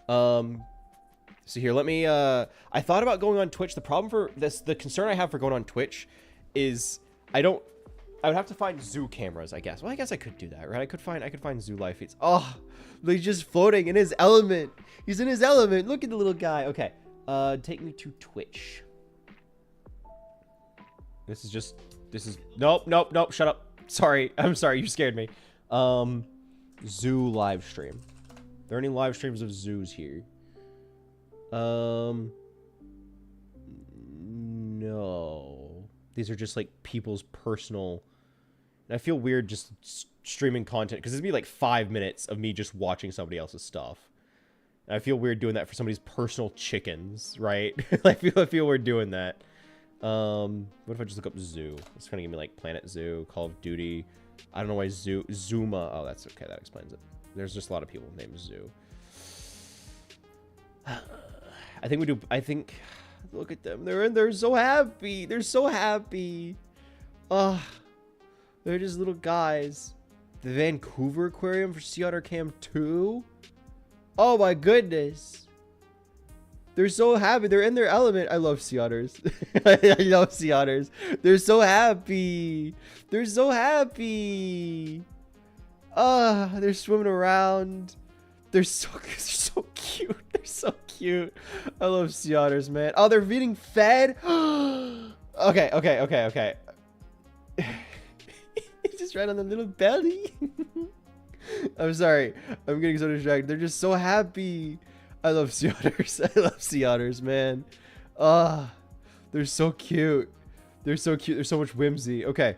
So here, let me... I thought about going on Twitch. The problem for this... The concern I have for going on Twitch is I would have to find zoo cameras, I guess. Well, I guess I could do that, right? I could find zoo live feeds. Oh, he's just floating in his element. He's in his element. Look at the little guy. Okay. Take me to Twitch. Nope. Shut up. Sorry. I'm sorry. You scared me. Zoo live stream. Are there any live streams of zoos here? No. These are just like people's personal... And I feel weird just streaming content because it'd be like 5 minutes of me just watching somebody else's stuff. I feel weird doing that for somebody's personal chickens, right? I feel weird doing that. What if I just look up zoo? It's gonna give me like Planet Zoo, Call of Duty. I don't know why Zuma. Oh, that's okay. That explains it. There's just a lot of people named Zoo. I think we do. I think. Look at them. They're so happy. They're so happy. They're just little guys. The Vancouver Aquarium for Sea Otter Cam 2. Oh my goodness. They're so happy. They're in their element. I love sea otters. I love sea otters. They're so happy. They're so happy. They're swimming around. They're so cute. They're so cute. I love sea otters, man. Oh, they're being fed. Okay. He just ran on the little belly. I'm sorry. I'm getting so distracted. They're just so happy. I love sea otters. I love sea otters, man. They're so cute. They're so cute. There's so much whimsy. Okay.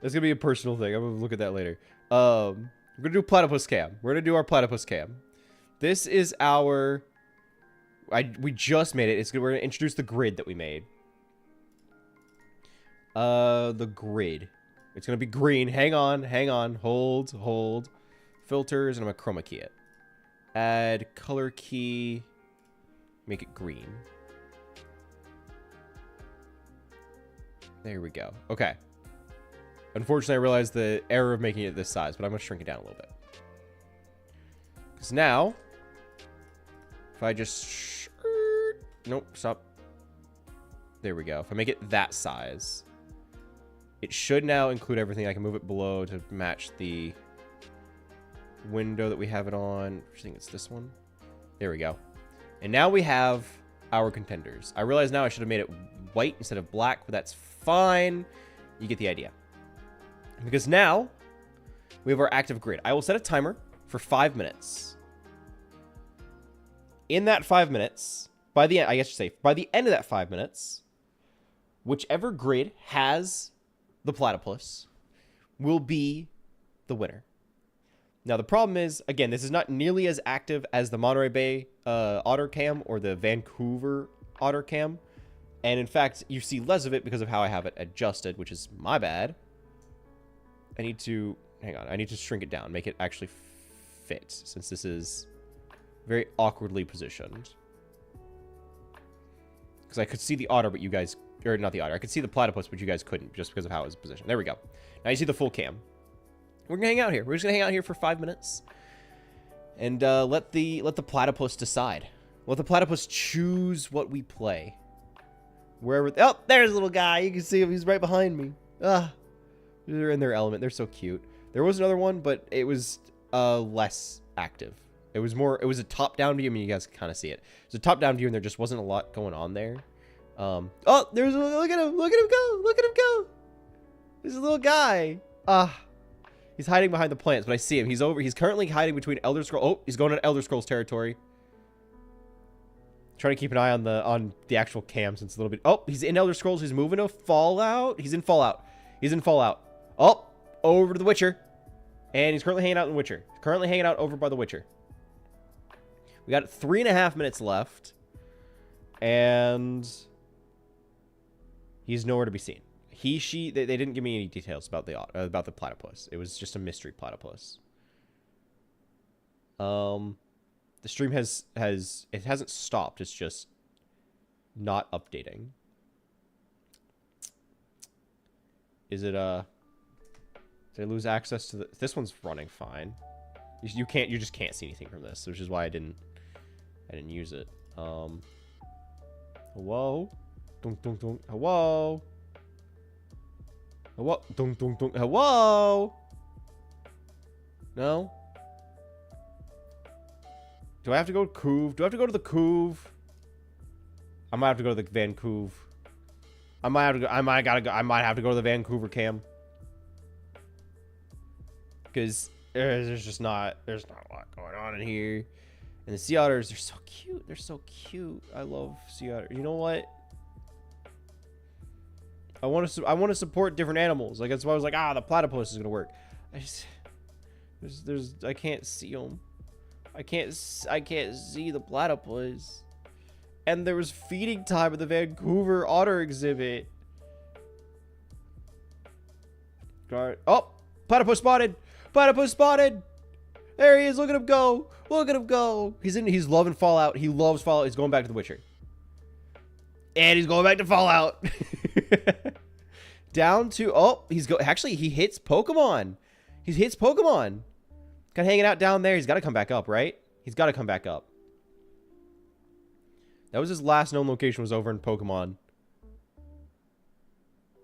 That's going to be a personal thing. I'm going to look at that later. We're going to do platypus cam. We're going to do our platypus cam. This is our... we just made it. We're going to introduce the grid that we made. The grid. It's going to be green. Hang on. Hold. Filters, and I'm going to chroma key it. Add color key. Make it green. There we go. Okay. Unfortunately, I realized the error of making it this size, but I'm going to shrink it down a little bit. Because now, if I just... Nope, stop. There we go. If I make it that size, it should now include everything. I can move it below to match the window that we have it on. I think it's this one. There we go. And now we have our contenders. I realize now I should have made it white instead of black, but that's fine. You get the idea. Because now we have our active grid. I will set a timer for 5 minutes. In that 5 minutes, by the end, I guess you say, by the end of that 5 minutes, whichever grid has the platypus will be the winner. Now, the problem is, again, this is not nearly as active as the Monterey Bay otter cam or the Vancouver otter cam. And in fact, you see less of it because of how I have it adjusted, which is my bad. I need to, hang on, I need to shrink it down, make it actually fit, since this is very awkwardly positioned. Because I could see the otter, but you guys, or not the otter, I could see the platypus, but you guys couldn't, just because of how it was positioned. There we go. Now you see the full cam. We're gonna hang out here. We're just gonna hang out here for 5 minutes, and let the platypus decide. Let the platypus choose what we play. Wherever. Oh, there's a little guy. You can see him. He's right behind me. They're in their element. They're so cute. There was another one, but it was less active. It was more. It was a top-down view. I mean, you guys can kind of see it. It was a top-down view, and there just wasn't a lot going on there. Oh, there's a, look at him. Look at him go. Look at him go. There's a little guy. He's hiding behind the plants, but I see him. He's over. He's currently hiding between Elder Scrolls. Oh, he's going to Elder Scrolls territory. Trying to keep an eye on the actual cam since a little bit. Oh, he's in Elder Scrolls. He's moving to Fallout. He's in Fallout. He's in Fallout. Oh, over to the Witcher. And he's currently hanging out in Witcher. Currently hanging out over by the Witcher. We got 3.5 minutes left. And he's nowhere to be seen. He, she, they didn't give me any details about the platypus. It was just a mystery platypus. The stream it hasn't stopped. It's just not updating. Is it did I lose access to this one's running fine. You just can't see anything from this, which is why I didn't use it. Hello? Dun, dun, dun. Hello? Hello? Dun, dun, dun. Hello? No? Do I have to go to Couve? Do I have to go to the Couve? I might have to go to the Vancouver. I might have to go to the Vancouver cam. Because there's not a lot going on in here. And the sea otters, they're so cute. They're so cute. I love sea otters. You know what? I want to support different animals. Like that's why I was like, the platypus is gonna work. I can't see them. I can't see the platypus. And there was feeding time at the Vancouver Otter exhibit. Oh, platypus spotted. Platypus spotted. There he is. Look at him go. Look at him go. He's loving Fallout. He loves Fallout. He's going back to The Witcher. And he's going back to Fallout. Down to, oh, actually, he hits Pokemon. He hits Pokemon. Kind of hanging out down there. He's got to come back up, right? He's got to come back up. That was his last known location, was over in Pokemon.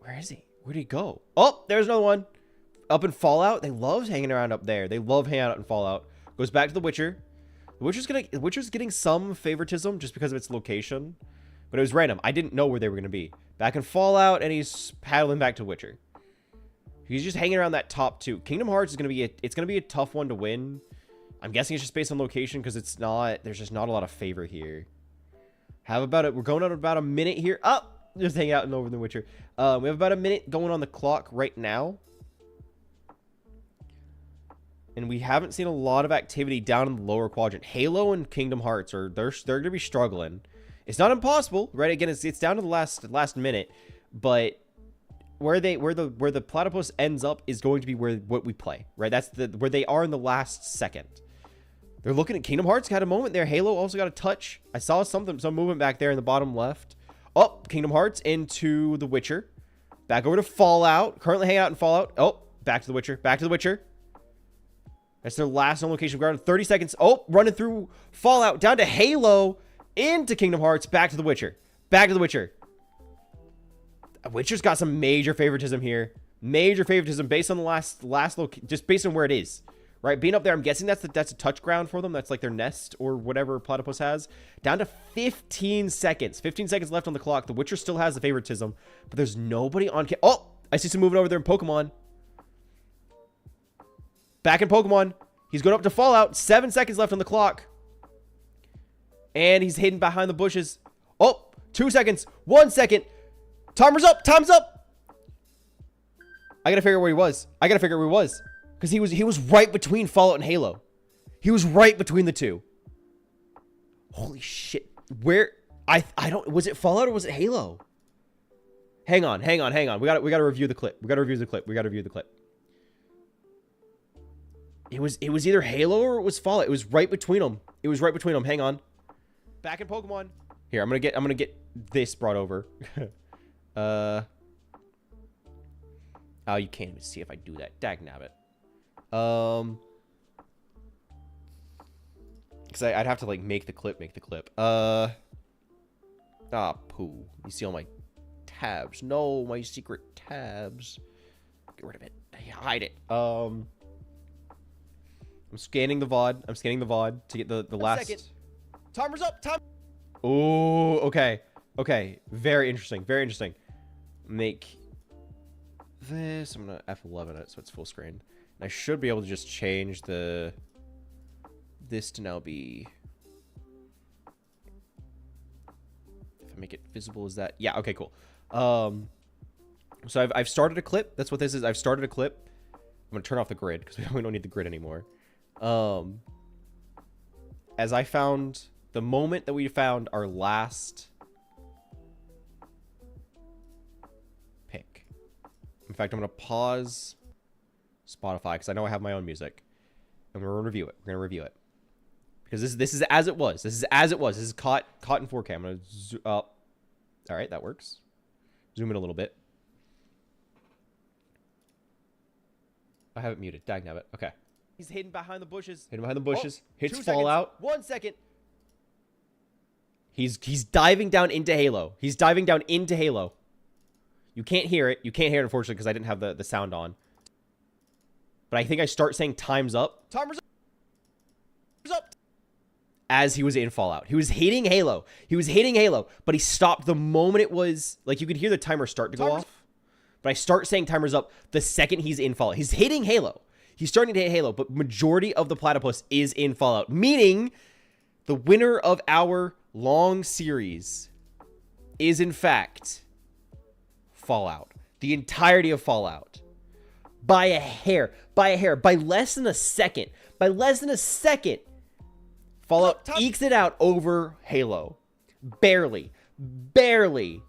Where is he? Where'd he go? Oh, there's another one. Up in Fallout. They love hanging around up there. They love hanging out in Fallout. Goes back to The Witcher. The Witcher's getting some favoritism just because of its location. But it was random. I didn't know where they were going to be. Back in Fallout, and he's paddling back to Witcher. He's just hanging around that top two. Kingdom Hearts is going to be a tough one to win. I'm guessing it's just based on location because there's just not a lot of favor here. We're going on about a minute here. Oh, just hanging out over in The Witcher. We have about a minute going on the clock right now. And we haven't seen a lot of activity down in the lower quadrant. Halo and Kingdom Hearts they're going to be struggling. It's not impossible, right? Again, it's down to the last minute, but where the platypus ends up is going to be what we play, right? That's where they are in the last second. They're looking at Kingdom Hearts, got a moment there. Halo also got a touch. I saw some movement back there in the bottom left. Oh, Kingdom Hearts into The Witcher. Back over to Fallout. Currently hanging out in Fallout. Oh, back to The Witcher. Back to The Witcher. That's their last known location. We're on 30 seconds. Oh, running through Fallout. Down to Halo. Into Kingdom Hearts. Back to The Witcher. Back to The Witcher. Witcher's got some major favoritism here. Major favoritism based on the last location. Just based on where it is. Right? Being up there, I'm guessing that's a touch ground for them. That's like their nest or whatever platypus has. Down to 15 seconds. 15 seconds left on the clock. The Witcher still has the favoritism. But there's nobody on... Oh! I see some movement over there in Pokemon. Back in Pokemon. He's going up to Fallout. 7 seconds left on the clock. And he's hidden behind the bushes. Oh! 2 seconds. 1 second. Timer's up. Time's up. I gotta figure out where he was. Because he was right between Fallout and Halo. He was right between the two. Holy shit. Where... I don't... Was it Fallout or was it Halo? Hang on. We gotta review the clip. It was either Halo or it was Fallout. It was right between them. Hang on. Back in Pokemon. Here, I'm gonna get this brought over. Oh, you can't even see if I do that. Dagnabbit. Because I'd have to like make the clip. Ah, poo. You see all my tabs. No, my secret tabs. Get rid of it. Hide it. I'm scanning the VOD to get the last. Second. Timer's up. Oh, okay. Very interesting. Make this. I'm gonna F11 it so it's full screen. And I should be able to just change this to now be. If I make it visible as that, yeah. Okay, cool. So I've started a clip. That's what this is. I've started a clip. I'm gonna turn off the grid because we don't need the grid anymore. As I found the moment that we found our last pick. In fact, I'm going to pause Spotify because I know I have my own music. And we're going to review it. Because this is as it was. This is caught in 4K. I'm going to zoom up. All right, that works. Zoom in a little bit. I have it muted. Dagnabbit. Okay. He's hidden behind the bushes. Oh, hits Fallout. 1 second. He's diving down into Halo. You can't hear it. Unfortunately, because I didn't have the sound on. But I think I start saying time's up. Timer's up. As he was in Fallout. He was hitting Halo. But he stopped the moment it was... Like, you could hear the timer start to go off. But I start saying timer's up the second he's in Fallout. He's hitting Halo. He's starting to hit Halo, but majority of the platypus is in Fallout. Meaning, the winner of our long series is, in fact, Fallout. The entirety of Fallout. By a hair. By less than a second. Fallout ekes it out over Halo. Barely. Barely.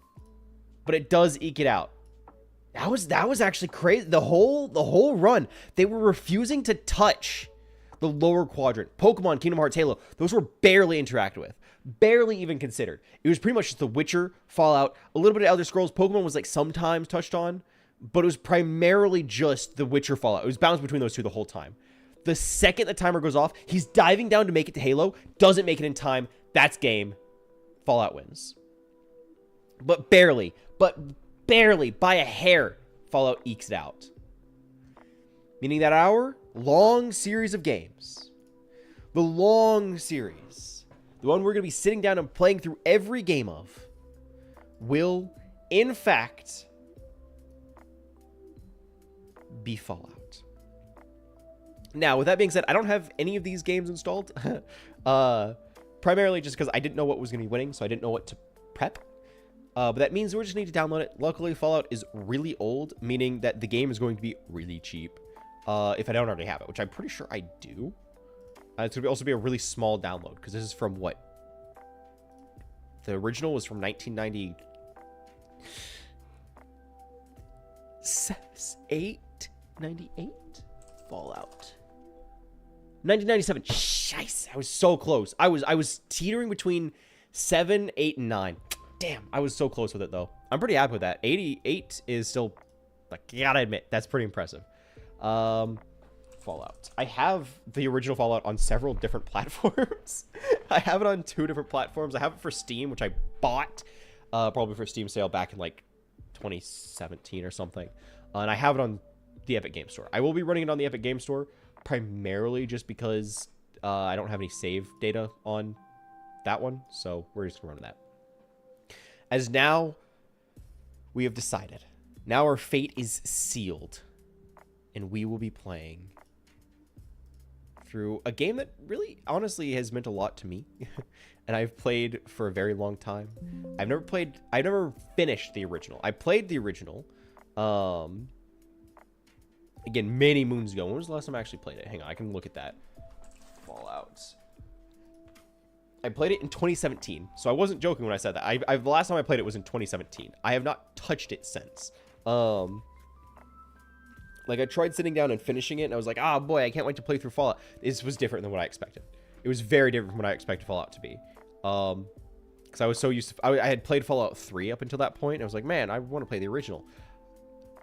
But it does eke it out. That was actually crazy. The whole run, they were refusing to touch the lower quadrant. Pokemon, Kingdom Hearts, Halo, those were barely interacted with. Barely even considered. It was pretty much just The Witcher, Fallout, a little bit of Elder Scrolls. Pokemon was like sometimes touched on, but it was primarily just The Witcher, Fallout. It was bounced between those two the whole time. The second the timer goes off, he's diving down to make it to Halo, doesn't make it in time. That's game. Fallout wins. But barely by a hair, Fallout ekes it out. Meaning that our long series of games, the long series, the one we're going to be sitting down and playing through every game of, will, in fact, be Fallout. Now, with that being said, I don't have any of these games installed. Primarily just because I didn't know what was going to be winning, so I didn't know what to prep. But that means we just need to download it. Luckily, Fallout is really old, meaning that the game is going to be really cheap. If I don't already have it, which I'm pretty sure I do. It's going to also be a really small download, because this is from what? The original was from 1998? 98? Fallout. 1997. Shice. I was so close. I was teetering between 7, 8, and 9. Damn, I was so close with it, though. I'm pretty happy with that. 88 is still, like, you gotta admit, that's pretty impressive. Fallout. I have the original Fallout on several different platforms. I have it on 2 different platforms. I have it for Steam, which I bought probably for Steam sale back in, like, 2017 or something. And I have it on the Epic Game Store. I will be running it on the Epic Game Store primarily just because I don't have any save data on that one. So we're just going to run that. As now, we have decided. Now our fate is sealed. And we will be playing through a game that really, honestly, has meant a lot to me. And I've played for a very long time. I've never finished the original. I played the original. Again, many moons ago. When was the last time I actually played it? Hang on, I can look at that. Fallout. I played it in 2017, so I wasn't joking when I said that. The last time I played it was in 2017. I have not touched it since. Like, I tried sitting down and finishing it, and I was like, ah, boy, I can't wait to play through Fallout. This was different than what I expected. It was very different from what I expected Fallout to be. Because I was so used to... I had played Fallout 3 up until that point, and I was like, man, I want to play the original.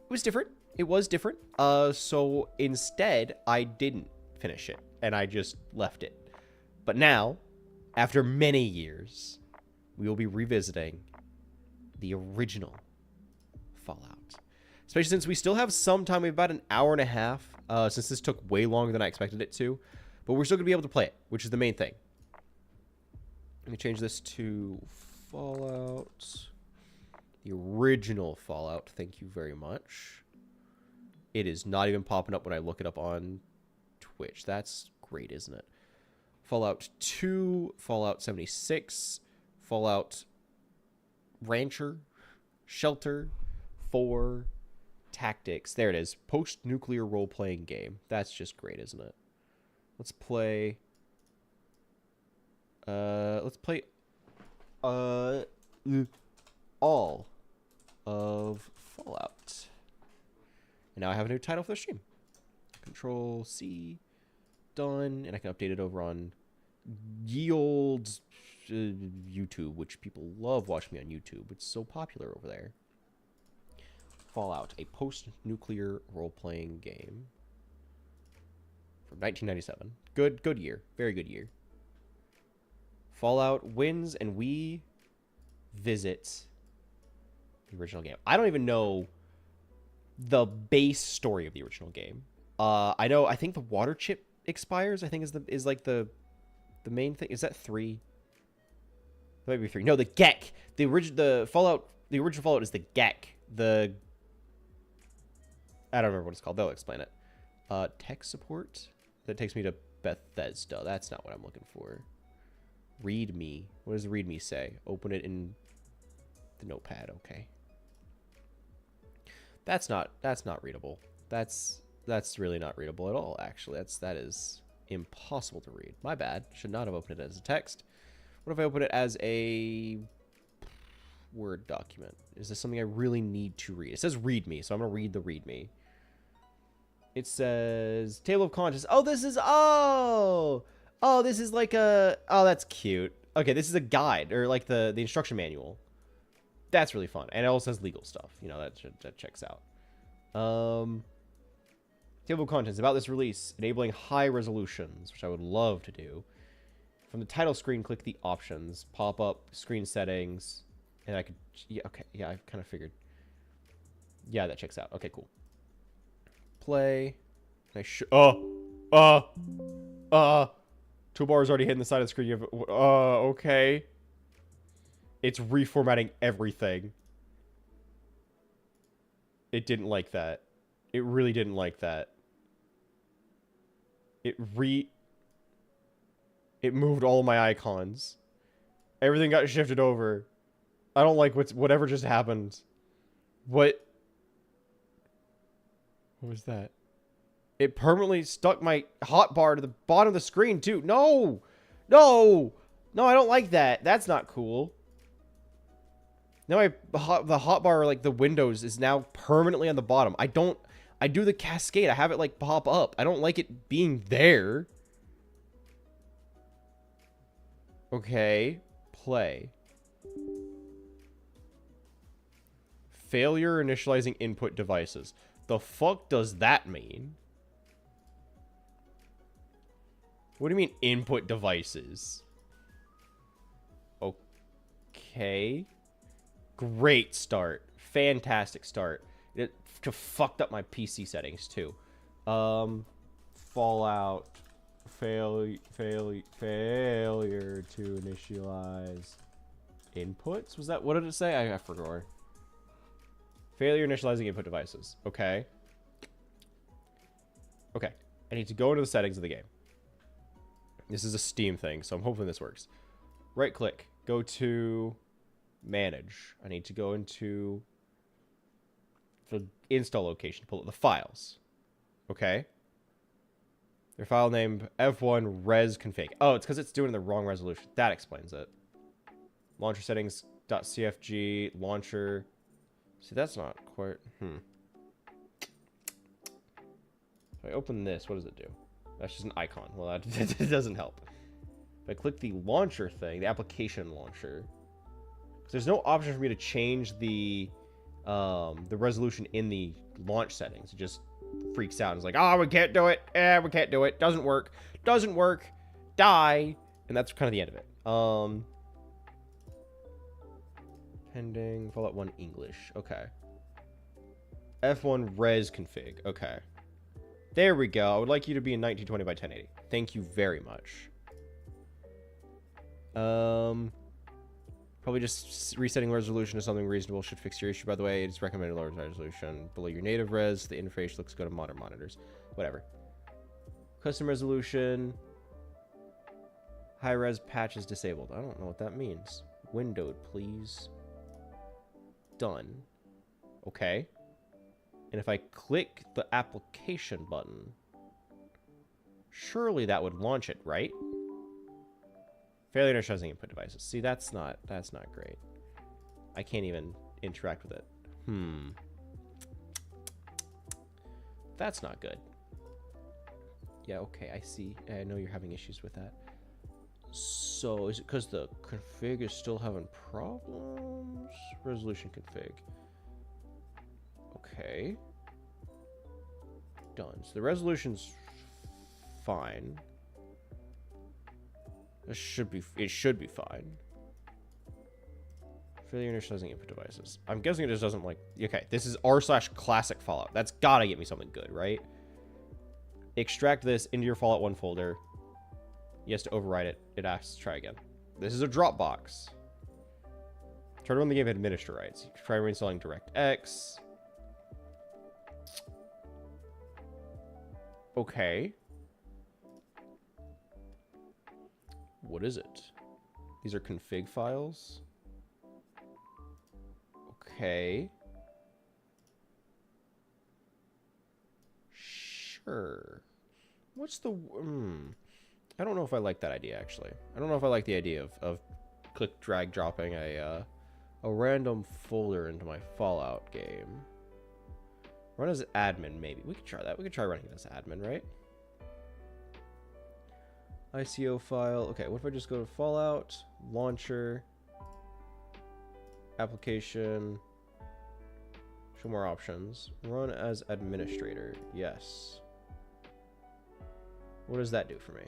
It was different. It was different. So instead, I didn't finish it, and I just left it. But now, after many years, we will be revisiting the original Fallout. Especially since we still have some time. We have about an hour and a half, since this took way longer than I expected it to. But we're still going to be able to play it, which is the main thing. Let me change this to Fallout. The original Fallout. Thank you very much. It is not even popping up when I look it up on Twitch. That's great, isn't it? Fallout 2, Fallout 76, Fallout Rancher, Shelter, 4, Tactics. There it is. Post-nuclear role-playing game. That's just great, isn't it? Let's play... all of Fallout. And now I have a new title for the stream. Control-C. Done. And I can update it over on ye old YouTube, which people love watching me on YouTube. It's so popular over there. Fallout, a post-nuclear role-playing game from 1997. Good year. Very good year. Fallout wins, and we visit the original game. I don't even know the base story of the original game. I think the water chip expires, I think is like the main thing. Is that 3? That might be 3. No, the Gek. The original Fallout is the Gek. I don't remember what it's called. They'll explain it. Tech support. That takes me to Bethesda. That's not what I'm looking for. README. What does the README say? Open it in the notepad. Okay. That's not readable. That's really not readable at all, actually. That is impossible to read. My bad. Should not have opened it as a text. What if I open it as a Word document? Is this something I really need to read? It says readme, so I'm going to read the readme. It says table of contents. Oh, this is, oh, this is like a, oh, that's cute. Okay, this is a guide, or like the instruction manual. That's really fun. And it also has legal stuff. You know, that checks out. Table of contents about this release, enabling high resolutions, which I would love to do. From the title screen, click the options, pop up screen settings, and I could, yeah, okay, yeah, I kind of figured. Yeah, that checks out. Okay, cool. Play. Toolbar is already hitting the side of the screen. You have, okay. It's reformatting everything. It didn't like that. It really didn't like that. It moved all my icons. Everything got shifted over. I don't like whatever just happened. What was that? It permanently stuck my hotbar to the bottom of the screen too. No! No! No, I don't like that. That's not cool. Now the hotbar, like the windows, is now permanently on the bottom. I do the cascade. I have it like pop up. I don't like it being there. Okay. Play. Failure initializing input devices. The fuck does that mean? What do you mean input devices? Okay. Great start. Fantastic start. It fucked up my PC settings too. Fallout. Failure to initialize inputs? Was that, what did it say? I forgot. Failure initializing input devices. Okay. Okay. I need to go into the settings of the game. This is a Steam thing, so I'm hoping this works. Right click. Go to manage. I need to go into the install location. Pull up the files. Okay. Their file name F1 res config. Oh, it's because it's doing the wrong resolution. That explains it. Launcher settings .cfg launcher. See, that's not quite. If I open this, what does it do? That's just an icon. Well, that doesn't help. If I click the launcher thing, the application launcher, because there's no option for me to change the resolution in the launch settings. It just freaks out and is like, oh, we can't do it. We can't do it. Doesn't work. Doesn't work. Die. And that's kind of the end of it. Pending Fallout 1 English. Okay. F1 res config. Okay. There we go. I would like you to be in 1920 by 1080. Thank you very much. Probably just resetting resolution to something reasonable should fix your issue. By the way, it's recommended lower resolution below your native res. The interface looks good on modern monitors. Whatever. Custom resolution. High res patch is disabled. I don't know what that means. Windowed, please. Done. Okay. And if I click the application button, surely that would launch it, right? Failure initializing input devices. See, that's not great. I can't even interact with it. That's not good. Yeah, okay, I see. I know you're having issues with that. So, is it because the config is still having problems? Resolution config. Okay. Done. So the resolution's fine. It should be fine. Failure initializing input devices. I'm guessing it just doesn't like... Okay, this is r/classic Fallout. That's gotta get me something good, right? Extract this into your Fallout 1 folder. Yes, to overwrite it. It asks to try again. This is a Dropbox. Try to run the game administer rights. Try reinstalling DirectX. Okay. What is it? These are config files. Okay. Sure. What's the... I don't know if I like that idea, actually. I don't know if I like the idea of click, drag, dropping a random folder into my Fallout game. Run as admin, maybe. We could try that. We could try running as admin, right? ICO file. Okay, what if I just go to Fallout, launcher, application, show more options. Run as administrator. Yes. What does that do for me?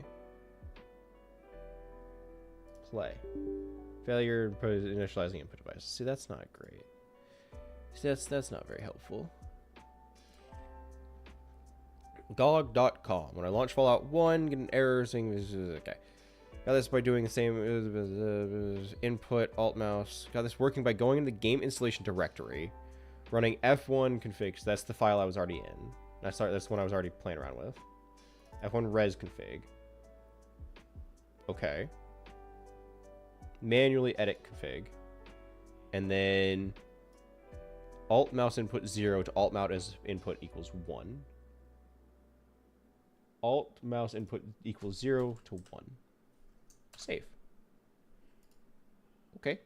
Play. Failure initializing input device. See, that's not great. See, that's not very helpful. Dog.com. When I launch Fallout 1, get an error saying this is okay. Got this by doing the same input, alt mouse. Got this working by going into the game installation directory, running F1 config. So that's the file I was already in. That's the one I was already playing around with. F1 res config. Okay. Manually edit config. And then alt mouse input 0 to alt mouse input equals 1. Alt mouse input equals 0 to 1. Save. Okay.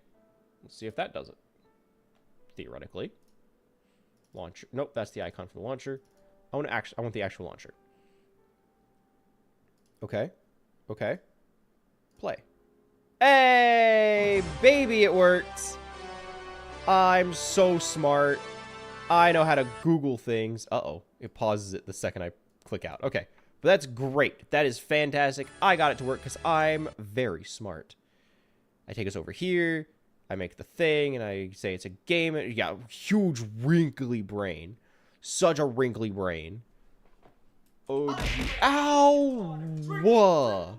Let's see if that does it. Theoretically. Launcher. Nope, that's the icon for the launcher. I want the actual launcher. Okay. Okay. Play. Hey, baby, it worked. I'm so smart. I know how to Google things. Uh-oh. It pauses it the second I click out. Okay. But that's great. That is fantastic. I got it to work because I'm very smart. I take us over here. I make the thing, and I say it's a game. Yeah, huge wrinkly brain. Such a wrinkly brain. Oh, ow! Whoa!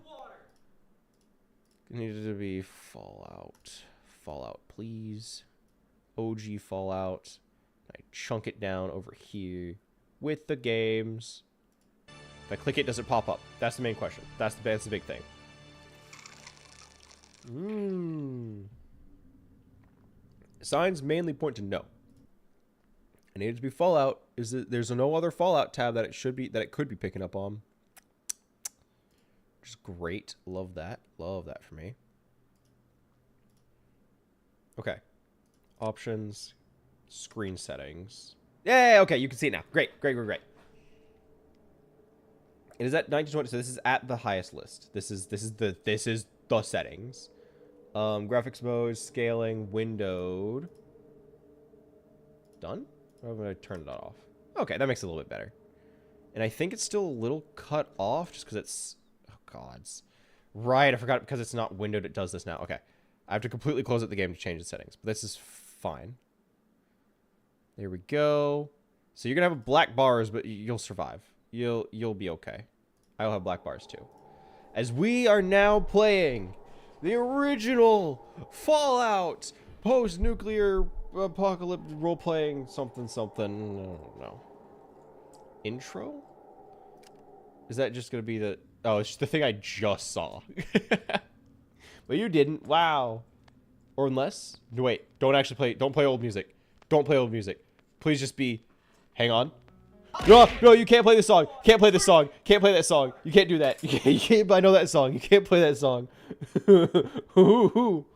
It needed to be Fallout. Fallout, please. OG Fallout. I chunk it down over here with the games. If I click it, does it pop up? That's the main question. That's the big thing. Signs mainly point to no. It needed to be Fallout. There's no other Fallout tab that it could be picking up on. Which is great. Love that. Love that for me. Okay. Options. Screen settings. Yay! Okay, you can see it now. Great. Great, great, great. It is at 1920, so this is at the highest list. This is the settings. Graphics mode, scaling, windowed. Done? Or am I going to turn that off? Okay, that makes it a little bit better. And I think it's still a little cut off just because it's... Oh, gods. Right, I forgot because it's not windowed, it does this now. Okay. I have to completely close out the game to change the settings. But this is fine. There we go. So you're going to have black bars, but you'll survive. You'll be okay. I'll have black bars too. As we are now playing the original Fallout post-nuclear apocalypse role-playing something. I don't know. Intro? Is that just going to be the... Oh, it's just the thing I just saw. But you didn't. Wow. Or unless... No, wait. Don't actually play... Don't play old music. Don't play old music. Please just be... Hang on. No, no, you can't play this song. Can't play this song. Can't play that song. You can't do that. You can't, I know that song. You can't play that song. You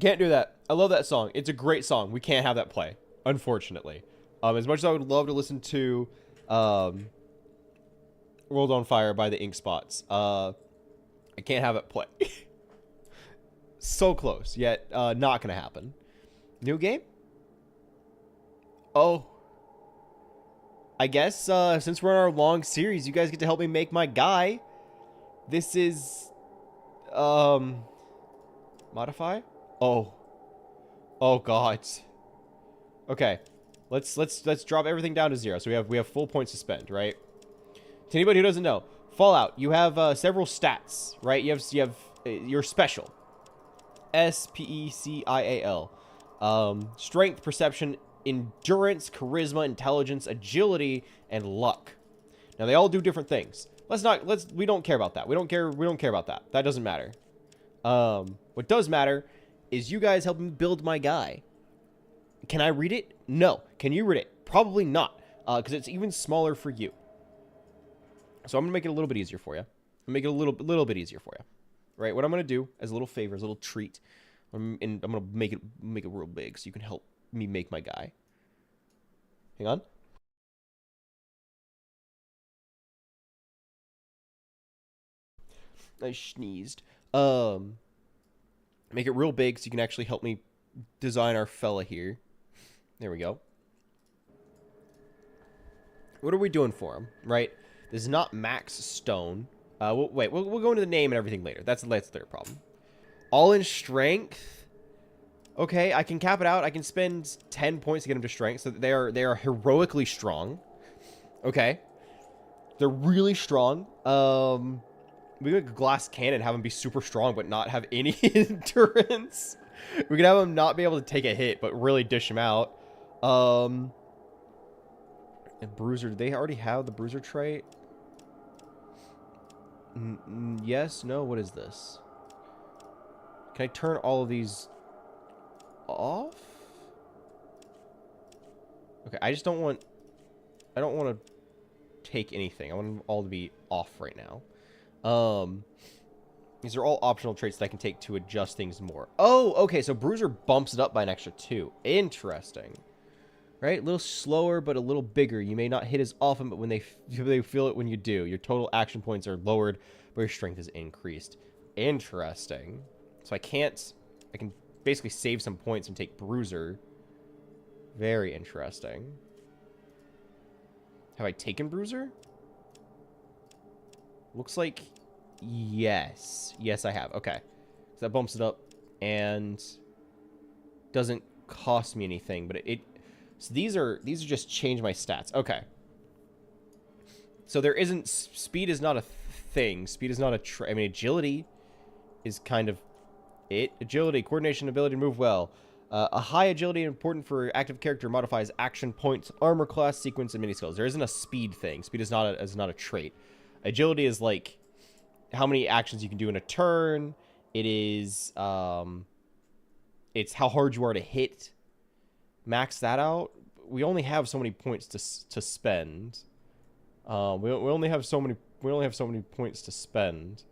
can't do that. I love that song. It's a great song. We can't have that play, unfortunately. As much as I would love to listen to World on Fire by the Ink Spots, I can't have it play. So close, yet not going to happen. New game? Oh, I guess since we're in our long series, you guys get to help me make my guy. This is modify. Oh God. Okay, let's drop everything down to 0. So we have full points to spend, right? To anybody who doesn't know, Fallout, you have several stats, right? You have your special, SPECIAL, strength, perception, endurance, charisma, intelligence, agility, and luck. Now they all do different things. We don't care about that. We don't care about that. That doesn't matter. What does matter is you guys help me build my guy. Can I read it? No. Can you read it? Probably not. because it's even smaller for you. So I'm going to make it a little bit easier for you. Make it a little bit easier for you. Right? What I'm going to do as a little favor, as a little treat, and I'm going to make it real big so you can help me make my guy. Hang on. I sneezed. Make it real big so you can actually help me design our fella here. There we go. What are we doing for him, right? This is not max stone. We'll go into the name and everything later. That's their problem. All in strength. Okay, I can cap it out. I can spend 10 points to get him to strength. So they are heroically strong. Okay. They're really strong. We could make a glass cannon, have him be super strong, but not have any endurance. We could have him not be able to take a hit, but really dish him out. And Bruiser, do they already have the Bruiser trait? Yes, no, what is this? Can I turn all of these off? Okay, I don't want to take anything. I want them all to be off right now. These are all optional traits that I can take to adjust things more. Oh, okay, so Bruiser bumps it up by an extra 2. Interesting. Right? A little slower, but a little bigger. You may not hit as often, but when they feel it when you do. Your total action points are lowered, but your strength is increased. Interesting. So I can basically save some points and take Bruiser. Very interesting. Have I taken Bruiser? Looks like yes. Yes, I have. Okay. So that bumps it up and doesn't cost me anything, but so these are just change my stats. Okay. So there isn't speed is not a thing. Speed is not a I mean, agility is kind of it. Agility, coordination, ability to move well. A high agility important for active character modifies action points, armor class, sequence, and mini skills. There isn't a speed thing. Speed is not a trait. Agility is like how many actions you can do in a turn. It is it's how hard you are to hit. Max that out. We only have so many points to spend. We only have so many points to spend.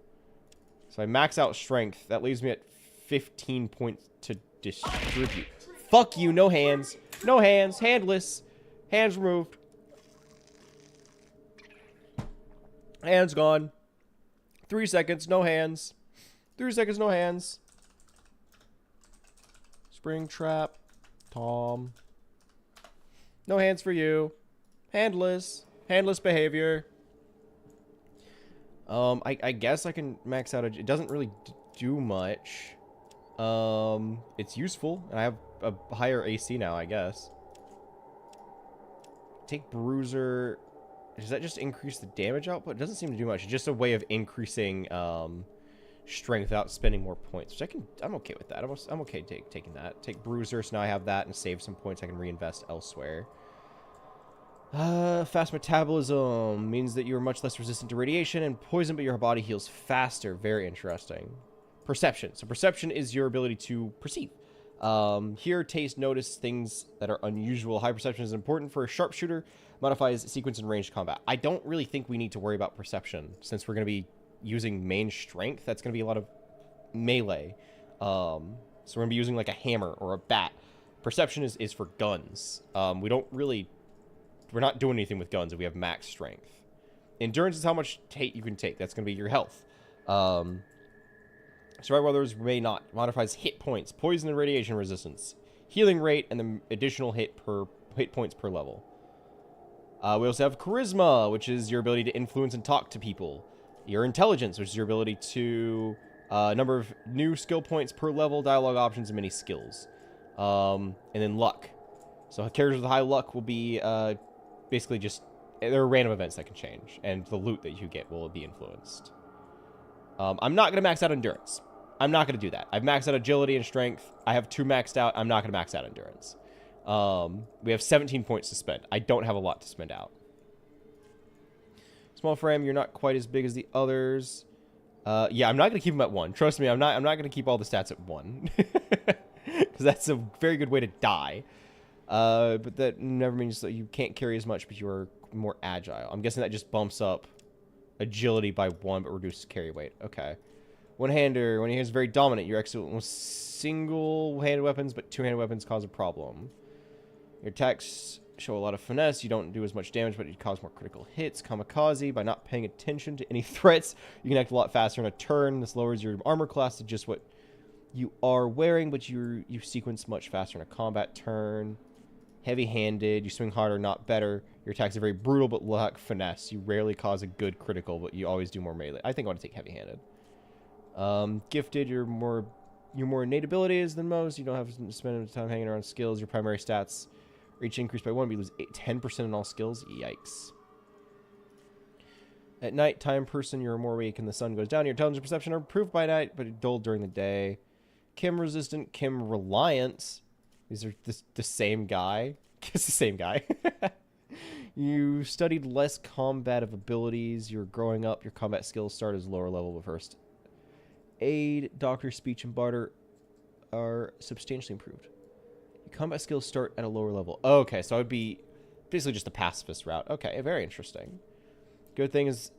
So I max out strength. That leaves me at 15 points to distribute. Fuck you. No hands. No hands. Handless. Hands removed. Hands gone. 3 seconds. No hands. 3 seconds. No hands. Spring trap. Tom. No hands for you. Handless. Handless behavior. I guess I can max out. It doesn't really do much. It's useful, and I have a higher AC now, I guess. Take Bruiser. Does that just increase the damage output? It doesn't seem to do much. It's just a way of increasing strength without spending more points, which I'm okay with that. I'm okay taking that. Take Bruiser, so now I have that and save some points I can reinvest elsewhere. Fast metabolism means that you are much less resistant to radiation and poison, but your body heals faster. Very interesting. Perception. So perception is your ability to perceive. Hear, taste, notice things that are unusual. High perception is important for a sharpshooter. Modifies sequence and ranged combat. I don't really think we need to worry about perception since we're going to be using main strength. That's going to be a lot of melee. So we're going to be using like a hammer or a bat. Perception is for guns. We're not doing anything with guns if we have max strength. Endurance is how much hate you can take. That's going to be your health. Survival others may not. Modifies hit points, poison and radiation resistance, healing rate, and the additional hit points per level. We also have charisma, which is your ability to influence and talk to people. Your intelligence, which is your ability to number of new skill points per level, dialogue options, and many skills. And then luck. So characters with high luck will be basically just there are random events that can change, and the loot that you get will be influenced. I'm not going to max out endurance. I'm not going to do that. I've maxed out agility and strength. I have 2 maxed out. I'm not going to max out endurance. We have 17 points to spend. I don't have a lot to spend out. Small frame, you're not quite as big as the others. Yeah, I'm not going to keep them at 1. Trust me, I'm not going to keep all the stats at 1. Because that's a very good way to die. But that never means that you can't carry as much, but you are more agile. I'm guessing that just bumps up agility by 1, but reduces carry weight. Okay. One-hander. When he is very dominant, you're excellent with single-handed weapons, but two-handed weapons cause a problem. Your attacks show a lot of finesse. You don't do as much damage, but you cause more critical hits. Kamikaze. By not paying attention to any threats, you can act a lot faster in a turn. This lowers your armor class to just what you are wearing, but you sequence much faster in a combat turn. Heavy-handed. You swing harder, not better. Your attacks are very brutal, but lack finesse. You rarely cause a good critical, but you always do more melee. I think I want to take heavy-handed. Gifted. You're more innate abilities than most. You don't have to spend time hanging around skills. Your primary stats each increased by 1, but you lose 10% in all skills. Yikes. At night, time person, you're more awake and the sun goes down. Your intelligence and perception are improved by night, but dulled during the day. Chem resistant, chem reliance. These are the same guy. It's the same guy. You studied less combative abilities. You're growing up. Your combat skills start as lower level with first aid. Doctor, speech, and barter are substantially improved. Your combat skills start at a lower level. Okay, so it would be basically just a pacifist route. Okay, very interesting. Good thing is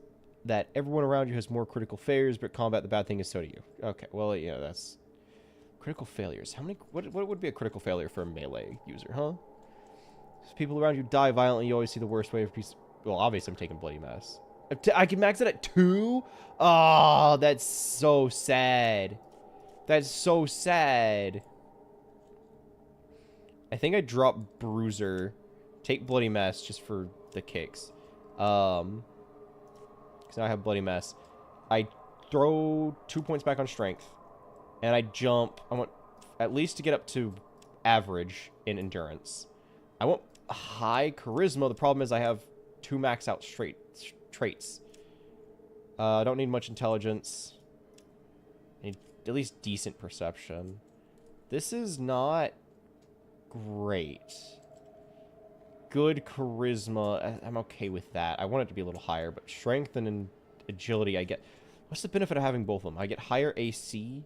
that everyone around you has more critical failures, but combat, the bad thing is so do you. Okay, well, yeah, that's... Critical failures. How many... What would be a critical failure for a melee user, huh? If people around you die violently, you always see the worst way of peace. Well, obviously I'm taking Bloody Mess. I can max it at 2? Oh, that's so sad. That's so sad. I think I drop Bruiser. Take Bloody Mess just for the kicks. Because now I have Bloody Mess. I throw 2 points back on Strength. And I jump. I want at least to get up to average in Endurance. I want high Charisma. The problem is I have 2 max out traits. I don't need much Intelligence. I need at least decent Perception. This is not great. Good Charisma. I'm okay with that. I want it to be a little higher, but Strength and Agility I get... What's the benefit of having both of them? I get higher AC...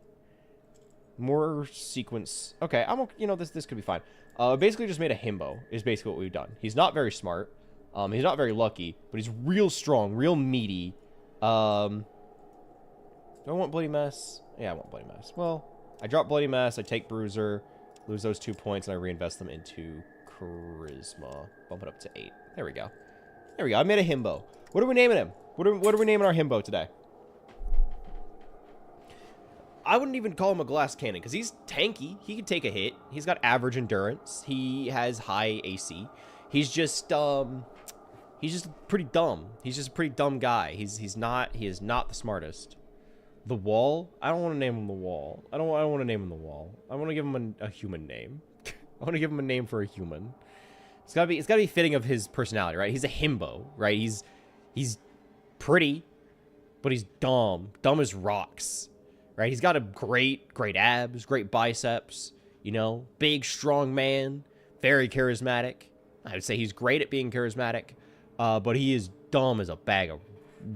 More sequence. Okay, you know, this could be fine. Basically just made a himbo, is basically what we've done. He's not very smart. He's not very lucky, but he's real strong, real meaty. Do I want Bloody Mess? Yeah, I want Bloody Mess. Well, I drop Bloody Mess, I take Bruiser, lose those 2 points, and I reinvest them into Charisma. Bump it up to 8. There we go. There we go. I made a himbo. What are we naming him? What are we naming our himbo today? I wouldn't even call him a glass cannon because he's tanky. He can take a hit. He's got average endurance. He has high AC. He's just pretty dumb. He's just a pretty dumb guy. He is not the smartest. The Wall? I don't want to name him the Wall. I don't want to name him the Wall. I want to give him a human name. I want to give him a name for a human. It's gotta be fitting of his personality, right? He's a himbo, right? He's pretty, but he's dumb. Dumb as rocks. Right, he's got a great abs, great biceps, you know, big, strong man, very charismatic. I would say he's great at being charismatic, but he is dumb as a bag of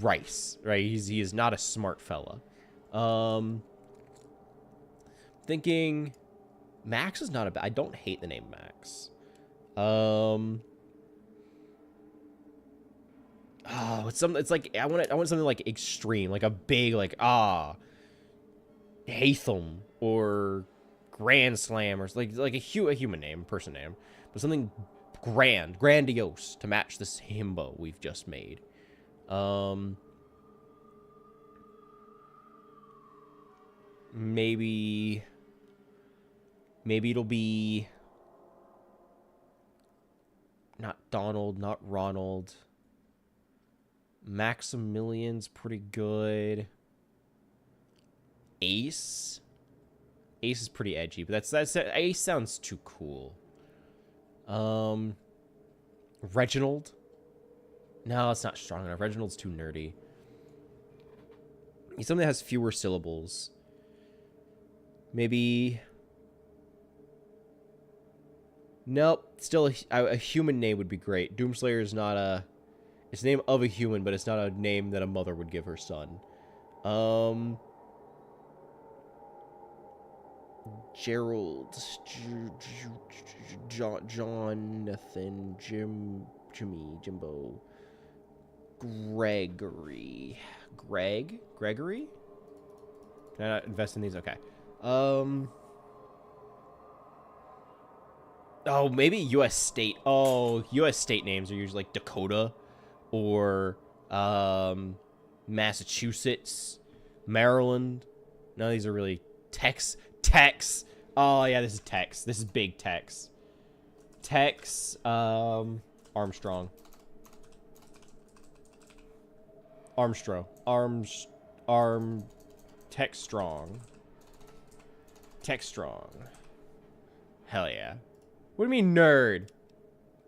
rice, right? He is not a smart fella. Thinking Max is not a bad... I don't hate the name Max. It's like, I want something like extreme, like a big, like, Hatham or Grand Slam or like a human name, person name, but something grandiose to match this himbo we've just made. Maybe it'll be not Donald, not Ronald. Maximilian's pretty good. Ace is pretty edgy, but that's Ace sounds too cool. Reginald? No, it's not strong enough. Reginald's too nerdy. He's something that has fewer syllables. Maybe... Nope. Still a human name would be great. Doomslayer is not a... It's the name of a human, but it's not a name that a mother would give her son. Gerald, Jonathan, Jimbo, Gregory. Gregory? Can I not invest in these? Okay. Oh, maybe U.S. state. Oh, U.S. state names are usually like Dakota or Massachusetts, Maryland. None of these are really Tex. Oh yeah, this is Tex. This is big Tex. Tex. Armstrong. Tex Strong. Hell yeah. What do you mean nerd?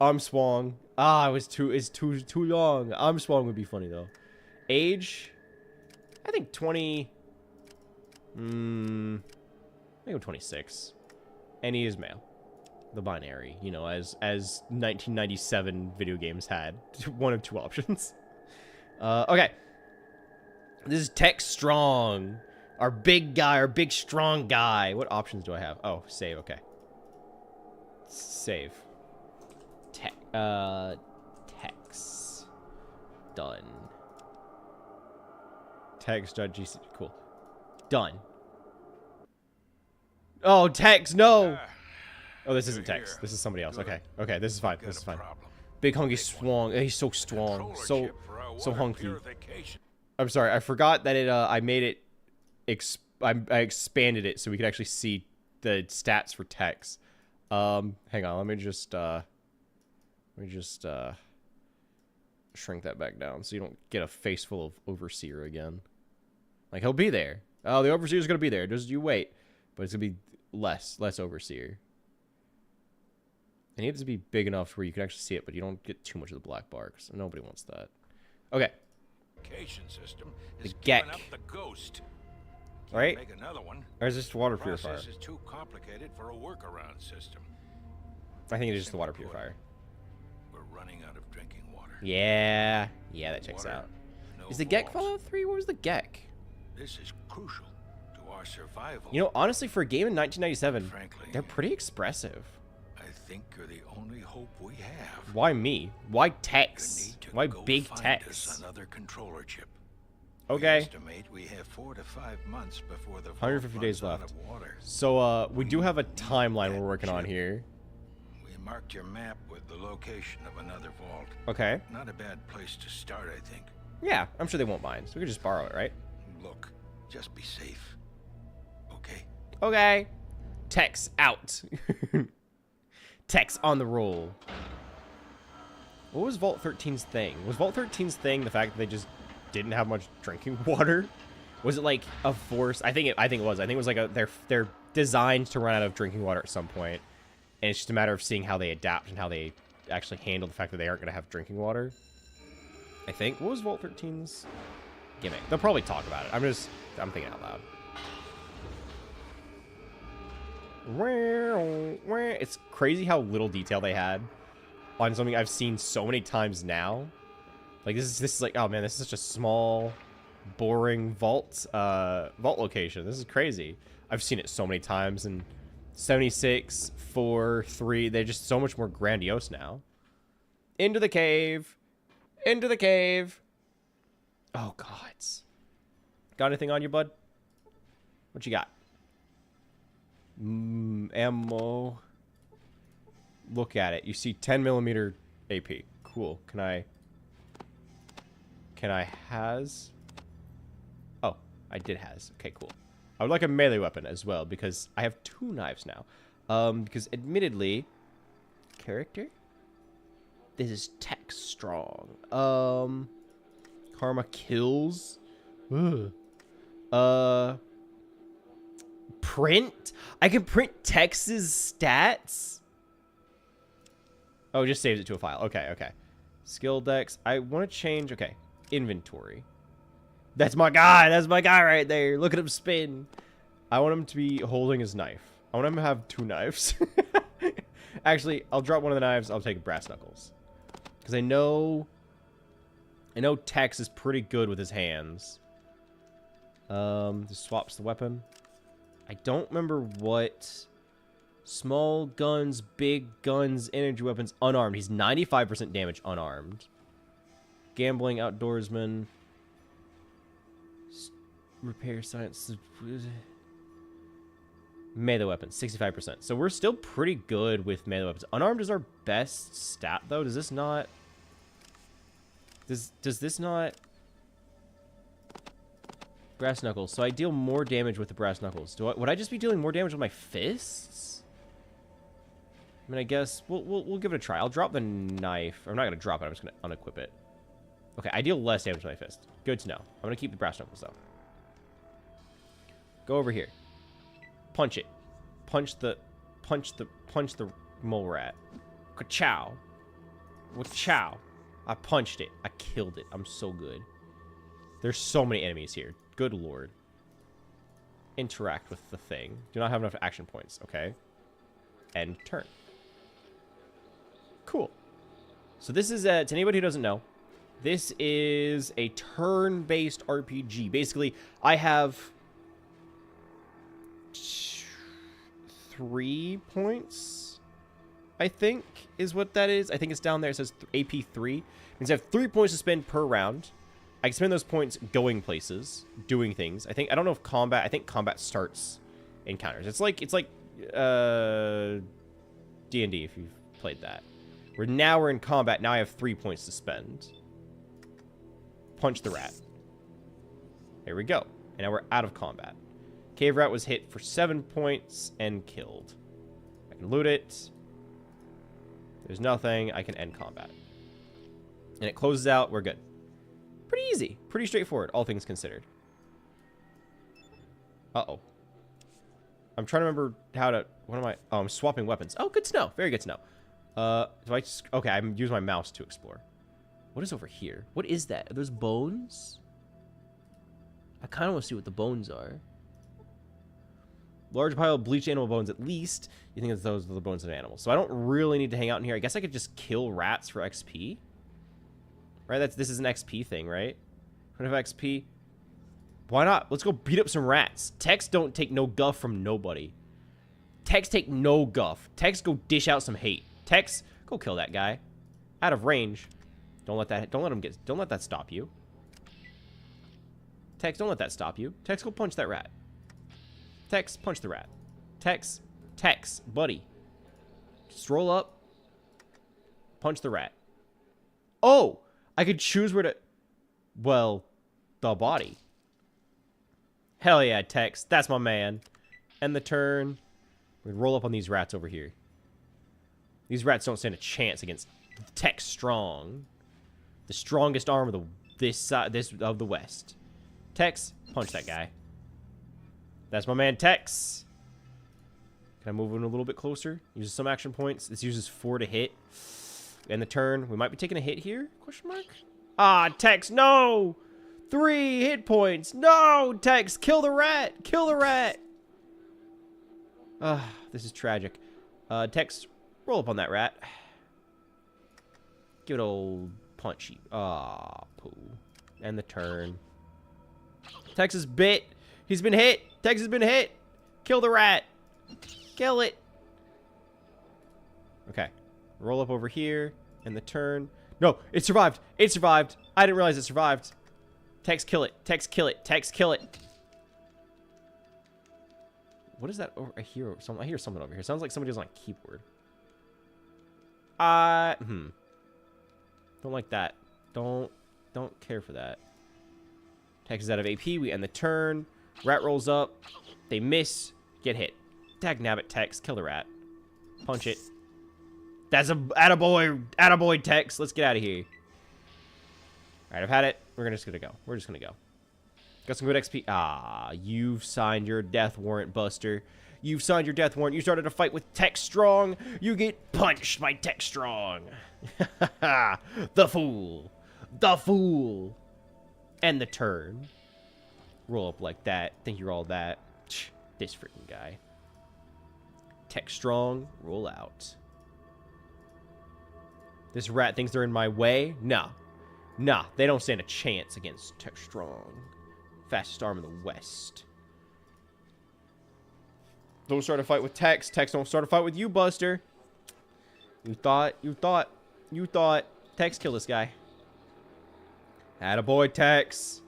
Armstrong. Ah, it's too long. Armstrong would be funny though. Age? I think 20. I think I'm 26. And he is male. The binary, you know, as 1997 video games had one of two options. Okay. This is Tex Strong. Our big guy, our big strong guy. What options do I have? Oh, save, okay. Save. Tex. Done. Tex.gc. Cool. Done. Oh, Tex, no! Oh, this isn't Tex. This is somebody else. Okay. Okay, this is fine. This is fine. Big hunky strong. He's so strong. So hunky. I'm sorry. I forgot that I made it... I expanded it so we could actually see the stats for Tex. Hang on. Let me just shrink that back down so you don't get a face full of Overseer again. Like, he'll be there. Oh, the Overseer's gonna be there. Just you wait. But it's gonna be less Overseer. It needs to be big enough where you can actually see it, but you don't get too much of the black bar, because nobody wants that. Okay. The Gek. Right? Or is this water purifier? Is too complicated for a workaround system. I think it is just the water purifier. We're running out of drinking water. Yeah. Yeah, that checks out. Is the Gek Fallout 3? What was the Gek? This is crucial to our survival. You know, honestly, for a game in 1997, frankly, they're pretty expressive. I think you're the only hope we have. Why me? Why Tex? Why big Tex? Another controller chip. Okay. We estimate we have 4 to 5 months before the 150 days left. So we do have a timeline we're working on here. We marked your map with the location of another vault. Okay. Not a bad place to start, I think. Yeah, I'm sure they won't mind. So we could just borrow it, right? Look, just be safe. Okay? Okay. Tex out. Tex on the roll. What was Vault 13's thing? Was Vault 13's thing the fact that they just didn't have much drinking water? Was it like a force? I think it was. I think it was like they're designed to run out of drinking water at some point, and it's just a matter of seeing how they adapt and how they actually handle the fact that they aren't going to have drinking water. I think. What was Vault 13's gimmick? They'll probably talk about it. I'm thinking out loud. It's crazy how little detail they had on something I've seen so many times now. Like this is like, oh man, this is such a small, boring vault location. This is crazy. I've seen it so many times, and 76, 4, 3, they're just so much more grandiose now. Into the cave. Into the cave. Oh god. Got anything on you, bud? What you got? Ammo. Look at it. You see 10mm AP. Cool. Can I has? Oh, I did has. Okay, cool. I would like a melee weapon as well, because I have 2 knives now. Because admittedly, character? This is Tex Strong. Karma kills. Ugh. Print? I can print Tex's stats? Oh, it just saves it to a file. Okay, okay. Skill dex. I want to change. Okay. Inventory. That's my guy. That's my guy right there. Look at him spin. I want him to be holding his knife. I want him to have 2 knives. Actually, I'll drop one of the knives. I'll take brass knuckles. Because I know Tex is pretty good with his hands. Just swaps the weapon. I don't remember what... Small guns, big guns, energy weapons, unarmed. He's 95% damage unarmed. Gambling, outdoorsman. Repair science. Melee weapons, 65%. So we're still pretty good with melee weapons. Unarmed is our best stat, though. Does this not... Does this not... Brass knuckles. So I deal more damage with the brass knuckles. Would I just be dealing more damage with my fists? I mean, I guess we'll give it a try. I'll drop the knife. I'm not gonna drop it. I'm just gonna unequip it. Okay, I deal less damage with my fist. Good to know. I'm gonna keep the brass knuckles though. Go over here. Punch it. Punch the mole rat. Ka-chow. Wa-chow. I punched it. I killed it. I'm so good. There's so many enemies here. Good lord. Interact with the thing. Do not have enough action points. Okay. End turn. Cool. So this is, to anybody who doesn't know, this is a turn-based RPG. Basically, I have 3 points, I think, is what that is. I think it's down there. It says AP 3. It means I have 3 points to spend per round. I can spend those points going places, doing things. I don't know if combat, I think combat starts encounters. It's like D&D if you've played that. Now we're in combat. Now I have 3 points to spend. Punch the rat. There we go. And now we're out of combat. Cave rat was hit for 7 points and killed. I can loot it. There's nothing. I can end combat. And it closes out. We're good. Pretty easy. Pretty straightforward, all things considered. Uh-oh. I'm trying to remember how to... What am I... Oh, I'm swapping weapons. Oh, good to know. Very good to know. Do I just... Okay, I'm using my mouse to explore. What is over here? What is that? Are those bones? I kind of want to see what the bones are. Large pile of bleached animal bones, at least. You think those are the bones of animals. So I don't really need to hang out in here. I guess I could just kill rats for XP. Right? This is an XP thing, right? 25 XP. Why not? Let's go beat up some rats. Techs don't take no guff from nobody. Techs take no guff. Techs go dish out some hate. Techs, go kill that guy. Out of range. Don't let that stop you. Techs, don't let that stop you. Techs, go punch that rat. Techs, punch the rat. Techs, buddy. Just roll up. Punch the rat. Oh! I could choose where to... Well, the body. Hell yeah, Tex. That's my man. End the turn. We roll up on these rats over here. These rats don't stand a chance against Tex Strong. The strongest arm of this of the West. Tex, punch that guy. That's my man, Tex. Can I move in a little bit closer? Uses some action points. This uses 4 to hit. End the turn. We might be taking a hit here? Question mark? Ah, Tex, no! 3 hit points. No, Tex, kill the rat. Kill the rat. This is tragic. Tex, roll up on that rat. Give it an old punchy. Ah, poo. End the turn. Tex is bit. He's been hit. Tex has been hit. Kill the rat. Kill it. Okay. Roll up over here. And the turn. No, it survived. It survived. I didn't realize it survived. Tex, kill it. Tex, kill it. Tex, kill it. What is that? Oh, I hear something over here. Sounds like somebody was on a keyboard. Don't like that. Don't care for that. Tex is out of AP. We end the turn. Rat rolls up. They miss. Get hit. Dagnabbit, Tex. Kill the rat. Punch it. That's a attaboy, Tex. Let's get out of here. Alright, I've had it. We're just gonna go. We're just gonna go. Got some good XP. Ah, you've signed your death warrant, Buster. You've signed your death warrant. You started a fight with Tex Strong. You get punched by Tex Strong. The fool. The fool. End the turn. Roll up like that. Think you're all that. This freaking guy. Tex Strong, roll out. This rat thinks they're in my way? Nah. Nah, they don't stand a chance against Tex Strong. Fastest arm in the West. Don't start a fight with Tex. Tex, don't start a fight with you, Buster. You thought. Tex, kill this guy. Attaboy, Tex.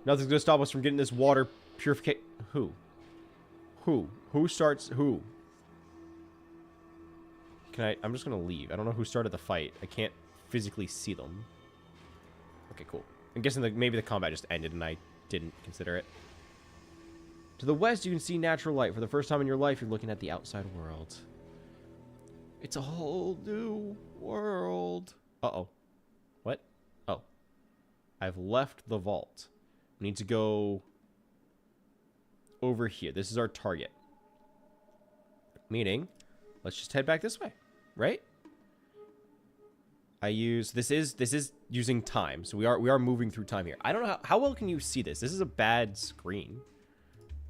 Nothing's gonna stop us from getting this water purification. Who? Who starts who? I'm just gonna leave. I don't know who started the fight. I can't physically see them. Okay, cool. I'm guessing that maybe the combat just ended and I didn't consider it. To the west, you can see natural light. For the first time in your life, you're looking at the outside world. It's a whole new world. Uh-oh. What? Oh. I've left the vault. We need to go over here. This is our target. Meaning, let's just head back this way, right? This is using time. So we are moving through time here. I don't know how well can you see this? This is a bad screen.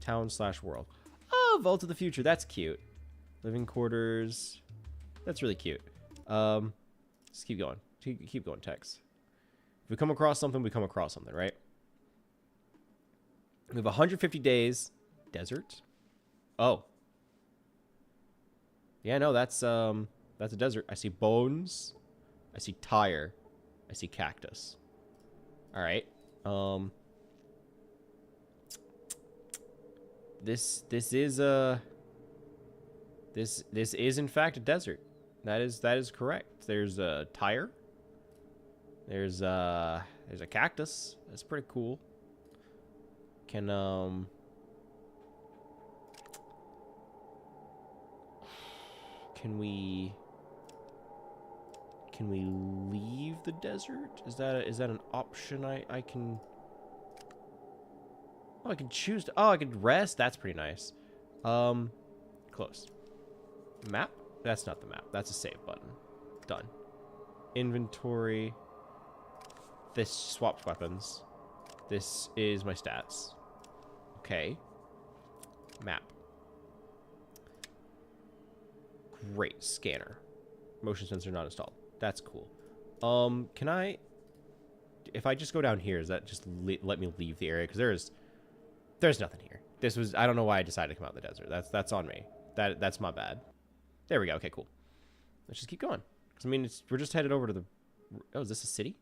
Town/world. Oh, Vault of the Future. That's cute. Living quarters. That's really cute. Let's keep going. Keep going, Tex. If we come across something, we come across something, right? We have 150 days. Desert? Oh. Yeah, no, that's a desert. I see bones. I see tire. I see cactus. All right. This is in fact a desert. That is correct. There's a tire. There's a cactus. That's pretty cool. Can we leave the desert? Is that an option I can? Oh, I can choose to. Oh, I could rest. That's pretty nice. Close. Map? That's not the map. That's a save button. Done. Inventory. This swapped weapons. This is my stats. Okay. Map. Great. Scanner. Motion sensor not installed. That's cool. Can I... If I just go down here, does that just let me leave the area? Because there's nothing here. This was... I don't know why I decided to come out in the desert. That's on me. That's my bad. There we go. Okay, cool. Let's just keep going. Because, I mean, we're just headed over to the... Oh, is this a city?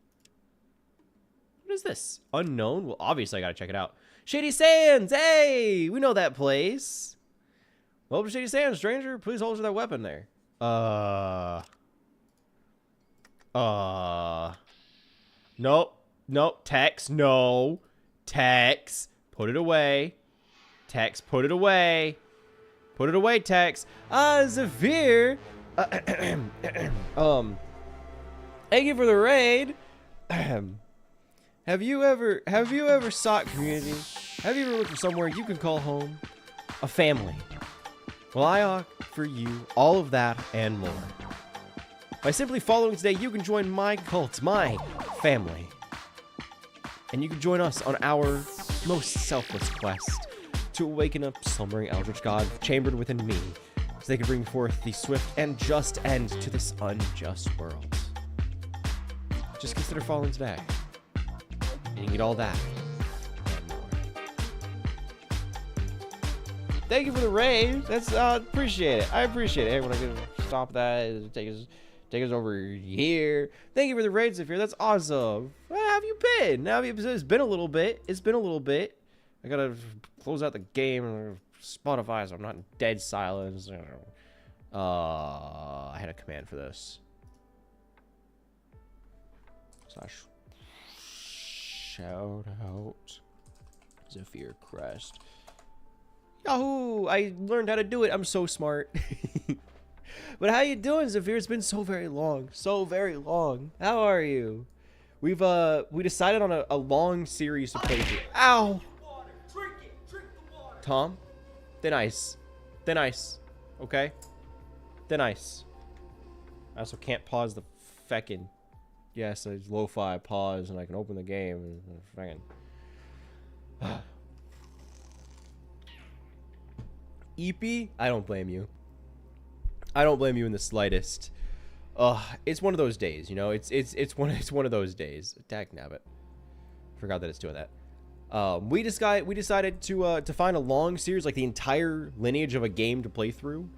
What is this? Unknown? Well, obviously I gotta check it out. Shady Sands! Hey! We know that place. Welcome to Shady Sands, stranger. Please hold that weapon there. Nope. Nope. Tex. No. Tex. Put it away. Tex. Put it away. Put it away, Tex. Zafir. Thank you for the raid. Have you ever sought community? Have you ever looked for somewhere you can call home? A family. Well, I offer you all of that and more. By simply following today, you can join my cult, my family. And you can join us on our most selfless quest to awaken a slumbering eldritch god chambered within me, so they can bring forth the swift and just end to this unjust world. Just consider following today. And you get all that and more. Thank you for the raid. That's appreciate it. I appreciate it. Hey, when I get to stop that, take us over here. Thank you for the raid, Zafir. That's awesome. Where have you been? It's been a little bit. It's been a little bit. I gotta close out the game on Spotify, so I'm not in dead silence. I had a command for this. Shout out Zafir Crest. Yahoo! I learned how to do it. I'm so smart. But how you doing, Zafir? It's been so very long. So very long. How are you? We decided on a long series to play through. Ow! Drink the water. Tom? Thin ice. Thin ice. Okay? Thin ice. I also can't pause the feckin'. Yes, it's lo-fi pause and I can open the game and feckin'. Eepy? I don't blame you. I don't blame you in the slightest. It's one of those days, you know. It's one of those days. Dag nabbit. Forgot that it's doing that. We decided to find a long series, like the entire lineage of a game to play through.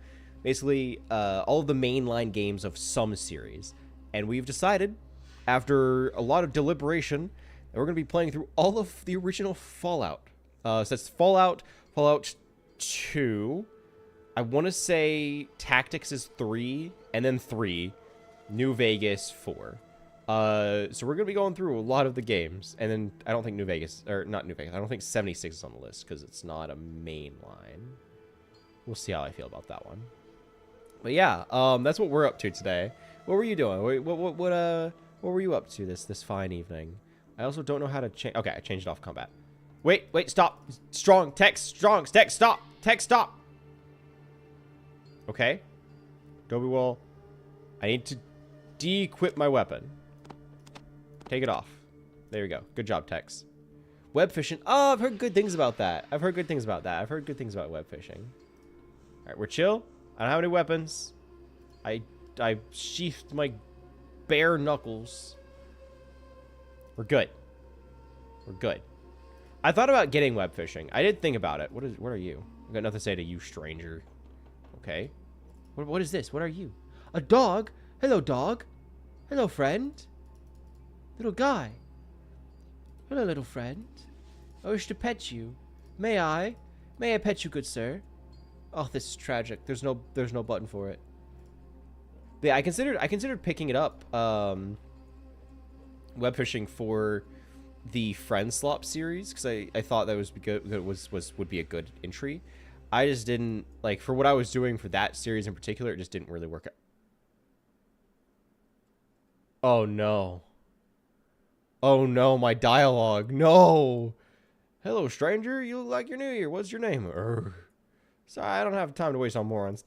Basically, all of the mainline games of some series. And we've decided, after a lot of deliberation, that we're going to be playing through all of the original Fallout. So that's Fallout 2. I want to say Tactics is 3, and then 3. New Vegas 4. So we're going to be going through a lot of the games. And then I don't think New Vegas, or not New Vegas, I don't think 76 is on the list because it's not a main line. We'll see how I feel about that one. But yeah, that's what we're up to today. What were you doing? What were you up to this fine evening? I also don't know how to change. Okay, I changed it off combat. Wait, stop. Strong, text, stop. Text, stop. Okay. Adobe wall. I need to de-equip my weapon. Take it off. There we go. Good job, Tex. Web fishing. Oh, I've heard good things about that. I've heard good things about web fishing. All right, we're chill. I don't have any weapons. I sheathed my bare knuckles. We're good. We're good. I thought about getting web fishing. I did think about it. What are you? I've got nothing to say to you, stranger. Okay. What is this? What are you? A dog? Hello, dog. Hello, friend. Little guy. Hello, little friend. I wish to pet you. May I? May I pet you, good sir? Oh, this is tragic. There's no button for it. But yeah, I considered picking it up, web fishing for the Friend Slop series because I thought that would be a good entry. I just didn't like for what I was doing for that series in particular. It just didn't really work out. Oh no. Oh no, my dialogue. No. Hello, stranger. You look like you're new here. What's your name? Sorry, I don't have time to waste on morons.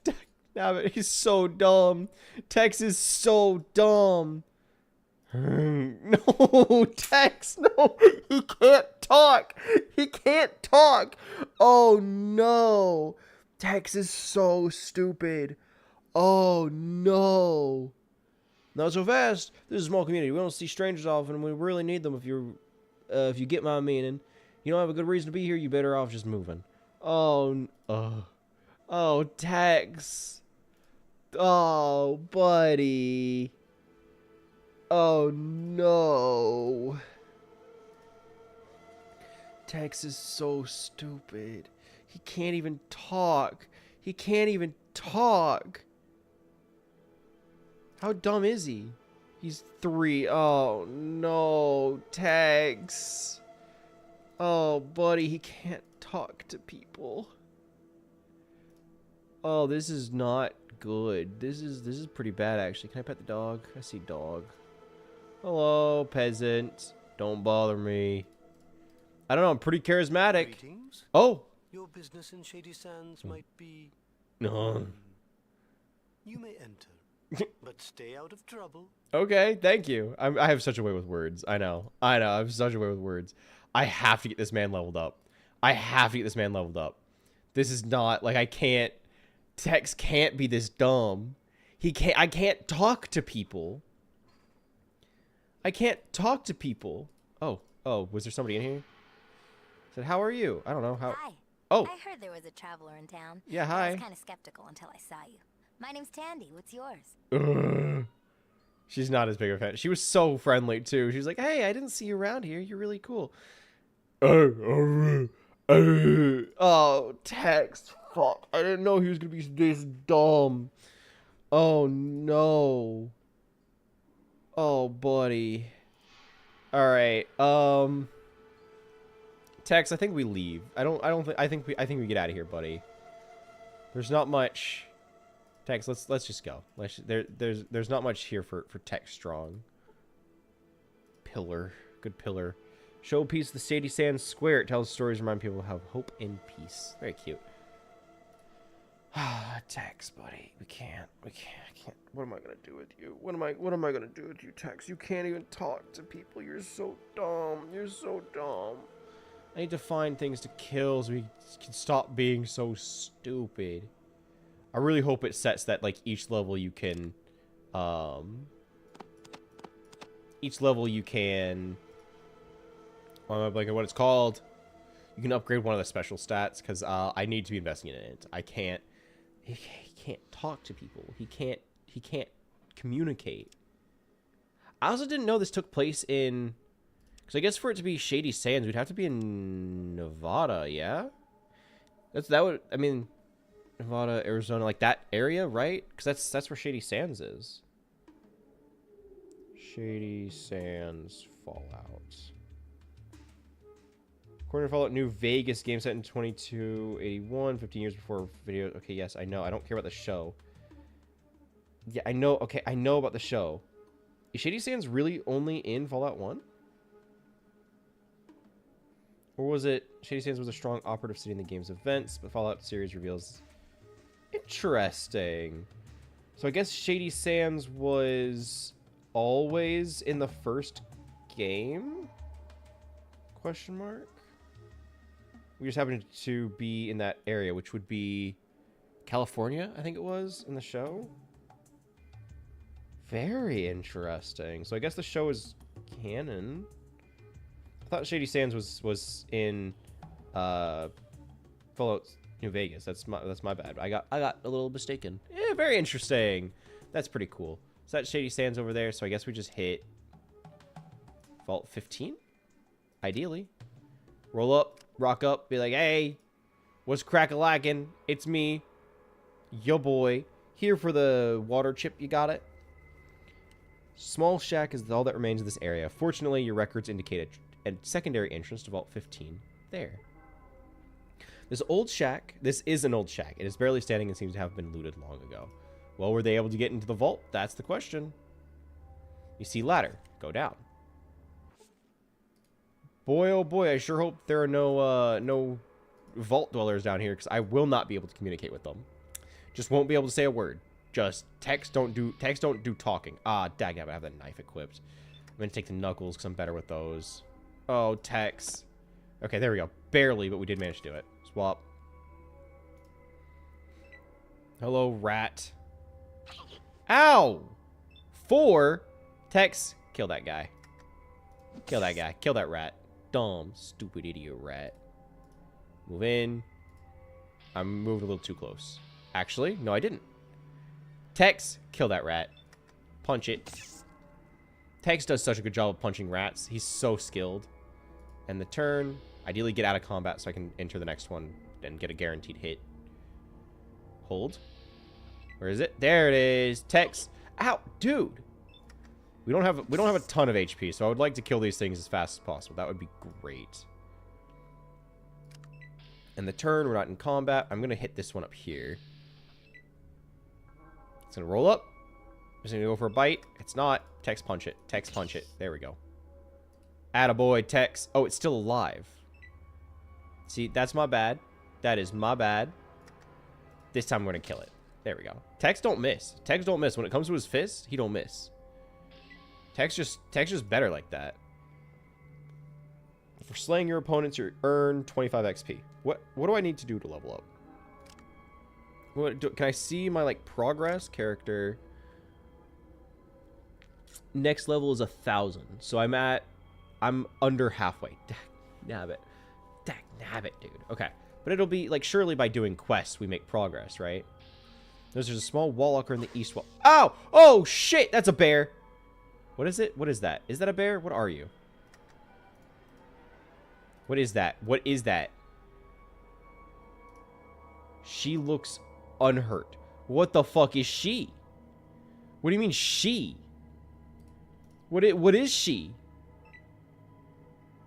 Nah, but he's so dumb. Tex is so dumb. No, Tex, no. He can't talk. He can't talk. Oh, no. Tex is so stupid. Oh, no. Not so fast. This is a small community. We don't see strangers often, and we really need them if you get my meaning. You don't have a good reason to be here, you better off just moving. Oh, oh, Tex. Oh, buddy. Oh, no. Tex is so stupid. He can't even talk. He can't even talk. How dumb is he? He's 3. Oh, no. Tex. Oh, buddy, he can't talk to people. Oh, this is not good. This is pretty bad, actually. Can I pet the dog? I see dog. Hello, peasant. Don't bother me. I don't know. I'm pretty charismatic. Greetings. Oh. Your business in Shady Sands might be... No. You may enter, but stay out of trouble. Okay, thank you. I have such a way with words. I know. I have such a way with words. I have to get this man leveled up. This is not like I can't. Tex can't be this dumb. I can't talk to people. Oh, was there somebody in here? Said, how are you? I don't know how. Hi. Oh. I heard there was a traveler in town. Yeah, I hi. was kind of skeptical until I saw you. My name's Tandy. What's yours? She's not as big of a fan. She was so friendly too. She was like, "Hey, I didn't see you around here. You're really cool." Oh, Tex. Fuck. I didn't know he was gonna be this dumb. Oh no. Oh, buddy. All right. Tex, I think we leave. I think we get out of here, buddy. There's not much. Tex, let's just go. There's not much here for Tex Strong. Pillar. Good pillar. Showpiece the Shady Sands Square. It tells stories, remind people have hope and peace. Very cute. Tex, buddy. We can't. What am I gonna do with you? What am I gonna do with you, Tex? You can't even talk to people. You're so dumb. I need to find things to kill so we can stop being so stupid. I really hope it sets that like each level you can I'm blanking what it's called. You can upgrade one of the special stats because I need to be investing in it. I can't. He can't talk to people. He can't communicate. I also didn't know this took place in. Because I guess for it to be Shady Sands, we'd have to be in Nevada. Yeah. I mean, Nevada, Arizona, like that area, right? Because that's where Shady Sands is. Shady Sands Fallout. According to Fallout New Vegas, game set in 2281, 15 years before video. Okay, yes, I know. I don't care about the show. Yeah, I know. Okay, I know about the show. Is Shady Sands really only in Fallout 1? Or was it Shady Sands was a strong operative city in the game's events, but Fallout series reveals... Interesting. So I guess Shady Sands was always in the first game? Question mark? We just happened to be in that area, which would be California, I think it was, in the show. Very interesting. So I guess the show is canon. I thought Shady Sands was in Fallout New Vegas. That's my bad. I got a little mistaken. Yeah, very interesting. That's pretty cool. So that's Shady Sands over there. So I guess we just hit Vault 15, ideally. Roll up, rock up, be like, hey, what's crack-a-lackin'? It's me, yo boy, here for the water chip. You got it? Small shack is all that remains of this area. Fortunately, your records indicate a secondary entrance to Vault 15 there. This is an old shack. It is barely standing and seems to have been looted long ago. Well, were they able to get into the vault? That's the question. You see ladder. Go down. Boy, oh boy, I sure hope there are no vault dwellers down here, because I will not be able to communicate with them. Just won't be able to say a word. Just text don't do talking. Ah, daggum, I have that knife equipped. I'm gonna take the knuckles because I'm better with those. Oh, text. Okay, there we go. Barely, but we did manage to do it. Swap. Hello, rat. Ow! 4. Tex. Kill that guy. Kill that guy. Kill that rat. Dumb, stupid idiot rat. Move in. I moved a little too close. Actually, no, I didn't. Tex. Kill that rat. Punch it. Tex does such a good job of punching rats. He's so skilled. And the turn. Ideally get out of combat so I can enter the next one and get a guaranteed hit. Hold. Where is it? There it is. Tex. Ow, dude. We don't have a ton of HP, so I would like to kill these things as fast as possible. That would be great. And the turn, we're not in combat. I'm gonna hit this one up here. It's gonna roll up. It's gonna go for a bite. It's not. Tex punch it. Tex punch it. There we go. Attaboy, Tex. Oh, it's still alive. See, that's my bad. That is my bad. This time I'm gonna kill it. There we go. Tex don't miss. Tex don't miss. When it comes to his fist, he don't miss. Tex just better like that. For slaying your opponents, you earn 25 XP. What do I need to do to level up? Can I see my like progress character? Next level is 1,000. So I'm under halfway. Nabbit. Nabbit, dude. Okay. But it'll be like surely by doing quests we make progress, right? There's a small wall walker in the east wall. Ow! Oh shit! That's a bear. What is it? What is that? Is that a bear? What are you? What is that? What is that? She looks unhurt. What the fuck is she? What do you mean she? What is she?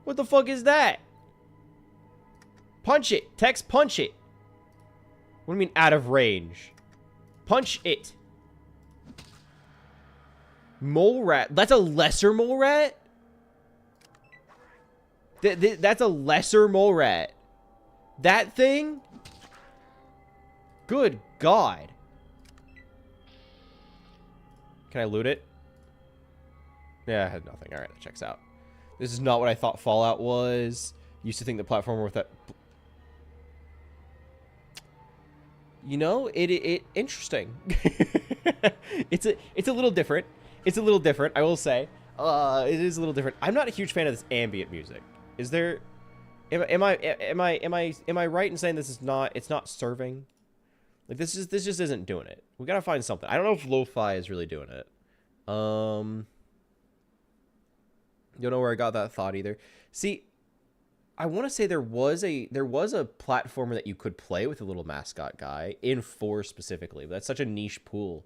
What the fuck is that? Punch it. Tex, punch it. What do you mean out of range? Punch it. Mole rat. That's a lesser mole rat? That's a lesser mole rat. That thing? Good God. Can I loot it? Yeah, I had nothing. Alright, that checks out. This is not what I thought Fallout was. Used to think the platformer with that... You know, it interesting. It's a little different. It's a little different, I will say. It is a little different. I'm not a huge fan of this ambient music. Is there Am I right in saying this is not? It's not serving. Like this just isn't doing it. We gotta find something. I don't know if lo-fi is really doing it. Don't know where I got that thought either. See, I want to say there was a platformer that you could play with a little mascot guy in 4 specifically, but that's such a niche pool.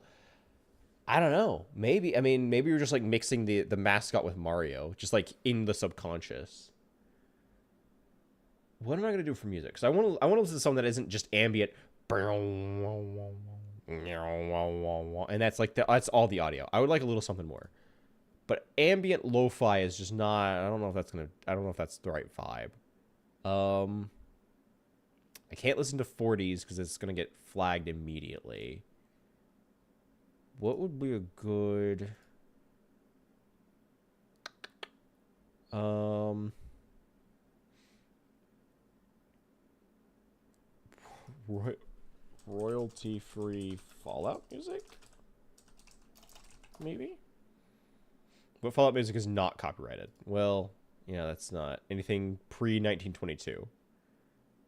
I don't know. Maybe you're just like mixing the mascot with Mario, just like in the subconscious. What am I gonna do for music? Because I want to listen to something that isn't just ambient, and that's like that's all the audio. I would like a little something more. But ambient lo-fi is just not. I don't know if that's the right vibe. I can't listen to 40s because it's gonna get flagged immediately. What would be a good? Royalty-free Fallout music? Maybe? But Fallout music is not copyrighted. Well, yeah, that's not anything pre-1922.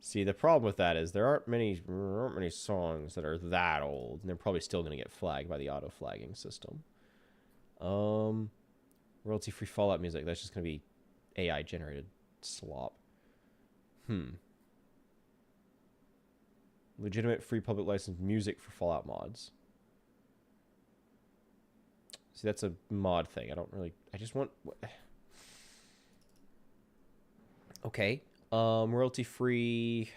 See, the problem with that is there aren't many songs that are that old, and they're probably still going to get flagged by the auto-flagging system. Royalty-free Fallout music, that's just going to be AI-generated slop. Legitimate free public license music for Fallout mods. See, that's a mod thing. I just want... Okay. Royalty free.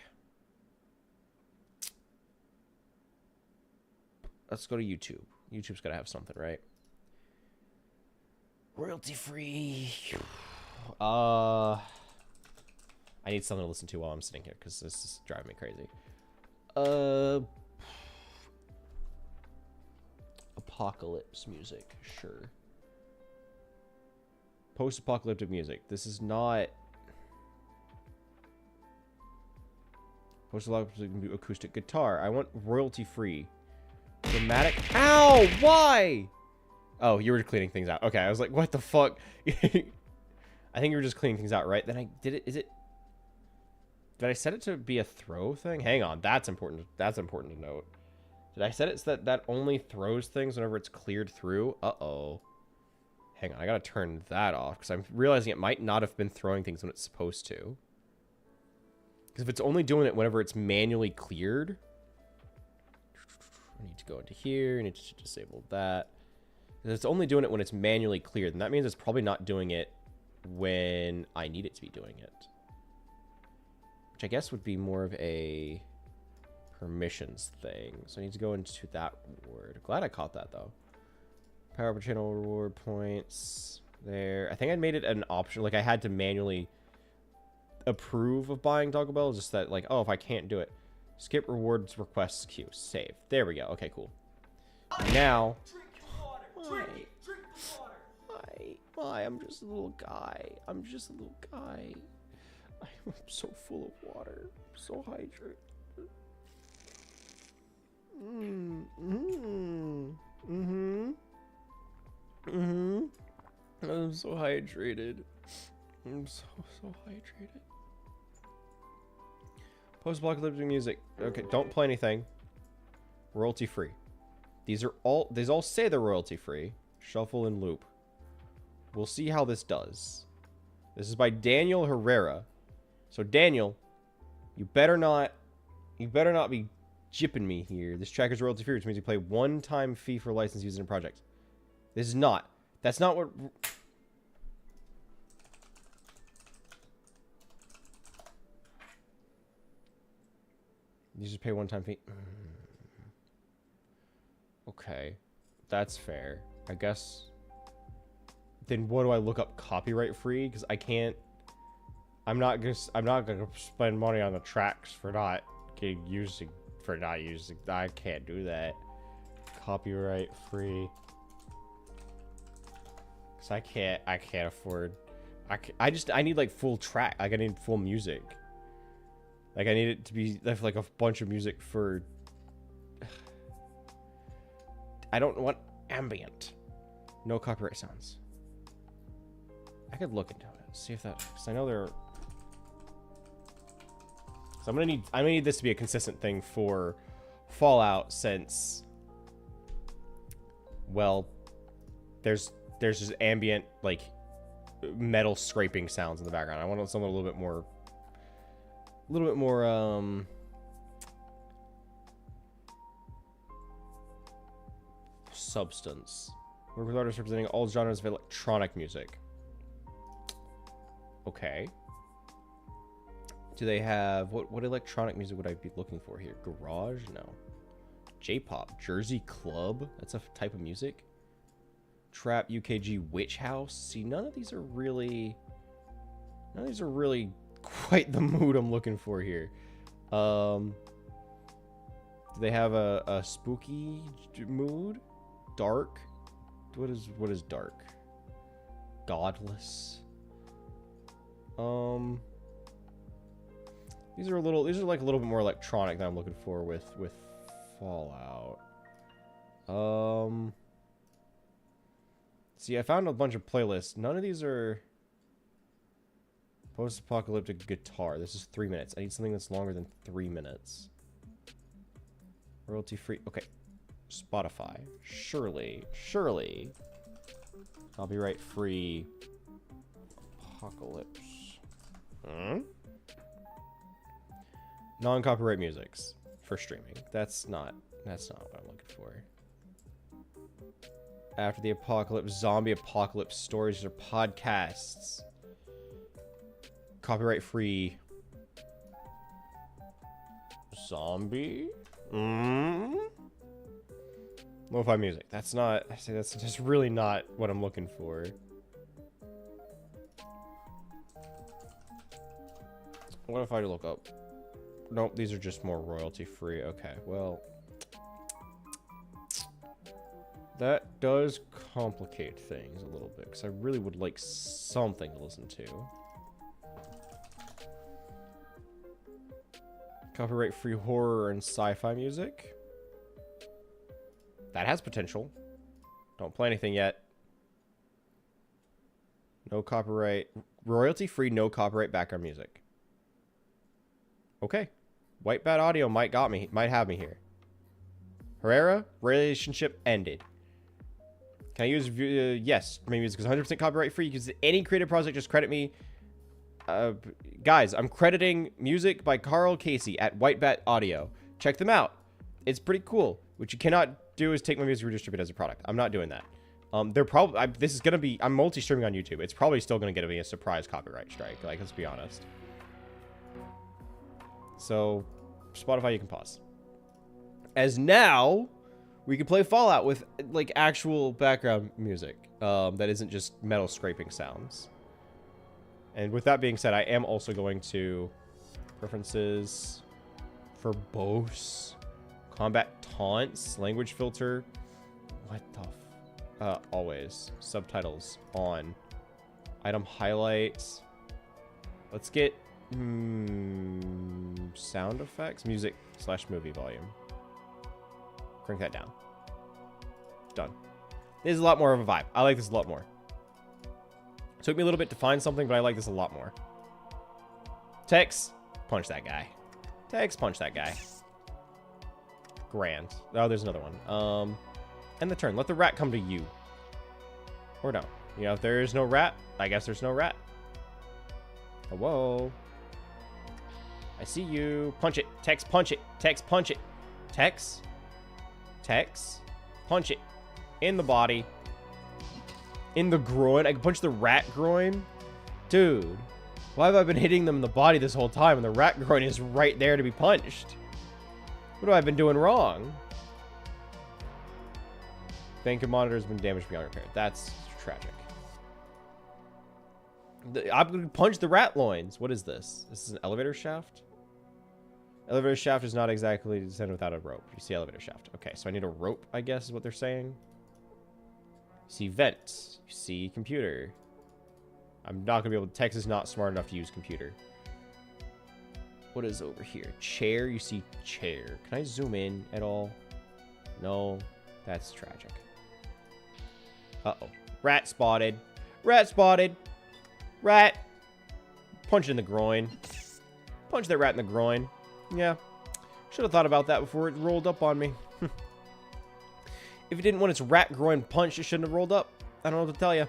Let's go to YouTube. YouTube's got to have something, right? Royalty free. I need something to listen to while I'm sitting here because this is driving me crazy. Apocalypse music, sure. Post-apocalyptic music. This is not post-apocalyptic acoustic guitar. I want royalty-free. Dramatic. Ow! Why? Oh, you were cleaning things out. Okay, I was like, what the fuck? I think you were just cleaning things out, right? Then I did it. Did I set it to be a throw thing? Hang on, that's important. That's important to note. Did I set it so that only throws things whenever it's cleared through? Uh-oh. Hang on, I gotta turn that off because I'm realizing it might not have been throwing things when it's supposed to. Because if it's only doing it whenever it's manually cleared, I need to go into here. I need to disable that. If it's only doing it when it's manually cleared, then that means it's probably not doing it when I need it to be doing it. Which I guess would be more of a permissions thing. So I need to go into that word. Glad I caught that though. Power up channel reward points there. I think I made it an option. Like I had to manually approve of buying Taco Bell. Just that like, oh, if I can't do it, skip rewards requests queue. Save. There we go. Okay, cool. Now. Why? I'm just a little guy. I'm so full of water. I'm so hydrated. I'm so hydrated. I'm so hydrated. Post-apocalyptic music. Okay, don't play anything. Royalty free. These all say they're royalty free. Shuffle and loop. We'll see how this does. This is by Daniel Herrera. So Daniel, you better not be jipping me here. This track is royalty free, which means you pay one-time fee for license used in a project. This is not. That's not what. You just pay one-time fee. Okay, that's fair. I guess. Then what do I look up copyright free? Because I can't. I'm not gonna spend money on the tracks for not using. I can't do that. Copyright free. Cause I can't afford. I need like full track. Like I need full music. Like I need it to be like a bunch of music for. I don't want ambient. No copyright sounds. I could look into it. See if that. Because I know there are. So I'm gonna need this to be a consistent thing for Fallout, since, well, there's just ambient like metal scraping sounds in the background. I want something a little bit more substance. Work with artists representing all genres of electronic music. Okay. Do they have what electronic music would I be looking for here? Garage? No. J-pop, Jersey Club. That's a type of music. Trap, UKG, Witch House. See, none of these are really quite the mood I'm looking for here. Do they have a spooky mood? Dark? What is dark? Godless. These are like a little bit more electronic than I'm looking for with Fallout. See, I found a bunch of playlists. None of these are post-apocalyptic guitar. This is 3 minutes. I need something that's longer than 3 minutes. Royalty free. Okay. Spotify. Surely. Copyright free. Apocalypse. Non-copyright musics for streaming. That's not what I'm looking for. After the apocalypse, zombie apocalypse stories or podcasts. Copyright free. Zombie? Lo-fi music. That's just really not what I'm looking for. What if I look up? Nope, these are just more royalty free. Okay, well, that does complicate things a little bit, because I really would like something to listen to. Copyright free horror and sci-fi music. That has potential. Don't play anything yet. No copyright. Royalty free, no copyright background music. Okay. White Bat Audio might have me here. Herrera, relationship ended. Can I use, yes, my music is 100% copyright free. You can use any creative project, just credit me. Guys, I'm crediting music by Carl Casey at White Bat Audio. Check them out. It's pretty cool. What you cannot do is take my music and redistribute it as a product. I'm not doing that. They're probably, this is going to be, I'm multi-streaming on YouTube. It's probably still going to get me a surprise copyright strike. Like, let's be honest. So, Spotify, you can pause. As now, we can play Fallout with, like, actual background music that isn't just metal scraping sounds. And with that being said, I am also going to preferences, verbose, combat taunts, language filter. What the always. Subtitles on. Item highlights. Let's get sound effects, music / movie volume. Crank that down. Done. This is a lot more of a vibe. I like this a lot more. Took me a little bit to find something, but I like this a lot more. Tex, punch that guy. Tex, punch that guy. Grand. Oh, there's another one. End the turn. Let the rat come to you. Or no. You know, if there is no rat, I guess there's no rat. Hello. I see you. Punch it. Tex, punch it. Tex, punch it. Tex. Tex. Punch it. In the body. In the groin. I can punch the rat groin. Dude. Why have I been hitting them in the body this whole time and the rat groin is right there to be punched? What have I been doing wrong? Bank monitor has been damaged beyond repair. That's tragic. I'm going to punch the rat loins. What is this? This is an elevator shaft? Elevator shaft is not exactly descended without a rope. You see elevator shaft. Okay, so I need a rope, I guess, is what they're saying. You see vent. You see computer. I'm not going to be able to... Tex is not smart enough to use computer. What is over here? Chair. You see chair. Can I zoom in at all? No. That's tragic. Uh-oh. Rat spotted. Rat spotted. Rat. Punch it in the groin. Punch that rat in the groin. Yeah. Should have thought about that before it rolled up on me. If it didn't want its rat groin punch, it shouldn't have rolled up. I don't know what to tell you.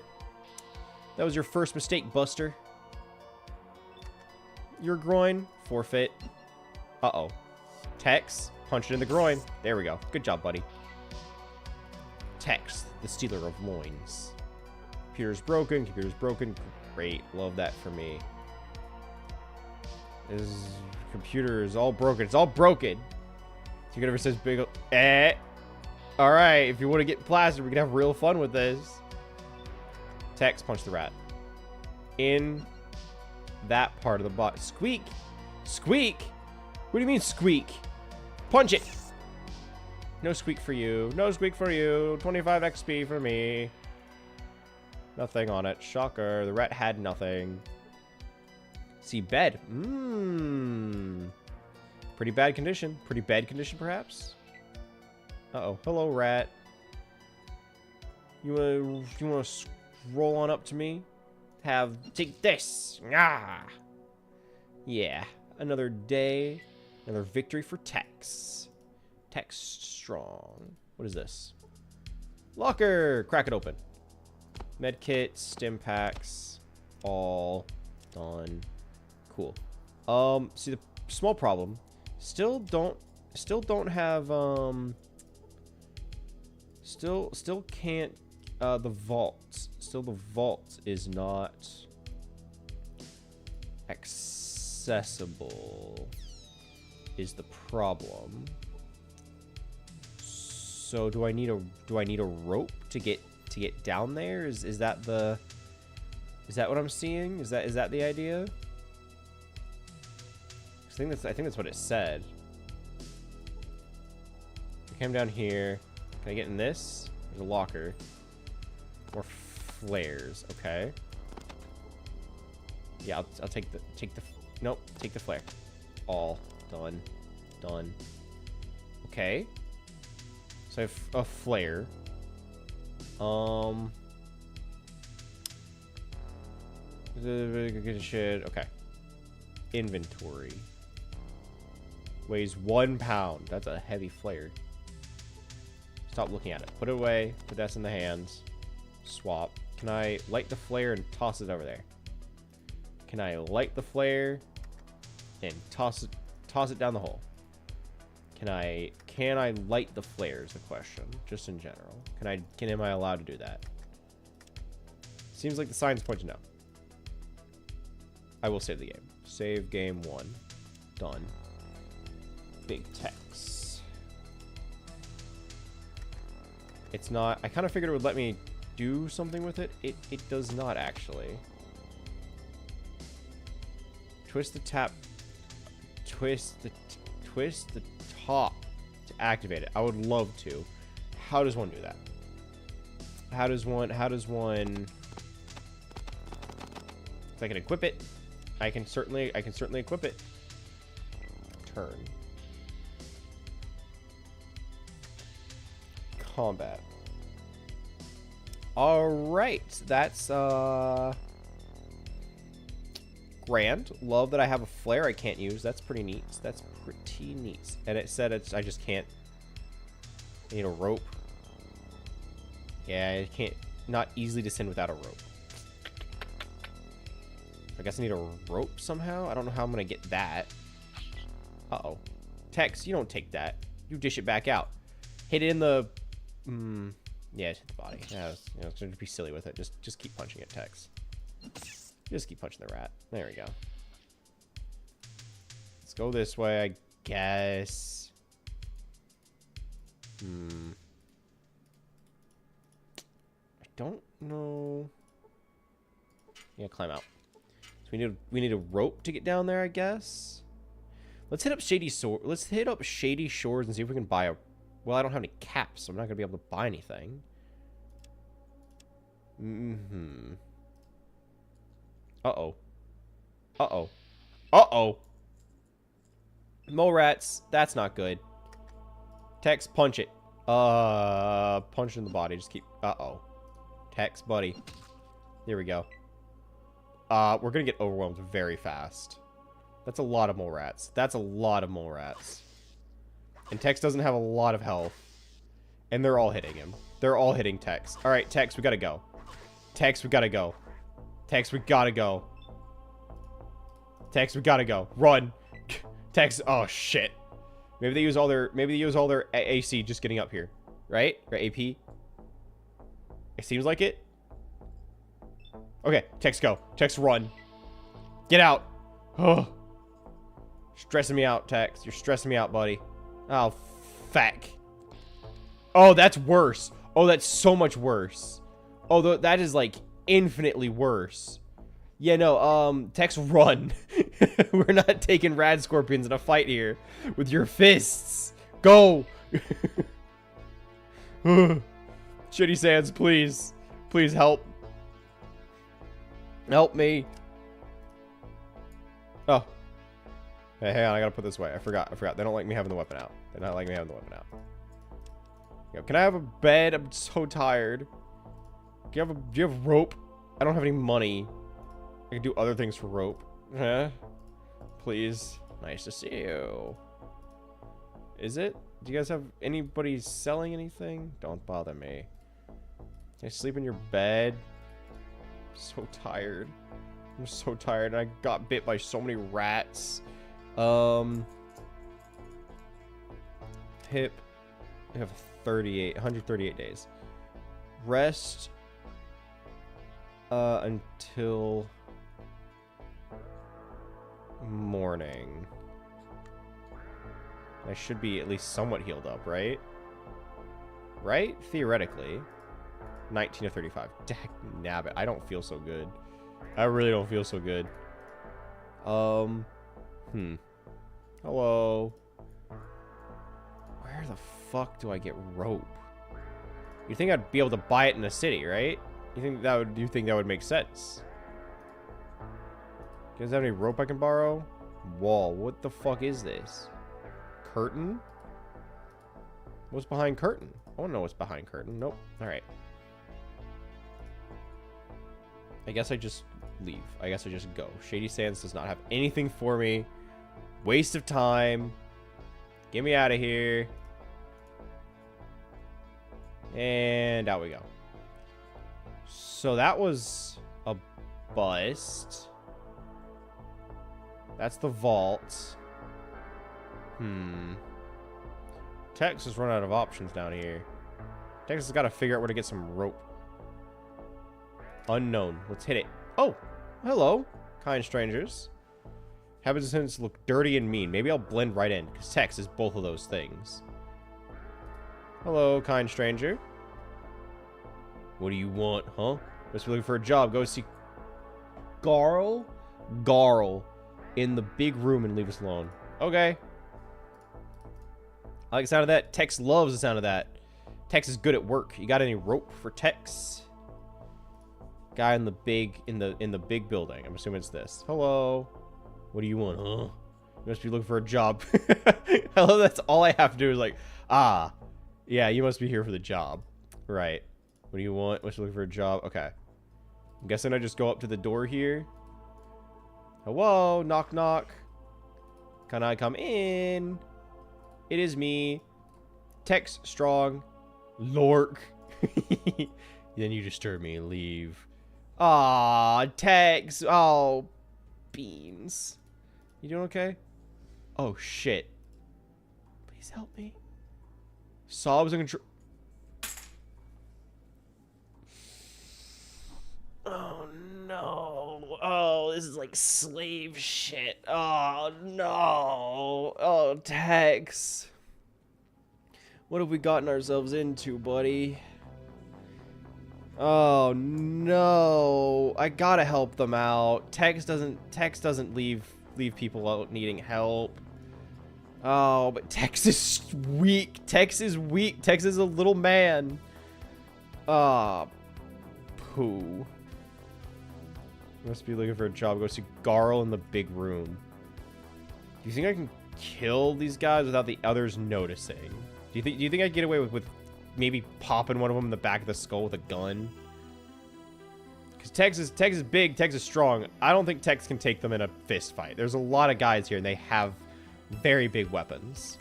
That was your first mistake, Buster. Your groin, forfeit. Uh-oh. Tex, punch it in the groin. There we go. Good job, buddy. Tex, the stealer of loins. Computer's broken. Computer's broken. Great. Love that for me. His computer is all broken. It's all broken. So you ever says big... Alright, if you want to get plastered, we can have real fun with this. Tex, punch the rat. In that part of the bot. Squeak! Squeak! What do you mean squeak? Punch it! No squeak for you. No squeak for you. 25 XP for me. Nothing on it. Shocker. The rat had nothing. See, bed. Pretty bad condition. Pretty bad condition, perhaps? Uh-oh. Hello, rat. You wanna scroll on up to me? Take this. Ah. Yeah. Another day. Another victory for Tex. Tex strong. What is this? Locker. Crack it open. Medkit, stim packs, all done. Cool. See the small problem. Still don't have still can't the vault. Still the vault is not accessible is the problem. So do I need a rope to get down there? Is that what I'm seeing? Is that the idea? I think that's what it said. I came down here. Can I get in this? There's a locker. More flares. Okay. Yeah, I'll take the nope, take the flare. All done. Done. Okay. So I have a flare. Good shit. Okay. Inventory. Weighs 1 pound. That's a heavy flare. Stop looking at it. Put it away. Put that in the hands. Swap. Can I light the flare and toss it over there? Can I light the flare and toss it down the hole? Can I light the flare is the question, just in general. Am I allowed to do that? Seems like the sign's pointing no. I will save the game. Save game 1. Done. Big Tex. It's not... I kind of figured it would let me do something with it. It does not, actually. Twist the tap... Twist the top to activate it. I would love to. How does one do that? How does one... If I can equip it, I can certainly equip it. Turn. Combat. Alright, that's grand. Love that I have a flare I can't use. That's pretty neat. That's pretty neat. And it said I just can't. I need a rope. Yeah, I can't. Not easily descend without a rope. I guess I need a rope somehow. I don't know how I'm gonna get that. Uh-oh. Tex, you don't take that. You dish it back out. Hit it in the... yeah, hit the body. Yeah, it's gonna be silly with it. Just keep punching it, Tex. Just keep punching the rat. There we go. Let's go this way, I guess. I don't know. Yeah, climb out. So we need a rope to get down there, I guess. Let's hit up Shady Shores and see if we can buy a... Well, I don't have any caps, so I'm not gonna be able to buy anything. Uh-oh. Uh-oh. Uh-oh. Mole rats. That's not good. Tex, punch it. Punch in the body. Just keep... Uh-oh. Tex, buddy. There we go. We're gonna get overwhelmed very fast. That's a lot of mole rats. That's a lot of mole rats. And Tex doesn't have a lot of health. And they're all hitting him. They're all hitting Tex. All right, Tex, we gotta go. Tex, we gotta go. Tex, we gotta go. Tex, we gotta go. Run. Tex, oh shit. Maybe they use all their AC just getting up here. Right? Or AP? It seems like it. Okay, Tex, go. Tex, run. Get out. Oh. Stressing me out, Tex. You're stressing me out, buddy. Oh, fuck. Oh, that's worse. Oh, that's so much worse. Oh, that is, like, infinitely worse. Yeah, no, Tex, run. We're not taking rad scorpions in a fight here with your fists. Go. Shitty Sands, please. Please help. Help me. Oh. Hey, hang on, I gotta put this away. I forgot. They don't like me having the weapon out. They're not letting me having the weapon out. Yo, can I have a bed? I'm so tired. Do you have rope? I don't have any money. I can do other things for rope. Huh? Please. Nice to see you. Is it? Do you guys have anybody selling anything? Don't bother me. Can I sleep in your bed? I'm so tired. I'm so tired. I got bit by so many rats. Hip. I have 138 days. Rest. Until morning. I should be at least somewhat healed up, right? Right? Theoretically. 19 to 35. Dag nabbit. I don't feel so good. I really don't feel so good. Hello. Where the fuck do I get rope? You think I'd be able to buy it in a city, right? You think that would make sense? You guys have any rope I can borrow? Wall. What the fuck is this? Curtain? What's behind curtain? I want to know what's behind curtain. Nope. Alright. I guess I just leave. I guess I just go. Shady Sands does not have anything for me. Waste of time. Get me out of here. And out we go. So that was a bust. That's the vault. Tex has run out of options down here. Tex has got to figure out where to get some rope. Unknown. Let's hit it. Oh, hello, kind strangers. Habitants look dirty and mean. Maybe I'll blend right in, because Tex is both of those things. Hello, kind stranger. What do you want, huh? Must be looking for a job. Go see Garl in the big room and leave us alone. Okay. I like the sound of that. Tex loves the sound of that. Tex is good at work. You got any rope for Tex? Guy in the big building. I'm assuming it's this. Hello. What do you want, huh? You must be looking for a job. I love that's all I have to do is like, ah, yeah, you must be here for the job. Right. What do you want? Must be looking for a job. Okay. I'm guessing I just go up to the door here. Hello, knock knock. Can I come in? It is me. Tex Strong. Lork. Then you disturb me and leave. Aw, Tex. Oh, beans. You doing okay? Oh, shit. Please help me. Saw was in control. Oh, no. Oh, this is like slave shit. Oh, no. Oh, Tex. What have we gotten ourselves into, buddy? Oh, no. I gotta help them out. Tex doesn't leave people out needing help. Oh, but Tex is weak. Tex is weak. Tex is a little man. Ah, poo. Must be looking for a job. Go see Garl in the big room. Do you think I can kill these guys without the others noticing? Do you think I can get away with maybe popping one of them in the back of the skull with a gun? Because Tex is big, Tex is strong. I don't think Tex can take them in a fist fight. There's a lot of guys here, and they have very big weapons.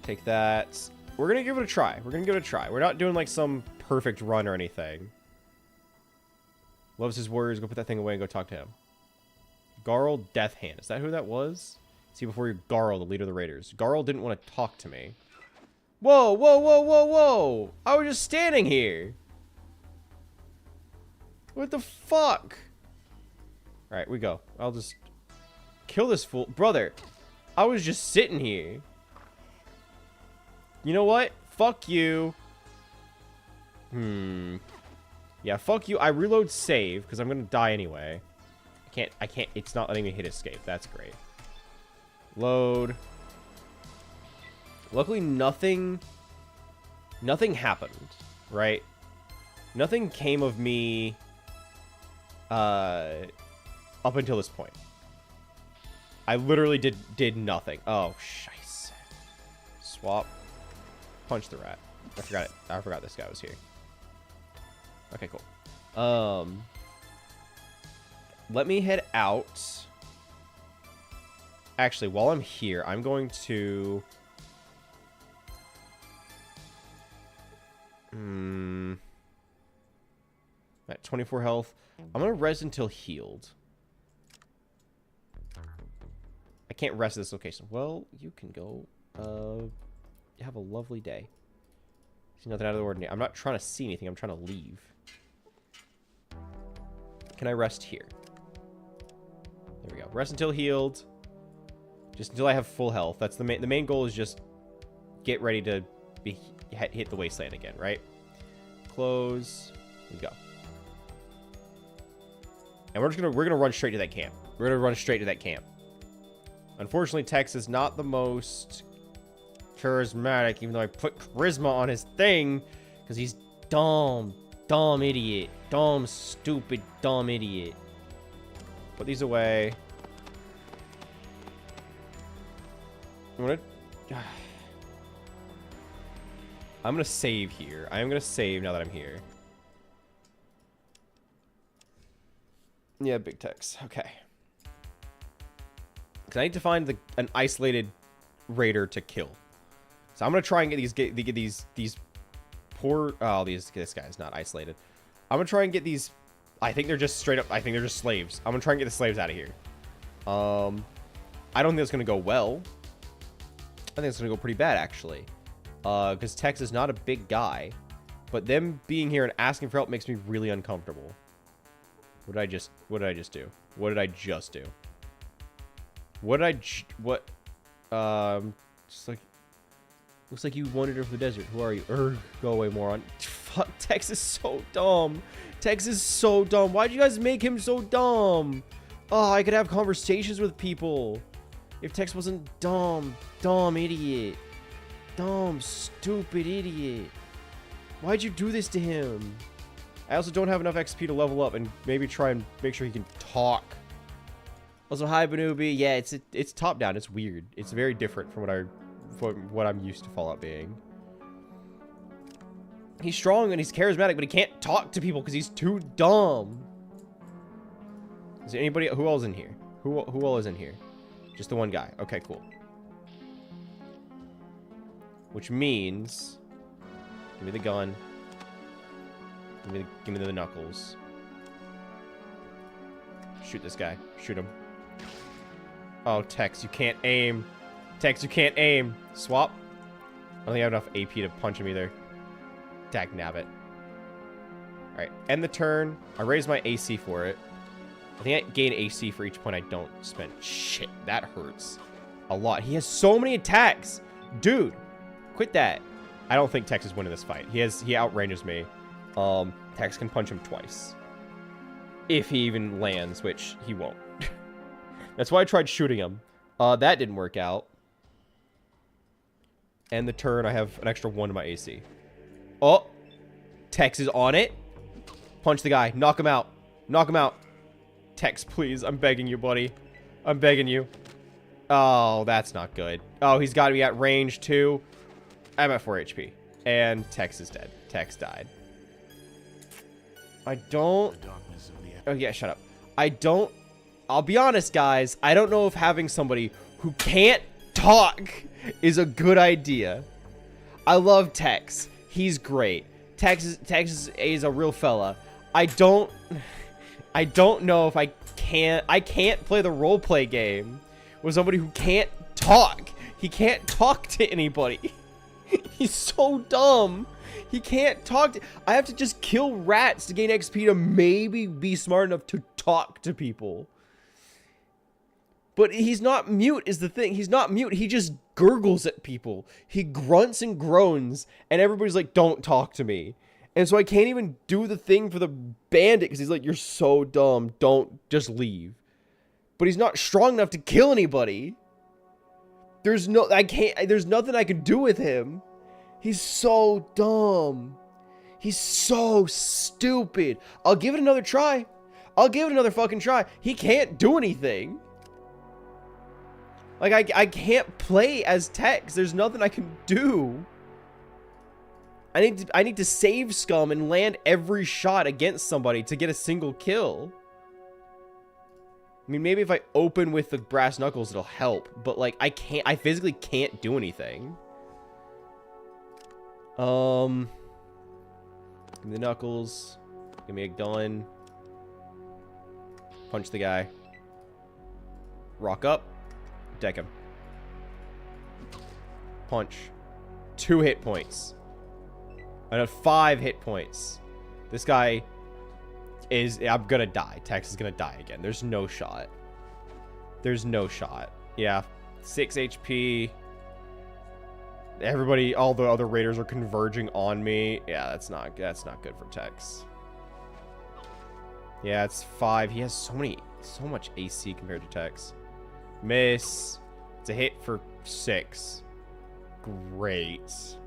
Take that. We're going to give it a try. We're not doing, like, some perfect run or anything. Loves his warriors. Go put that thing away and go talk to him. Garl Death Hand. Is that who that was? See, before you, Garl, the leader of the Raiders. Garl didn't want to talk to me. Whoa, whoa, whoa, whoa, whoa! I was just standing here. What the fuck? Alright, we go. I'll just kill this fool. Brother, I was just sitting here. You know what? Fuck you. Yeah, fuck you. I reload save, because I'm going to die anyway. I can't. It's not letting me hit escape. That's great. Load. Luckily, nothing happened, right? Nothing came of me up until this point. I literally did nothing. Oh, shice. Swap. Punch the rat. I forgot it. I forgot this guy was here. Okay, cool. Let me head out. Actually, while I'm here, I'm going to... At 24 health. I'm going to rest until healed. I can't rest at this location. Well, you can go. Have a lovely day. See nothing out of the ordinary. I'm not trying to see anything. I'm trying to leave. Can I rest here? There we go. Rest until healed. Just until I have full health. That's the main goal is just get ready to hit the wasteland again, right? Close. We go. And we're gonna run straight to that camp. We're gonna run straight to that camp. Unfortunately, Tex is not the most charismatic, even though I put charisma on his thing, because he's dumb idiot. Dumb, stupid, dumb idiot. Put these away. I'm gonna save here. I am gonna save now that I'm here. Yeah, big Tex. Okay. Because I need to find an isolated raider to kill. So I'm gonna try and get these poor. Oh, this guy's not isolated. I'm gonna try and get these. I think they're just straight up. I think they're just slaves. I'm gonna try and get the slaves out of here. I don't think it's gonna go well. I think it's gonna go pretty bad actually. Because Tex is not a big guy, but them being here and asking for help makes me really uncomfortable. What did I just do? What did I just do? Just like, looks like you wandered over the desert. Who are you? Go away, moron. Fuck, Tex is so dumb. Tex is so dumb. Why'd you guys make him so dumb? Oh, I could have conversations with people. If Tex wasn't dumb. Dumb idiot. Dumb, stupid idiot. Why'd you do this to him? I also don't have enough XP to level up and maybe try and make sure he can talk. Also, hi, Banubi. Yeah, it's top down. It's weird. It's very different from what I'm used to Fallout being. He's strong and he's charismatic, but he can't talk to people because he's too dumb. Is there anybody? Who else in here? Who all is in here? Just the one guy. Okay, cool. Which means, give me the gun. Give me the knuckles. Shoot this guy. Shoot him. Oh, Tex, you can't aim. Tex, you can't aim. Swap. I don't think I have enough AP to punch him either. Dag nabbit. Alright, end the turn. I raise my AC for it. I think I gain AC for each point I don't spend. Shit, that hurts a lot. He has so many attacks. Dude, quit that. I don't think Tex is winning this fight. He outranges me. Tex can punch him twice. If he even lands, which he won't. That's why I tried shooting him. That didn't work out. And the turn, I have an extra 1 to my AC. Oh! Tex is on it. Punch the guy. Knock him out. Knock him out. Tex, please. I'm begging you, buddy. I'm begging you. Oh, that's not good. Oh, he's got to be at range, too. I'm at 4 HP. And Tex is dead. Tex died. I don't... The darkness of the Oh, yeah, shut up. I'll be honest, guys. I don't know if having somebody who can't talk is a good idea. I love Tex. He's great. Tex is a real fella. I don't know if I can't play the roleplay game with somebody who can't talk. He can't talk to anybody. He's so dumb. He can't talk to... I have to just kill rats to gain XP to maybe be smart enough to talk to people. But he's not mute is the thing. He's not mute. He just gurgles at people. He grunts and groans, and everybody's like, don't talk to me. And so I can't even do the thing for the bandit because he's like, you're so dumb. Don't, just leave. But he's not strong enough to kill anybody. There's nothing I can do with him. He's so dumb. He's so stupid. I'll give it another try. I'll give it another fucking try. He can't do anything. Like, I can't play as Tex. There's nothing I can do. I need to save scum and land every shot against somebody to get a single kill. I mean, maybe if I open with the brass knuckles, it'll help. But, like, I physically can't do anything. Give me the knuckles. Give me a gun. Punch the guy. Rock up. Deck him. Punch. 2 hit points. I have 5 hit points. This guy is... I'm gonna die. Tex is gonna die again. There's no shot. There's no shot. Yeah. 6 HP. Everybody, all the other raiders are converging on me. Yeah, that's not good for Tex. Yeah, it's 5. He has so much AC compared to Tex. Miss. It's a hit for 6. Great.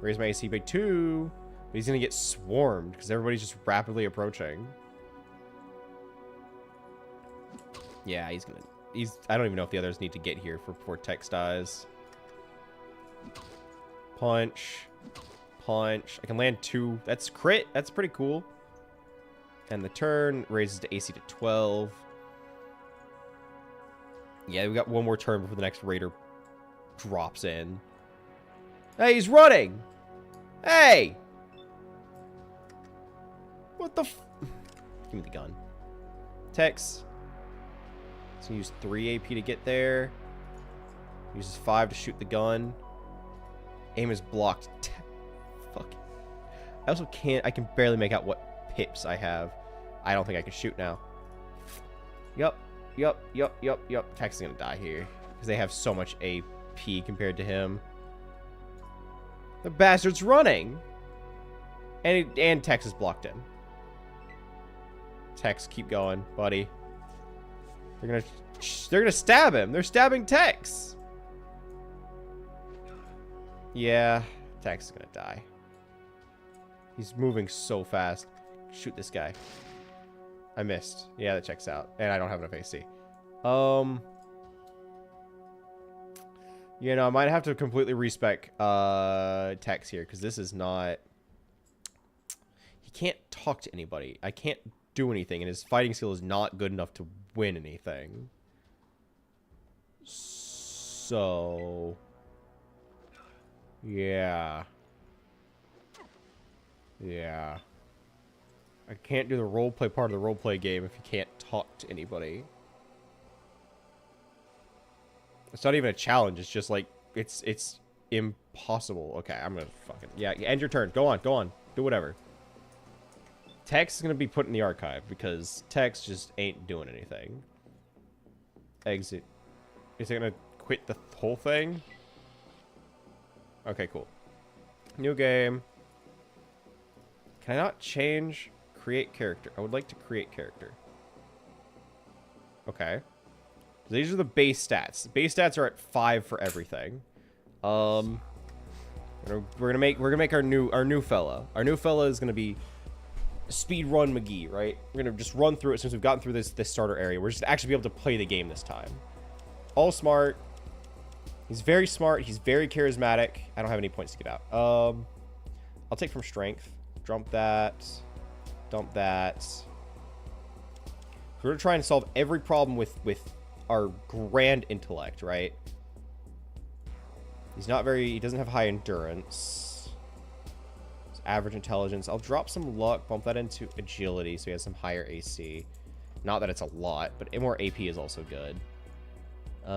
Raise my AC by 2. But he's gonna get swarmed because everybody's just rapidly approaching. Yeah, I don't even know if the others need to get here before Tex dies. Punch. Punch. I can land 2. That's crit. That's pretty cool. And the turn raises the AC to 12. Yeah, we got one more turn before the next raider drops in. Hey, he's running! Hey! What the f... Give me the gun. Tex. So use 3 AP to get there. Uses 5 to shoot the gun. Aim is blocked. Fuck. I also can't... I can barely make out what pips I have. I don't think I can shoot now. Yup. Tex is gonna die here. Because they have so much AP compared to him. The bastard's running! And Tex has blocked him. Tex, keep going, buddy. They're gonna stab him! They're stabbing Tex! Yeah, Tex is gonna die. He's moving so fast. Shoot this guy. I missed. Yeah, that checks out. And I don't have enough AC. You know, I might have to completely respec Tex here, because this is not... He can't talk to anybody. I can't do anything, and his fighting skill is not good enough to win anything. So... Yeah. Yeah. I can't do the roleplay part of the roleplay game if you can't talk to anybody. It's not even a challenge. It's just like, it's impossible. Okay, I'm gonna fucking... Yeah, end your turn. Go on. Do whatever. Tex is gonna be put in the archive because Tex just ain't doing anything. Exit. Is it gonna quit the whole thing? Okay, cool. New game. Can I not change... Create character. I would like to create character. Okay. These are the base stats. The base stats are at 5 for everything. We're gonna make our new fella. Our new fella is gonna be Speedrun McGee, right? We're gonna just run through it since we've gotten through this starter area. We're just actually be able to play the game this time. All smart. He's very smart. He's very charismatic. I don't have any points to get out. I'll take from strength. Jump that. Dump that. We're going to try and solve every problem with our grand intellect, right? He doesn't have high endurance. It's average intelligence. I'll drop some luck, bump that into agility so he has some higher AC. Not that it's a lot, but more AP is also good. I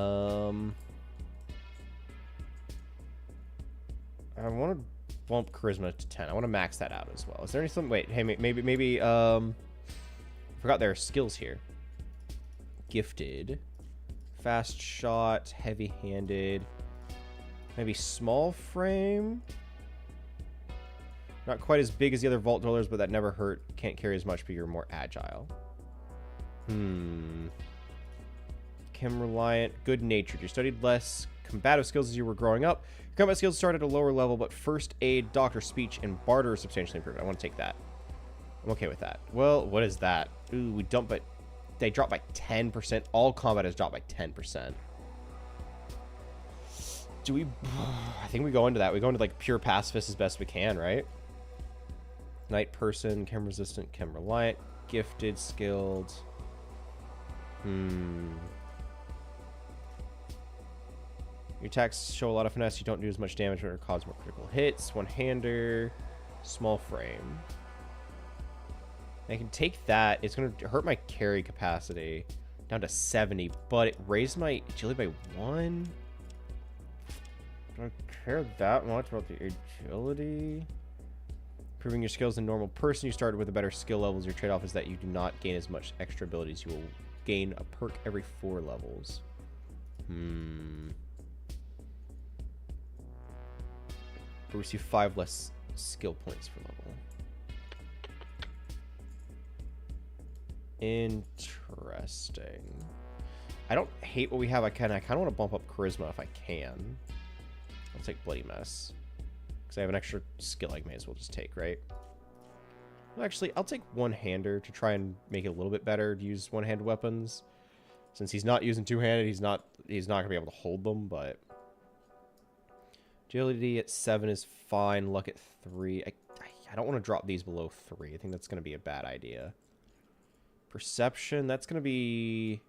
want to bump charisma to 10. I want to max that out as well. Is there anything? Wait, hey, maybe, forgot there are skills here. Gifted. Fast shot, heavy-handed. Maybe small frame? Not quite as big as the other vault dwellers, but that never hurt. Can't carry as much, but you're more agile. Chem reliant, good-natured. You studied less combative skills as you were growing up. Your combat skills start at a lower level, but first aid, doctor, speech, and barter are substantially improved. I want to take that. I'm okay with that. Well, what is that? Ooh, we dump it. They drop by 10%. All combat has dropped by 10%. Do we... I think we go into that. We go into, like, pure pacifist as best we can, right? Night person, chem resistant, chem reliant, gifted, skilled. Your attacks show a lot of finesse. You don't do as much damage, but it causes more critical hits. One-hander, small frame. I can take that. It's going to hurt my carry capacity down to 70, but it raised my agility by 1. Don't care that much about the agility. Improving your skills than normal person. You started with a better skill levels. Your trade-off is that you do not gain as much extra abilities. You will gain a perk every 4 levels. But receive 5 less skill points per level. Interesting. I don't hate what we have. I kind of want to bump up charisma if I can. I'll take bloody mess because I have an extra skill I may as well just take, right? Well, actually, I'll take one-hander to try and make it a little bit better to use one-handed weapons. Since he's not using two-handed, he's not gonna be able to hold them. But agility at 7 is fine. Luck at 3. I don't want to drop these below 3. I think that's gonna be a bad idea. Perception, that's gonna be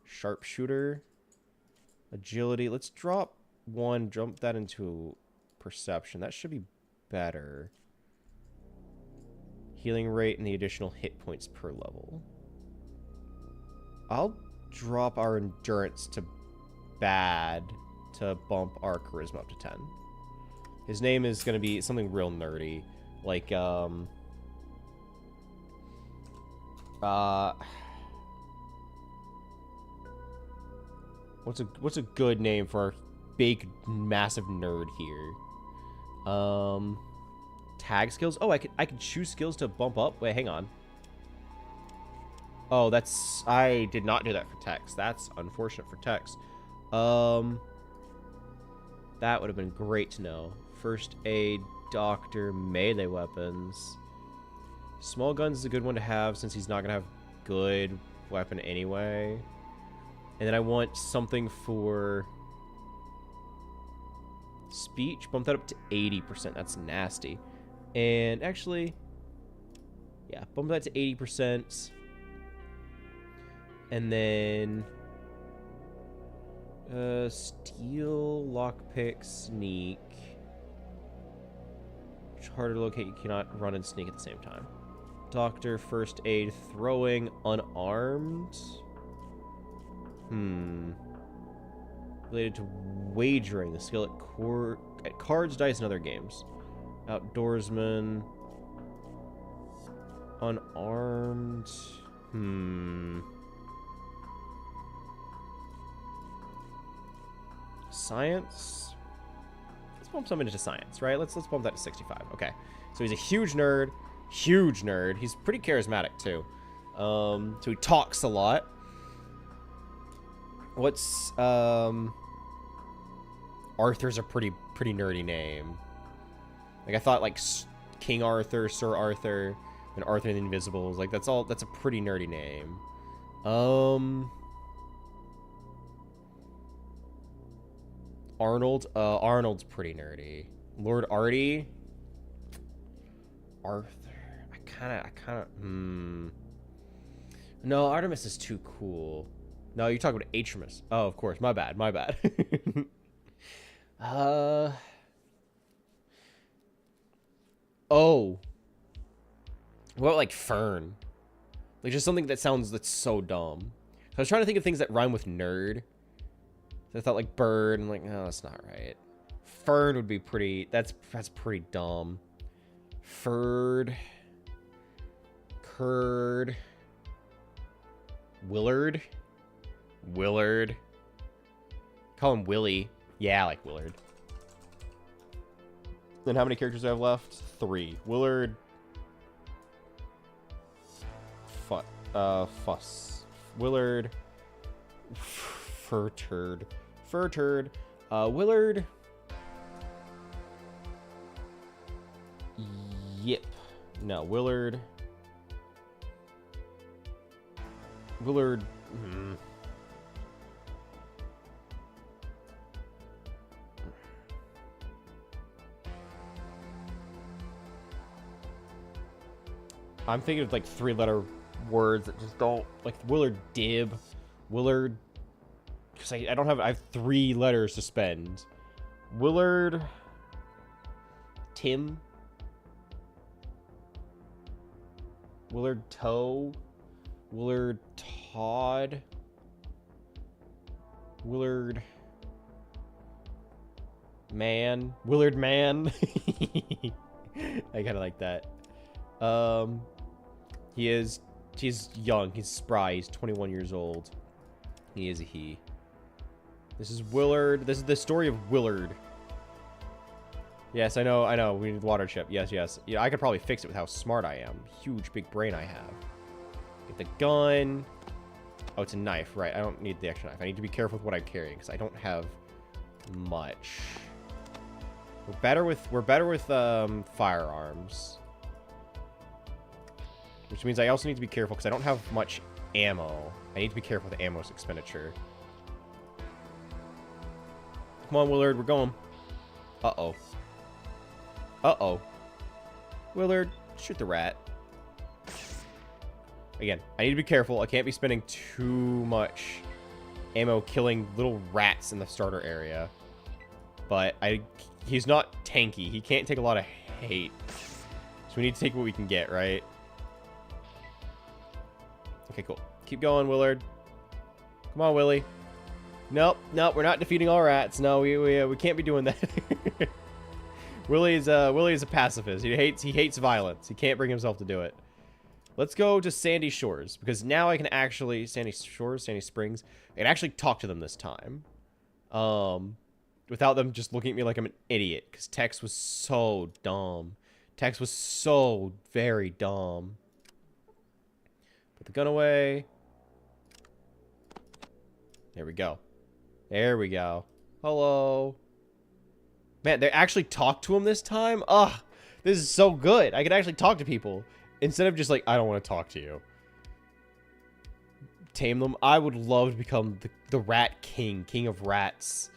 sharpshooter. Agility, let's drop 1, jump that into perception. That should be better. Healing rate and the additional hit points per level. I'll drop our endurance to bad to bump our charisma up to 10. His name is going to be something real nerdy. Like, what's a good name for our big, massive nerd here? Tag skills? Oh, I could choose skills to bump up? Wait, hang on. Oh, I did not do that for Tex. That's unfortunate for Tex. That would have been great to know. First aid, doctor, melee weapons. Small guns is a good one to have since he's not going to have good weapon anyway. And then I want something for speech. Bump that up to 80%. That's nasty. And actually, yeah, bump that to 80%. And then steal, lockpick, sneak. It's harder to locate. You cannot run and sneak at the same time. Doctor, first aid, throwing, unarmed. Related to wagering, the skill at cards, dice, and other games. Outdoorsman. Unarmed. Science. Let's bump something into science, right? Let's bump that to 65. Okay. So he's a huge nerd. Huge nerd. He's pretty charismatic too. So he talks a lot. What's Arthur's a pretty nerdy name. Like I thought like King Arthur, Sir Arthur, and Arthur and the Invisibles. Like that's a pretty nerdy name. Arnold. Arnold's pretty nerdy. Lord Artie. Arthur. I No, Artemis is too cool. No, you're talking about Atramus. Oh, of course. My bad. Oh. What about, like, Fern? Like, just something that's so dumb. So I was trying to think of things that rhyme with nerd. So I thought, like, bird, and like, no, that's not right. Fern would be pretty, that's pretty dumb. Ferd. Curd. Willard. Call him Willie. Yeah, I like Willard. Then how many characters do I have left? 3. Willard. Fuss. Willard. Furturd. Willard. Yip. No, Willard. I'm thinking of like 3-letter words that just don't, like Willard Dib, Willard, because I have 3 letters to spend. Willard Tim, Willard Toe, Willard Todd, Willard Man. I kind of like that. He's young, he's spry, he's 21 years old. He is a he. This is Willard. This is the story of Willard. Yes, I know. We need water chip. Yes. Yeah, I could probably fix it with how smart I am. Huge, big brain I have. Get the gun. Oh, it's a knife. Right, I don't need the extra knife. I need to be careful with what I'm carrying, because I don't have much. We're better with firearms. Which means I also need to be careful, because I don't have much ammo. I need to be careful with the ammo expenditure. Come on, Willard, we're going. Uh-oh. Willard, shoot the rat. Again, I need to be careful. I can't be spending too much ammo killing little rats in the starter area. But he's not tanky. He can't take a lot of hate. So we need to take what we can get, right? Okay, cool. Keep going, Willard. Come on, Willie. Nope, we're not defeating all rats. No, we can't be doing that. Willie is a pacifist. He hates violence. He can't bring himself to do it. Let's go to Sandy Shores, because now I can actually Sandy Springs. I can actually talk to them this time, without them just looking at me like I'm an idiot. Because Tex was so dumb. Tex was so very dumb. Put the gun away. There we go. Hello. Man, they actually talked to him this time? Ugh, this is so good. I can actually talk to people. Instead of just like, I don't want to talk to you. Tame them. I would love to become the Rat King. King of rats.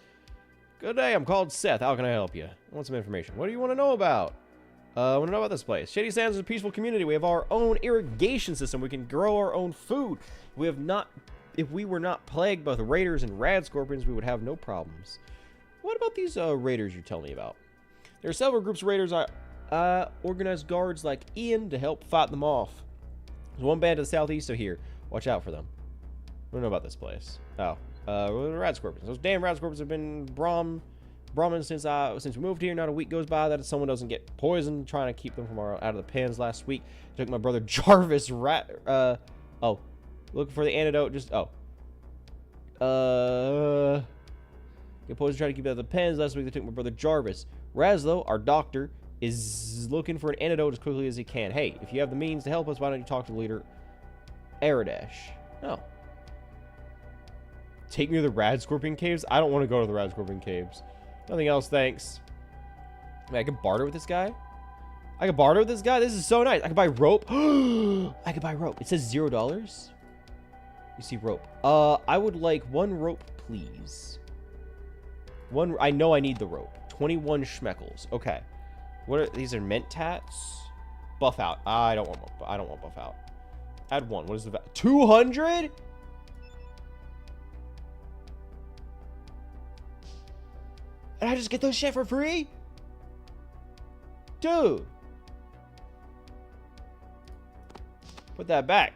Good day, I'm called Seth. How can I help you? I want some information. What do you want to know about? I want to know about this place. Shady Sands is a peaceful community. We have our own irrigation system. We can grow our own food. If we were not plagued by the raiders and rad scorpions, we would have no problems. What about these raiders you're telling me about? There are several groups of raiders. Organize guards like Ian to help fight them off. There's one band to the southeast, so here. Watch out for them. I don't know about this place. Oh. Rad scorpions. Those damn rad scorpions have been Brahmin since we moved here. Not a week goes by that someone doesn't get poisoned. Trying to keep them from out of the pens last week. I took my brother Jarvis looking for the antidote. Get poisoned trying to keep out of the pens. Last week they took my brother Jarvis. Raz, though, our doctor, is looking for an antidote as quickly as he can. Hey, if you have the means to help us, why don't you talk to the leader, Aradesh? No. Take me to the Rad Scorpion Caves? I don't want to go to the Rad Scorpion Caves. Nothing else, thanks. I can barter with this guy? This is so nice. I can buy rope. I can buy rope. It says $0. You see rope. I would like 1 rope, please. I know I need the rope. 21 schmeckles. Okay. These are mint tats? Buff out. I don't want buff out. Add 1. What is the 200? And I just get those shit for free? Dude. Put that back.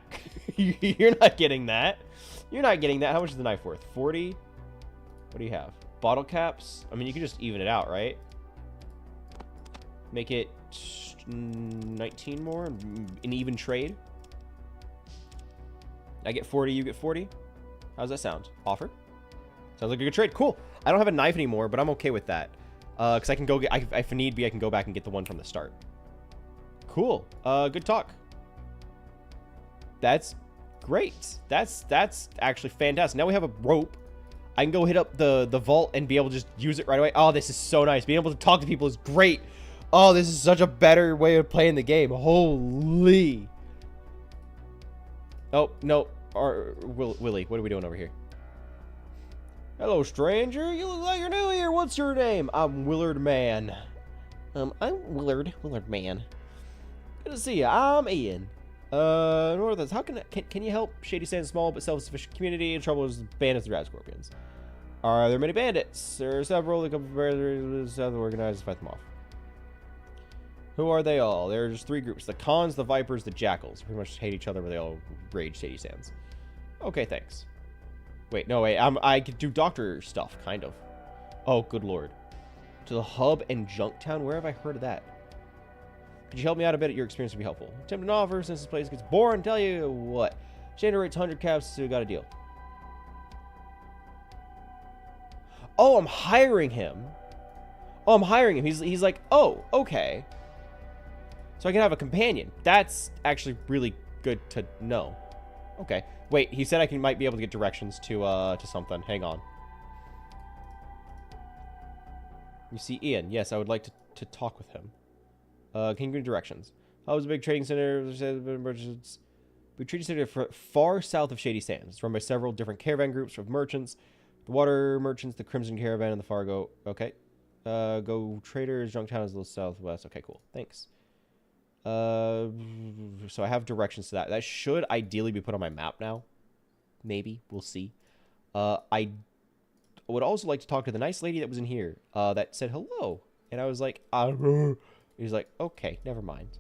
You're not getting that. You're not getting that. How much is the knife worth? 40? What do you have? Bottle caps? I mean, you can just even it out, right? Make it 19 more. An even trade. I get 40, you get 40. How's that sound? Offer? Sounds like a good trade. Cool. I don't have a knife anymore, but I'm okay with that. Because I can go get... if need be, I can go back and get the one from the start. Cool. Good talk. That's great. That's actually fantastic. Now we have a rope. I can go hit up the vault and be able to just use it right away. Oh, this is so nice. Being able to talk to people is great. Oh, this is such a better way of playing the game. Holy. Oh, no. Willie, what are we doing over here? Hello, stranger. You look like you're new here. What's your name? I'm Willard Man. I'm Willard Man. Good to see you. I'm Ian. North, how can you help Shady Sands' small but self-sufficient community in trouble with bandits and rat scorpions? Are there many bandits? There are several that come from organized to fight them off. Who are they all? There are just 3 groups. The Cons, the Vipers, the Jackals. Pretty much hate each other, but they all rage Shady Sands. Okay, thanks. Wait, no, wait. I could do doctor stuff, kind of. Oh, good lord. To the Hub and Junktown? Where have I heard of that? Could you help me out a bit? Your experience would be helpful. Attempt an offer since this place gets boring. Tell you what. Shander rates 100 caps, so we got a deal. Oh, I'm hiring him. Oh, I'm hiring him. He's like, oh, okay. So I can have a companion. That's actually really good to know. Okay. Wait, he said I might be able to get directions to something. Hang on. You see Ian. Yes, I would like to talk with him. Can you give me directions? I was a big trading center. Merchants. Big trading center far south of Shady Sands. It's run by several different caravan groups of merchants. The water merchants, the Crimson Caravan, and the Fargo. Okay. Go traders. Junktown is a little southwest. Okay, cool. Thanks. So I have directions to that. That should ideally be put on my map now. Maybe. We'll see. I would also like to talk to the nice lady that was in here that said hello. And I was like, he's like, okay, never mind.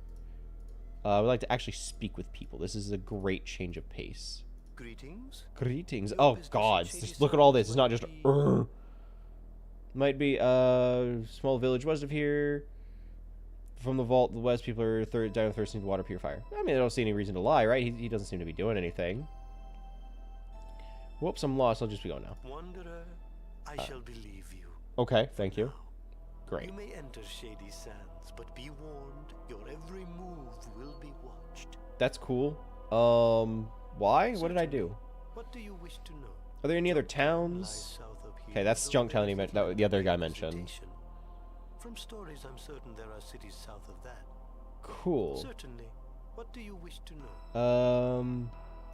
I would like to actually speak with people. This is a great change of pace. Greetings. Greetings. Oh, God. Just look at all this. It's not just... Might be a small village west of here. From the vault, the west people are down thirsty for water purifier. I mean, I don't see any reason to lie, right? He doesn't seem to be doing anything. Whoops, I'm lost. I'll just be going now. Wanderer, I shall believe you. Okay, thank you. Great. You may enter Shady Sands, but be warned, your every move will be watched. That's cool. Why? What did I do? What do you wish to know? Are there any other towns? Okay, that's Junktown that the other guy mentioned. From stories, I'm certain there are cities south of that. Cool. Certainly. What do you wish to know?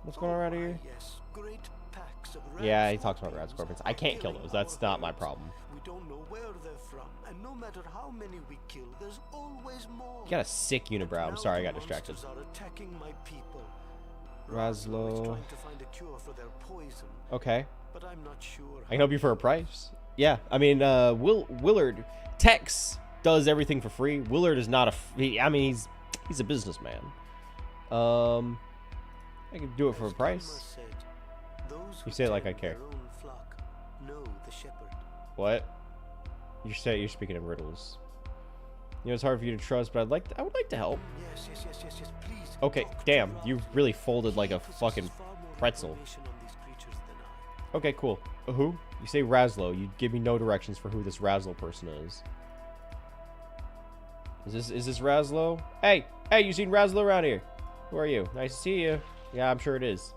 What's going on around here? Yes, great packs of Yeah, he talks about rat scorpions. I can't kill those. That's not my problem. We don't know where they're from, and no matter how many we kill, there's always more. You got a sick unibrow. I'm sorry I got distracted. Are attacking my people. Raslo. is trying to find a cure for their poison, Okay. but I'm not sure. I can help you for a price. Yeah, I mean, Willard Tex does everything for free. Willard is not he's a businessman. I can do it for a price. You say it like I care. What? You're speaking in riddles. You know, it's hard for you to trust, but I would like to help. Yes, please. Okay, damn, you really folded like a fucking pretzel. Okay, cool. Who? You say Raslo. You give me no directions for who this Raslo person is. Is this Raslo? Hey, you seen Raslo around here? Who are you? Nice to see you. Yeah, I'm sure it is.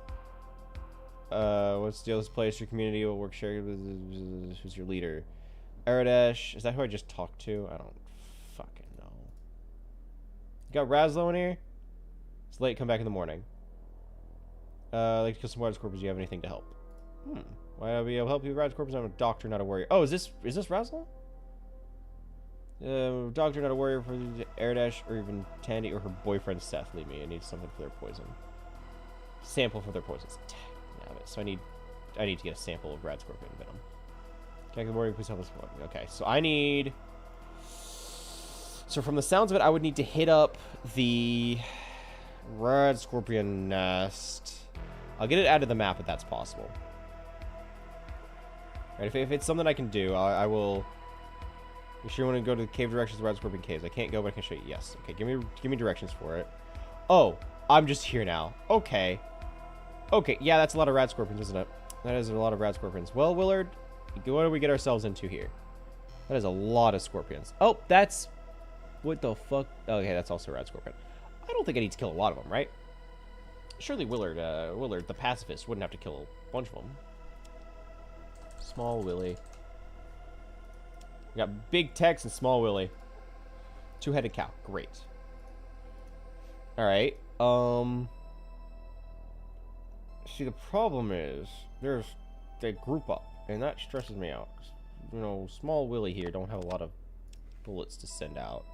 What's the deal? This place, your community will work share. Who's your leader? Aradesh. Is that who I just talked to? I don't fucking know. You got Raslo in here? It's late. Come back in the morning. I'd like to kill some wild scorpions. Do you have anything to help? Why I'll be able to help you with wild scorpions? I'm a doctor, not a warrior. Oh, is this Raslo? Doctor, not a warrior for Air Dash or even Tandy or her boyfriend Seth. Leave me. I need something for their poison. Sample for their poisons. Damn it. So I need to get a sample of Rad Scorpion venom. Okay, good morning. Please help us. Okay, so I need. So from the sounds of it, I would need to hit up the Rad Scorpion nest. I'll get it out of the map if that's possible. Right, if it's something I can do, I will. You sure you want to go to the cave directions of Rad Scorpion caves? I can't go, but I can show you. Yes. Okay, give me directions for it. Oh, I'm just here now. Okay. Okay, yeah, that's a lot of Rad Scorpions, isn't it? That is a lot of Rad Scorpions. Well, Willard, what do we get ourselves into here? That is a lot of Scorpions. Oh, that's... What the fuck? Okay, that's also Rad Scorpion. I don't think I need to kill a lot of them, right? Surely Willard, the pacifist, wouldn't have to kill a bunch of them. Small Willy. We got Big Tex and Small Willy. Two-headed cow. Great. Alright. See, the problem is, they group up, and that stresses me out. You know, Small Willy here don't have a lot of bullets to send out.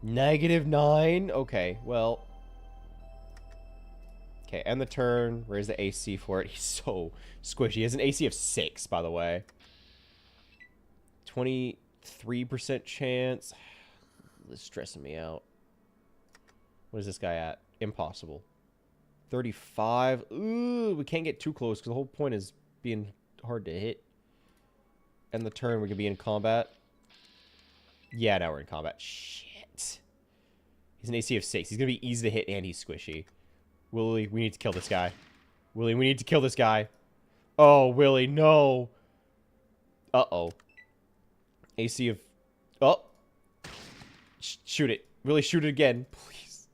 -9? Okay, well. Okay, end the turn. Where's the AC for it? He's so squishy. He has an AC of 6, by the way. 23% chance. This is stressing me out. What is this guy at? Impossible. 35. Ooh, we can't get too close because the whole point is being hard to hit. End the turn, we can be in combat. Yeah, now we're in combat. Shit. He's an AC of 6. He's going to be easy to hit and he's squishy. Willie, we need to kill this guy. Willie, we need to kill this guy. Oh, Willie, no. Uh-oh. AC of... Oh. Shoot it. Willie, shoot it again. Please.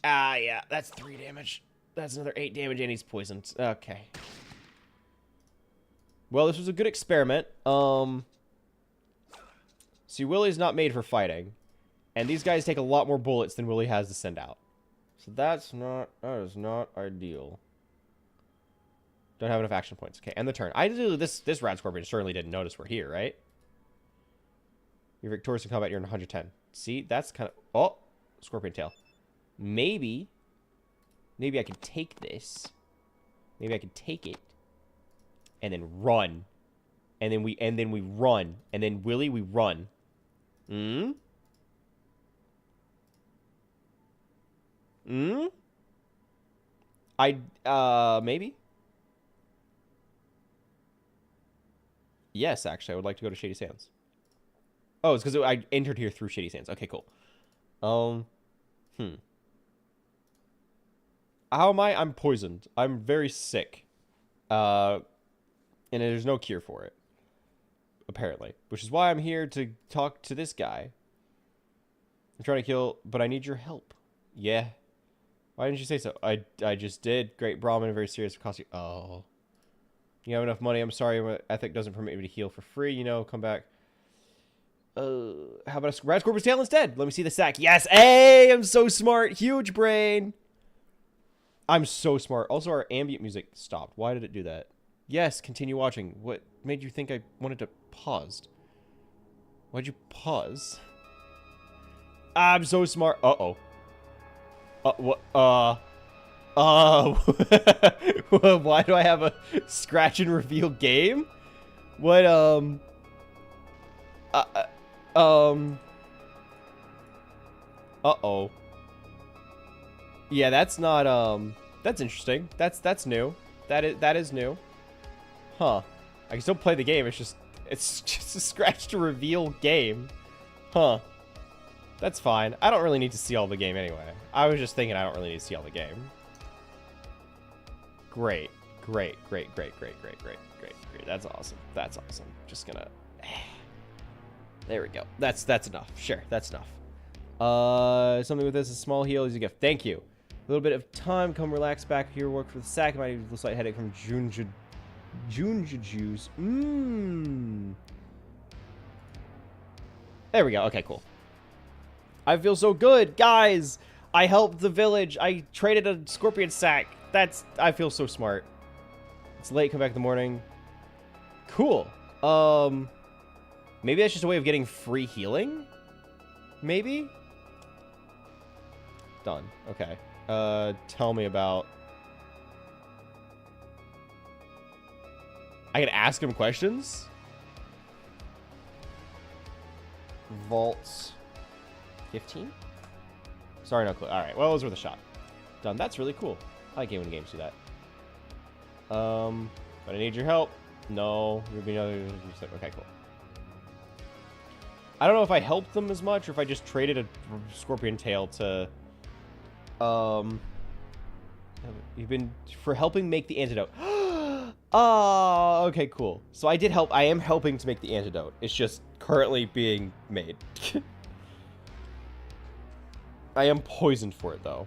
Ah, yeah. That's 3 damage. That's another 8 damage and he's poisoned. Okay. Well, this was a good experiment. See, Willie's not made for fighting. And these guys take a lot more bullets than Willie has to send out. So that is not ideal. Don't have enough action points. Okay, end the turn. This Rad Scorpion certainly didn't notice we're here, right? You're victorious in combat, you're in 110. See, that's kind of... Oh, Scorpion Tail. Maybe I can take this. Maybe I can take it. And then run. And then we run. And then Willie, we run. Maybe? Yes, actually, I would like to go to Shady Sands. Oh, it's because I entered here through Shady Sands. Okay, cool. How am I? I'm poisoned. I'm very sick. And there's no cure for it. Apparently. Which is why I'm here to talk to this guy. I'm trying to kill, but I need your help. Yeah. Why didn't you say so? I just did. Great Brahmin, very serious cost you. Oh. You have enough money. I'm sorry, my ethic doesn't permit me to heal for free. You know, come back. How about a Rad Scorpion's tail instead? Let me see the sack. Yes. Hey, I'm so smart. Huge brain. I'm so smart. Also, our ambient music stopped. Why did it do that? Yes, continue watching. What made you think I wanted to pause? Why'd you pause? I'm so smart. Uh-oh. What? Why do I have a scratch and reveal game? What, uh-oh. Yeah, that's not, that's interesting. That's new. That is new. Huh. I can still play the game, it's just a scratch to reveal game. Huh. That's fine. I don't really need to see all the game anyway. I was just thinking I don't really need to see all the game. Great. Great. That's awesome. That's awesome. Just gonna... There we go. That's enough. Sure, that's enough. Something with this, a small heal is a gift. Thank you. A little bit of time. Come relax back here. Work for the sack. Might have a slight headache from Junja juice. There we go. Okay, cool. I feel so good. Guys, I helped the village. I traded a scorpion sack. I feel so smart. It's late. Come back in the morning. Cool. Maybe that's just a way of getting free healing? Maybe? Done. Okay. Tell me about... I can ask him questions? Vaults 15? Sorry, no clue. Alright, well, it was worth a shot. Done. That's really cool. I like it when games do that. But I need your help. No. Okay, cool. I don't know if I helped them as much or if I just traded a scorpion tail to... You've been... For helping make the antidote. Oh, okay, cool. So I did help. I am helping to make the antidote. It's just currently being made. I am poisoned for it, though.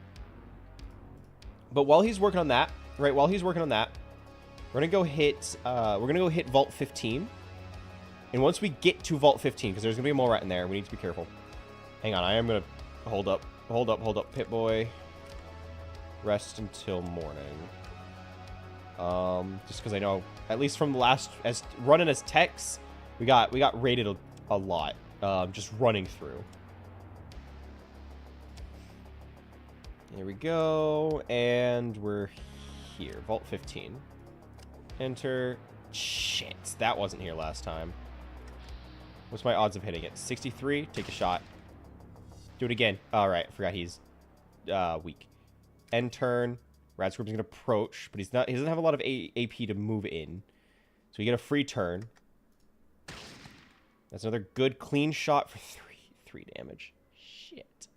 But while he's working on that, right, we're gonna go hit, Vault 15. And once we get to Vault 15, because there's gonna be a mole rat in there, we need to be careful. Hang on, I am gonna, hold up, Pip-Boy. Rest until morning. Just because I know, at least from the last, as running as techs, we got raided a lot, just running through. Here we go, and we're here. Vault 15. Enter. Shit, that wasn't here last time. What's my odds of hitting it? 63. Take a shot. Do it again. All right, forgot he's weak. End turn. Radscorp's gonna approach, but he doesn't have a lot of AP to move in, so you get a free turn. That's another good clean shot for three damage. Shit.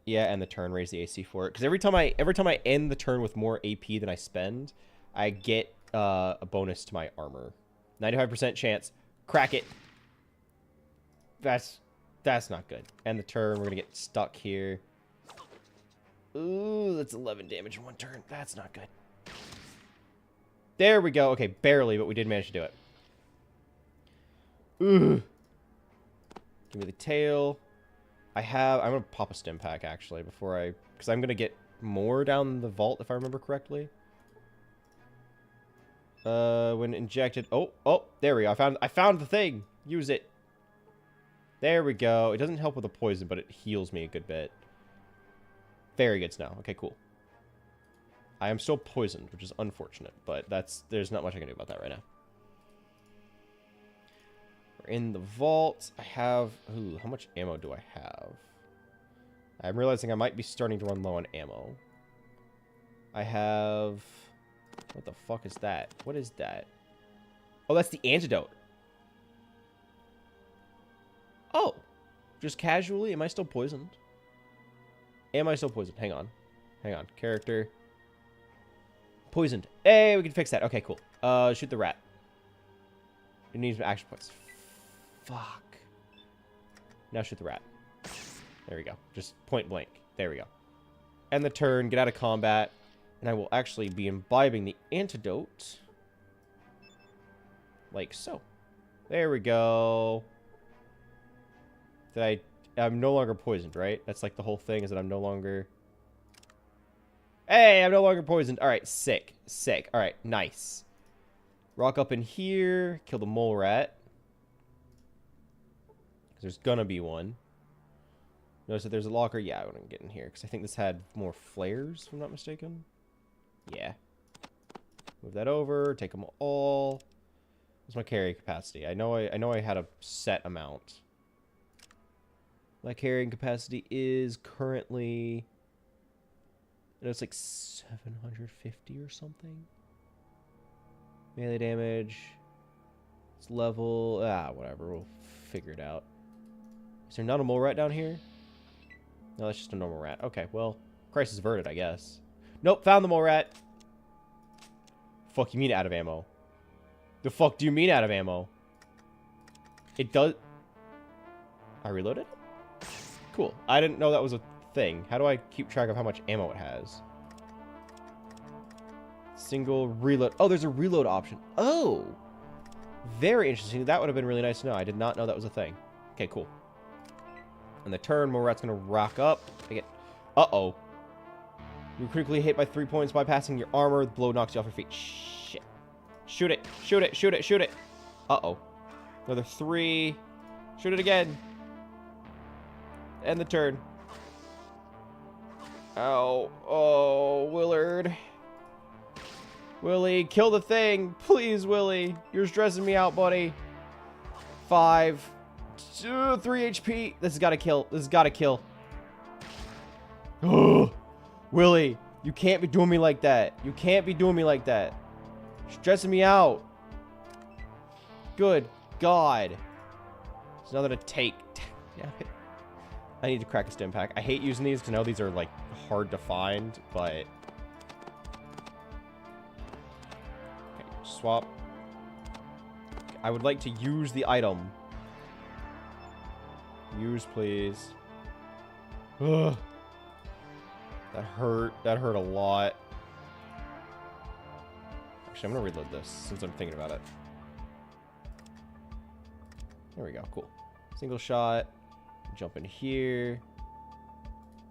Yeah, and the turn, raise the AC for it. Because every time I end the turn with more AP than I spend, I get a bonus to my armor. 95% chance. Crack it. That's not good. End the turn. We're gonna get stuck here. Ooh, that's 11 damage in one turn. That's not good. There we go. Okay, barely, but we did manage to do it. Ooh. Give me the tail. I'm going to pop a stim pack, actually, because I'm going to get more down the vault, if I remember correctly. When injected... Oh, there we go. I found the thing. Use it. There we go. It doesn't help with the poison, but it heals me a good bit. Very good snow. Okay, cool. I am still poisoned, which is unfortunate, but there's not much I can do about that right now. We're in the vault. I have... Ooh, how much ammo do I have? I'm realizing I might be starting to run low on ammo. I have... What the fuck is that? What is that? Oh, that's the antidote. Oh. Just casually? Am I still poisoned? Am I still poisoned? Hang on. Character. Poisoned. Hey, we can fix that. Okay, cool. Shoot the rat. It needs action points. Fuck. Now shoot the rat. There we go. Just point blank. There we go. End the turn. Get out of combat. And I will actually be imbibing the antidote. Like so. There we go. I'm no longer poisoned, right? That's like the whole thing, is that I'm no longer... Hey, I'm no longer poisoned. All right, sick. All right, nice. Rock up in here. Kill the mole rat. There's gonna be one. Notice that there's a locker. Yeah, I want to get in here, because I think this had more flares, if I'm not mistaken. Yeah. Move that over. Take them all. What's my carry capacity? I know I had a set amount. My carrying capacity is currently... it's like 750 or something. Melee damage. It's level... whatever. We'll figure it out. Is there not a mole rat down here? No, that's just a normal rat. Okay, well, crisis averted, I guess. Nope, found the mole rat. Fuck, you mean out of ammo? The fuck do you mean out of ammo? It does... I reloaded? Cool. I didn't know that was a thing. How do I keep track of how much ammo it has? Single reload. Oh, there's a reload option. Oh! Very interesting. That would have been really nice to know. I did not know that was a thing. Okay, cool. On the turn, mole rat's gonna rock up. I get... Uh-oh. You're critically hit by 3 points bypassing your armor. The blow knocks you off your feet. Shit. Shoot it. Shoot it. Shoot it. Shoot it. Uh-oh. Another 3. Shoot it again. End the turn. Ow. Oh, Willard. Willie, kill the thing. Please, Willie. You're stressing me out, buddy. 5. 3 HP. This has got to kill. This has got to kill. Willie, you can't be doing me like that. You can't be doing me like that. Stressing me out. Good God. There's another to take. Damn it. I need to crack a stim pack. I hate using these because I know these are like hard to find, but okay, swap. I would like to use the item. Use, please. Ugh. That hurt. That hurt a lot. Actually, I'm gonna reload this since I'm thinking about it. There we go. Cool. Single shot. Jump in here.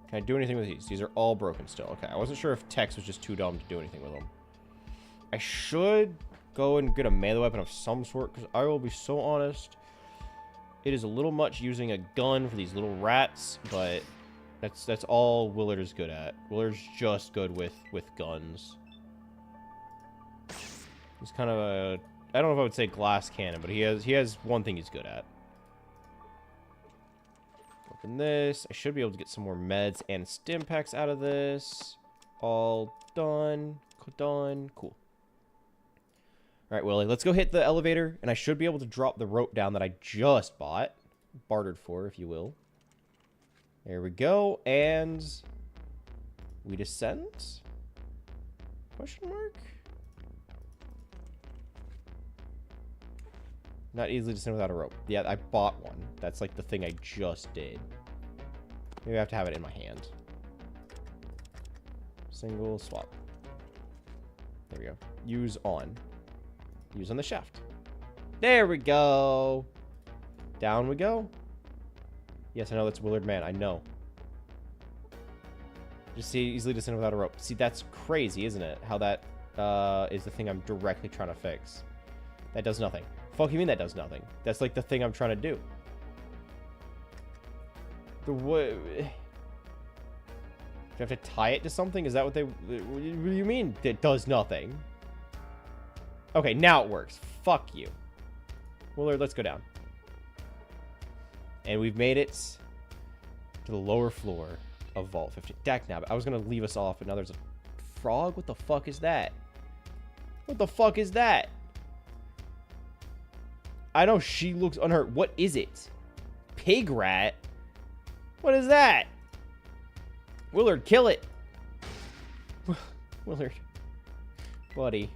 Can I do anything with these? These are all broken still. Okay, I wasn't sure if Tex was just too dumb to do anything with them. I should go and get a melee weapon of some sort, because I will be so honest, it is a little much using a gun for these little rats, but that's all Willard is good at. Willard's just good with guns. He's kind of a, I don't know if I would say glass cannon, but he has one thing he's good at. Open this. I should be able to get some more meds and stim packs out of this. All done. Done. Cool. All right, Willie, let's go hit the elevator, and I should be able to drop the rope down that I just bought. Bartered for, if you will. There we go, and we descend? Question mark? Not easily descend without a rope. Yeah, I bought one. That's like the thing I just did. Maybe I have to have it in my hand. Single swap. There we go. Use on. Use on the shaft. There we go. Down we go. Yes, I know that's Willard Man. I know. Just see, easily descend without a rope. See, that's crazy, isn't it? How that is the thing I'm directly trying to fix. That does nothing. Fuck you mean that does nothing? That's like the thing I'm trying to do. The what? Do I have to tie it to something? Is that what they? What do you mean it does nothing? Okay, now it works. Fuck you. Willard, let's go down. And we've made it to the lower floor of Vault 15. Daknab, I was going to leave us off, but now there's a frog? What the fuck is that? What the fuck is that? I know she looks unhurt. What is it? Pig rat? What is that? Willard, kill it. Willard. Buddy.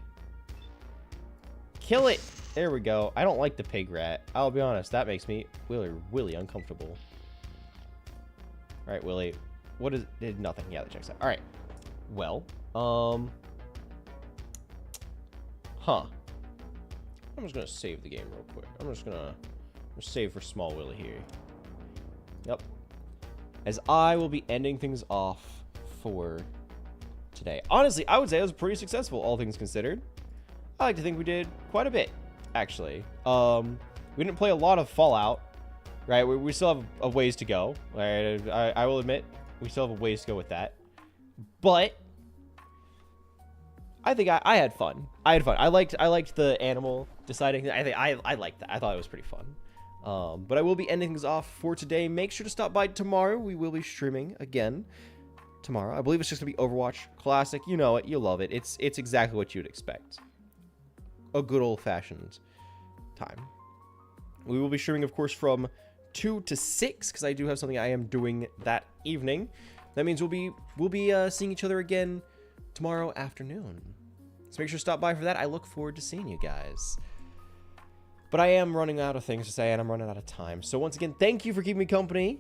Kill it. There we go. I don't like the pig rat. I'll be honest. That makes me really uncomfortable. All right, Willie. What is... Did nothing. Yeah, that checks out. All right. Well, huh. I'm just going to save the game real quick. I'm just going to save for small Willie here. Yep. As I will be ending things off for today. Honestly, I would say it was pretty successful, all things considered. I like to think we did quite a bit, actually. We didn't play a lot of Fallout, right? We still have a ways to go. Right? I will admit, we still have a ways to go with that. But I think I had fun. I had fun. I liked the animal deciding. I liked that. I thought it was pretty fun. But I will be ending things off for today. Make sure to stop by tomorrow. We will be streaming again tomorrow. I believe it's just gonna be Overwatch Classic. You know it. You love it. It's exactly what you'd expect. A good old-fashioned time. We will be streaming, of course, from 2 to 6 because I do have something I am doing that evening. That means we'll be seeing each other again tomorrow afternoon. So make sure to stop by for that. I look forward to seeing you guys. But I am running out of things to say, and I'm running out of time. So once again, thank you for keeping me company.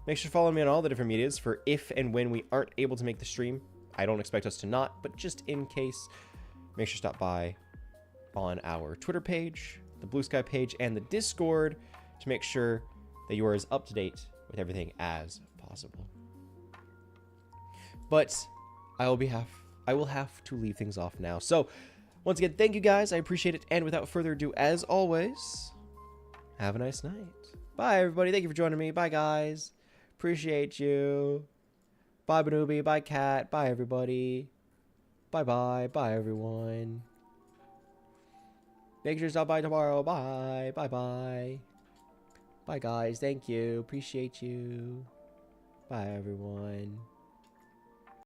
Make sure to follow me on all the different medias for if and when we aren't able to make the stream. I don't expect us to not, but just in case, make sure to stop by on our Twitter page, the Blue Sky page, and the Discord to make sure that you are as up to date with everything as possible. But I will have to leave things off now. So once again, thank you guys. I appreciate it. And without further ado, as always, have a nice night. Bye, everybody. Thank you for joining me. Bye, guys. Appreciate you. Bye, Banoobi. Bye, Cat. Bye, everybody. Bye-bye. Bye, everyone. Make sure to stop by tomorrow. Bye. Bye-bye. Bye, guys. Thank you. Appreciate you. Bye, everyone.